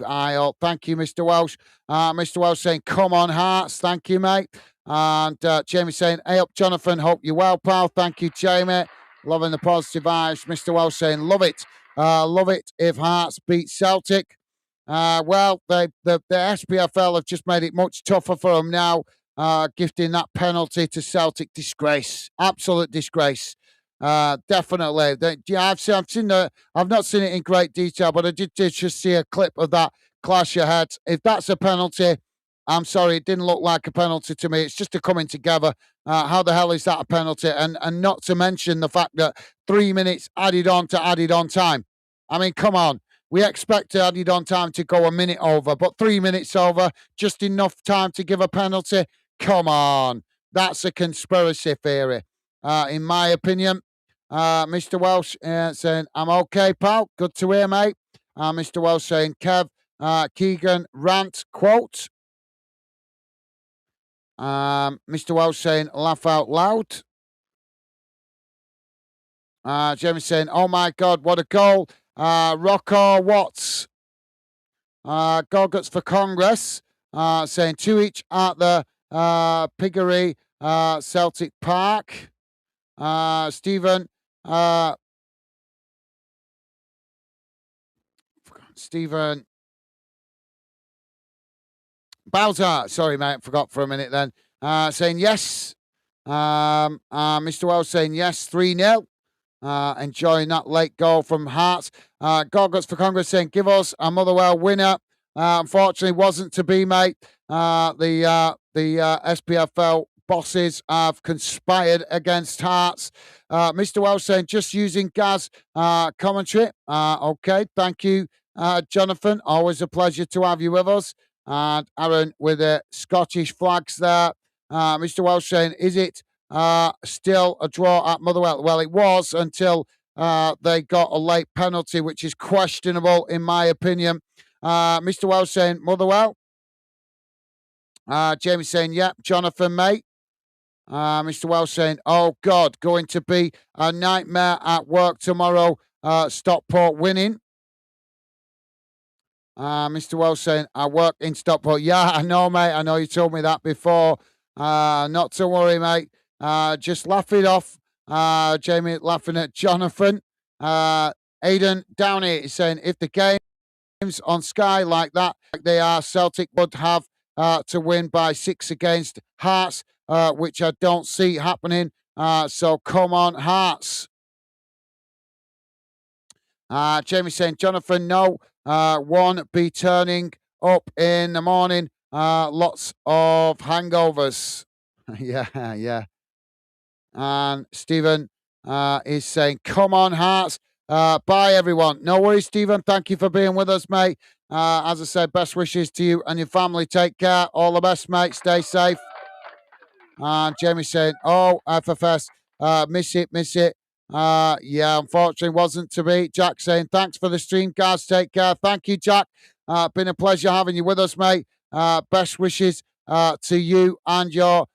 thank you, Mr. Welsh. Mr. Welsh saying, come on, Hearts. Thank you, mate. And Jamie saying, hey up, Jonathan. Hope you're well, pal. Thank you, Jamie. Loving the positive vibes. Mr. Welsh saying, love it. Love it if Hearts beat Celtic. Well, the SPFL have just made it much tougher for them now, gifting that penalty to Celtic. Disgrace. Absolute disgrace. Definitely. Yeah, I've seen the. I've not seen it in great detail, but I did just see a clip of that clash of heads. If that's a penalty, I'm sorry, it didn't look like a penalty to me. It's just a coming together. How the hell is that a penalty? And not to mention the fact that 3 minutes added on to added on time. I mean, come on. We expected added on time to go a minute over, but 3 minutes over, just enough time to give a penalty. Come on. That's a conspiracy theory, in my opinion. Mr. Welsh saying, I'm okay, pal. Good to hear, mate. Mr. Welsh saying, Kev, Keegan, rant, quote. Mr. Welsh saying, laugh out loud. Jamie saying, oh my God, what a goal. Rocco Watts. Gorguts for Congress. Saying, two each at the Piggery Celtic Park. Stephen. Stephen Bowser. Sorry, mate. Forgot for a minute then. Saying yes. Mr. Wells saying yes, 3-0. Enjoying that late goal from Hearts. Gorguts for Congress saying, give us a Motherwell winner. Unfortunately, wasn't to be, mate. The SPFL bosses have conspired against Hearts. Mr. Wells saying, just using Gaz commentary. Okay, thank you, Jonathan. Always a pleasure to have you with us. And Aaron with the Scottish flags there. Mr. Welsh saying, is it still a draw at Motherwell? Well, it was until they got a late penalty, which is questionable in my opinion. Mr. Welsh saying, Motherwell. Jamie saying, yep, Jonathan, mate. Mr. Welsh saying, oh, God, going to be a nightmare at work tomorrow. Stockport winning. Mr. Welsh saying, I work in Stockport. Yeah, I know, mate. I know you told me that before. Not to worry, mate. Just laugh it off. Jamie laughing at Jonathan. Aidan Downey is saying, if the game's on Sky like that, like they are, Celtic would have to win by 6 against Hearts, which I don't see happening. So come on, Hearts. Jamie saying, Jonathan, no, won't be turning up in the morning. Lots of hangovers. yeah. And Stephen is saying, come on, Hearts. Bye, everyone. No worries, Stephen. Thank you for being with us, mate. As I said, best wishes to you and your family. Take care. All the best, mate. Stay safe. And Jamie saying, oh, FFS, miss it. Yeah, unfortunately wasn't to be. Jack saying, thanks for the stream, guys. Take care. Thank you, Jack. Been a pleasure having you with us, mate. Best wishes to you and your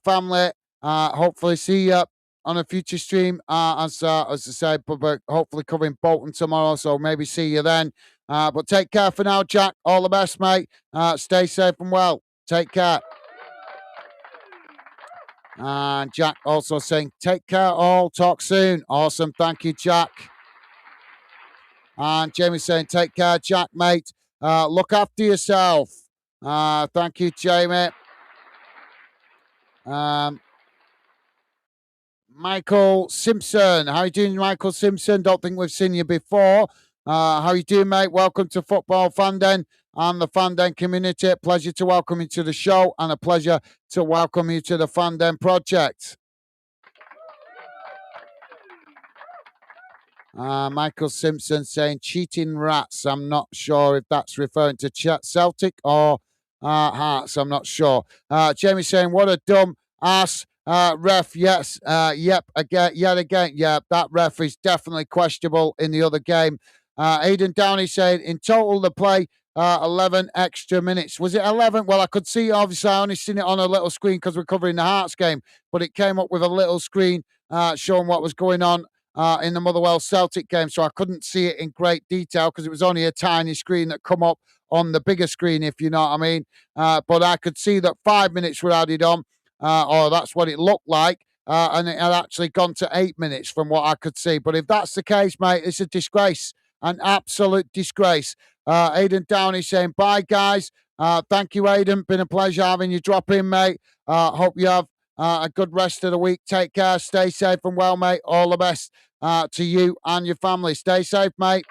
family. Hopefully see you on a future stream, as I said, but hopefully covering Bolton tomorrow, so maybe see you then. But take care for now, Jack. All the best, mate. Stay safe and well. Take care. And Jack also saying, take care all, talk soon. Awesome, thank you, Jack. And Jamie saying, take care, Jack, mate. Look after yourself. Thank you, Jamie. Michael Simpson. How you doing, Michael Simpson? Don't think we've seen you before. How you doing, mate? Welcome to Football Fandom and the Fandom community. Pleasure to welcome you to the show and a pleasure to welcome you to the Fandom project. Michael Simpson saying cheating rats. I'm not sure if that's referring to Celtic or Hearts. I'm not sure. Jamie saying, what a dumb ass ref. Yes. Yet again. Yeah, that ref is definitely questionable in the other game. Aidan Downey saying, in total, the play 11 extra minutes. Was it 11? Well, I could see, obviously, I only seen it on a little screen because we're covering the Hearts game, but it came up with a little screen showing what was going on in the Motherwell Celtic game, so I couldn't see it in great detail because it was only a tiny screen that come up on the bigger screen, if you know what I mean. But I could see that 5 minutes were added on. or that's what it looked like. And it had actually gone to 8 minutes from what I could see. But if that's the case, mate, it's a disgrace, an absolute disgrace. Aidan Downey saying, bye, guys. Thank you, Aidan. Been a pleasure having you drop in, mate. Hope you have a good rest of the week. Take care. Stay safe and well, mate. All the best to you and your family. Stay safe, mate.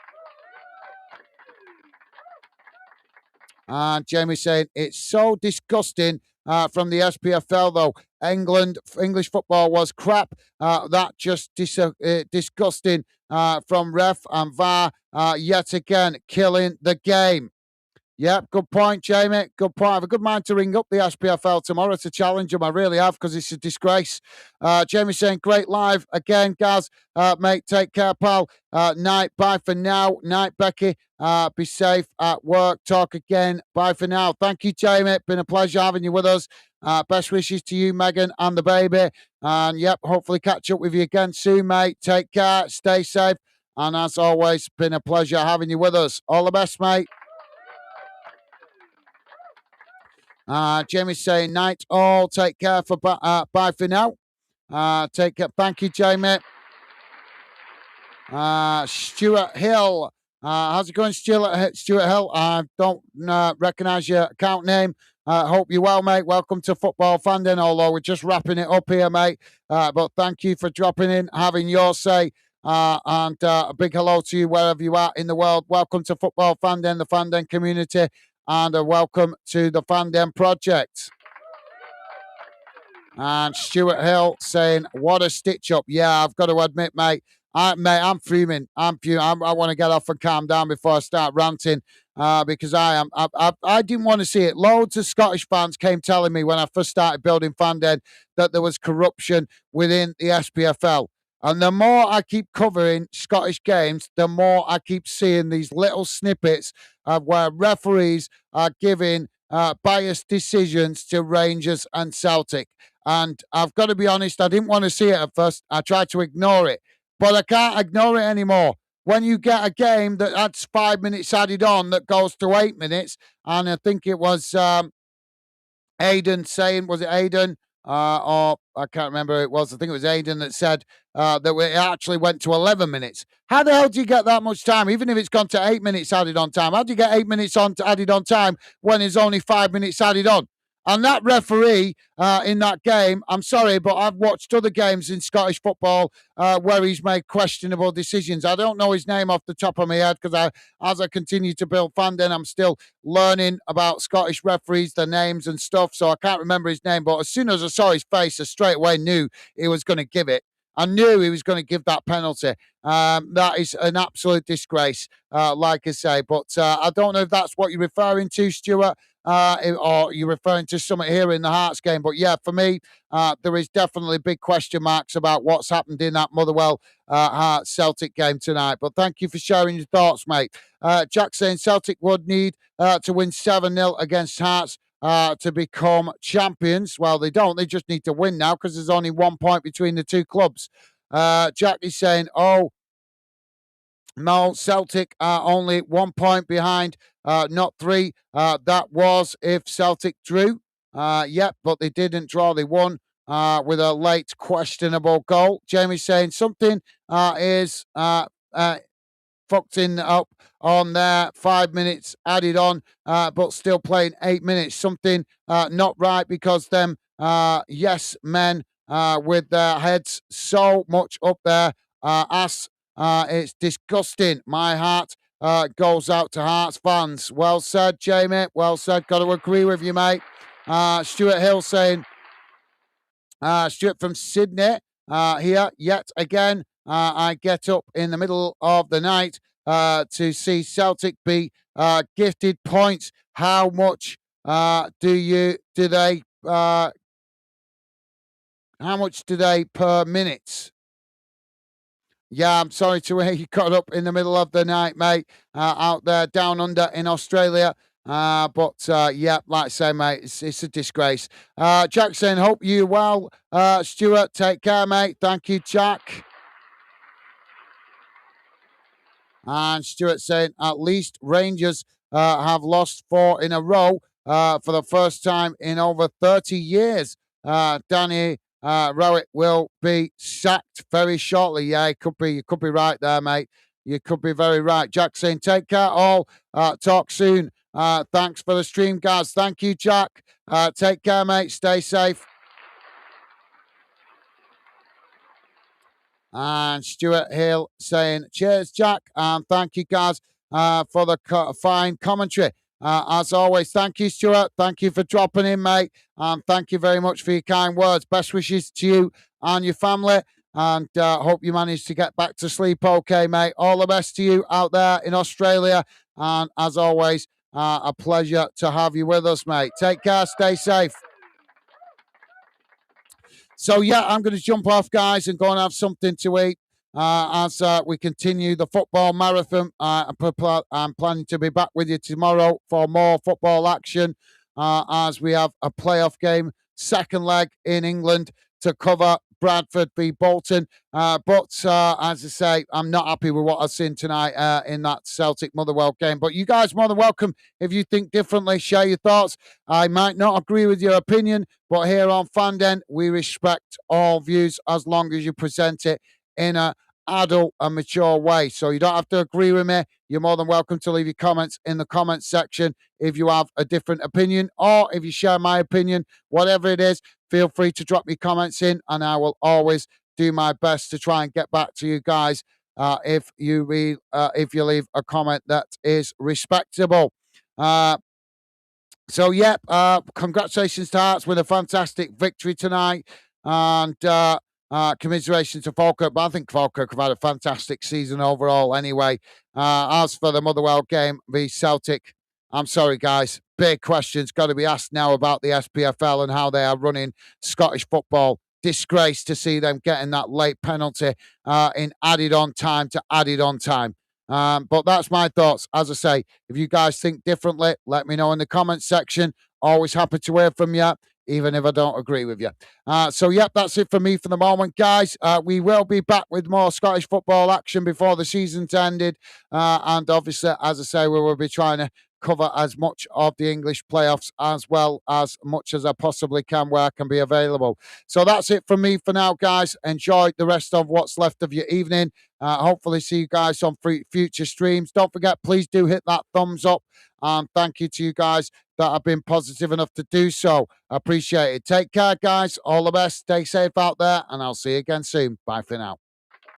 And Jamie saying, it's so disgusting from the SPFL, though. English football was crap. That just disgusting from ref and VAR yet again, killing the game. Yep, good point, Jamie. Good point. I have a good mind to ring up the SPFL tomorrow to challenge them. I really have, because it's a disgrace. Jamie saying, great live again, Gaz. Mate, take care, pal. Night, bye for now. Night, Becky. Be safe at work. Talk again. Bye for now. Thank you, Jamie. Been a pleasure having you with us. Best wishes to you, Megan, and the baby. And yep, hopefully catch up with you again soon, mate. Take care. Stay safe. And as always, been a pleasure having you with us. All the best, mate. Jamie's saying, night all. Take care for bye for now. Take care. Thank you, Jamie. Stuart Hill. How's it going, Stuart Hill? I don't recognise your account name. Hope you're well, mate. Welcome to Football Fandom, although we're just wrapping it up here, mate. But thank you for dropping in, having your say. And a big hello to you wherever you are in the world. Welcome to Football Fandom, the Fandom community, and a welcome to the Fandom Project. And Stuart Hill saying, what a stitch up. Yeah, I've got to admit, mate, I'm fuming. I want to get off and calm down before I start ranting, because I didn't want to see it. Loads of Scottish fans came telling me when I first started building Fandom that there was corruption within the SPFL. And the more I keep covering Scottish games, the more I keep seeing these little snippets of where referees are giving biased decisions to Rangers and Celtic. And I've got to be honest, I didn't want to see it at first. I tried to ignore it, but I can't ignore it anymore. When you get a game that adds 5 minutes added on that goes to 8 minutes, and I think it was Aidan saying, was it Aidan? Or I can't remember who it was. I think it was Aidan that said that it actually went to 11 minutes. How the hell do you get that much time? Even if it's gone to 8 minutes added on time, how do you get 8 minutes added on time when there's only 5 minutes added on? And that referee in that game, I'm sorry, but I've watched other games in Scottish football where he's made questionable decisions. I don't know his name off the top of my head, because as I continue to build Fandom, I'm still learning about Scottish referees, their names and stuff, so I can't remember his name. But as soon as I saw his face, I straight away knew he was going to give it. I knew he was going to give that penalty. That is an absolute disgrace, like I say. But I don't know if that's what you're referring to, Stuart, or you're referring to something here in the Hearts game. But yeah, for me, there is definitely big question marks about what's happened in that Motherwell Hearts Celtic game tonight. But thank you for sharing your thoughts, mate. Jack saying Celtic would need to win 7-0 against Hearts to become champions. Well, they don't. They just need to win now, because there's only 1 point between the two clubs. Jack is saying, oh, no, Celtic are only 1 point behind, not 3. That was if Celtic drew. Yep, but they didn't draw. They won with a late questionable goal. Jamie's saying something is fucked up on there. 5 minutes added on, but still playing 8 minutes. Something not right, because them yes men with their heads so much up there ass. It's disgusting. My heart goes out to Hearts fans. Well said, Jamie. Well said. Got to agree with you, mate. Stuart Hill saying, Stuart from Sydney here yet again. I get up in the middle of the night to see Celtic be gifted points. How much do they how much do they per minute? Yeah, I'm sorry to hear you got up in the middle of the night, mate, out there down under in Australia. But yeah, like I say, mate, it's a disgrace. Jack saying, hope you well. Stuart, take care, mate. Thank you, Jack. And Stuart saying, at least Rangers have lost 4 in a row for the first time in over 30 years. Danny Rowett will be sacked very shortly. Yeah, you could be right there, mate. You could be very right. Jack saying, take care all. Talk soon. Thanks for the stream, guys. Thank you, Jack. Take care, mate. Stay safe. And Stuart Hill saying, cheers, Jack. And thank you, guys, for the fine commentary. As always, thank you, Stuart. Thank you for dropping in, mate. And thank you very much for your kind words. Best wishes to you and your family. And hope you manage to get back to sleep okay, mate. All the best to you out there in Australia. And as always, a pleasure to have you with us, mate. Take care. Stay safe. So, yeah, I'm going to jump off, guys, and go and have something to eat as we continue the football marathon. I'm planning to be back with you tomorrow for more football action as we have a playoff game, second leg in England to cover. Bradford v Bolton. But as I say, I'm not happy with what I've seen tonight in that Celtic Motherwell game. But you guys more than welcome if you think differently. Share your thoughts. I might not agree with your opinion, but here on Fanden, we respect all views as long as you present it in a adult and mature way. So you don't have to agree with me. You're more than welcome to leave your comments in the comments section if you have a different opinion or if you share my opinion, whatever it is. Feel free to drop your comments in, and I will always do my best to try and get back to you guys if you leave a comment that is respectable. So, yep, congratulations to Hearts with a fantastic victory tonight, and commiseration to Falkirk. But I think Falkirk have had a fantastic season overall anyway. As for the Motherwell game v Celtic, I'm sorry, guys. Big questions got to be asked now about the SPFL and how they are running Scottish football. Disgrace to see them getting that late penalty in added on time to added on time. But that's my thoughts. As I say, if you guys think differently, let me know in the comments section. Always happy to hear from you, even if I don't agree with you. So, yep, that's it for me for the moment, guys. We will be back with more Scottish football action before the season's ended. And obviously, as I say, we will be trying to cover as much of the English playoffs as well as much as I possibly can where I can be available. So that's it from me for now, guys. Enjoy the rest of what's left of your evening. Hopefully see you guys on future streams. Don't forget, please do hit that thumbs up. And thank you to you guys that have been positive enough to do so. I appreciate it. Take care, guys. All the best. Stay safe out there. And I'll see you again soon. Bye for now.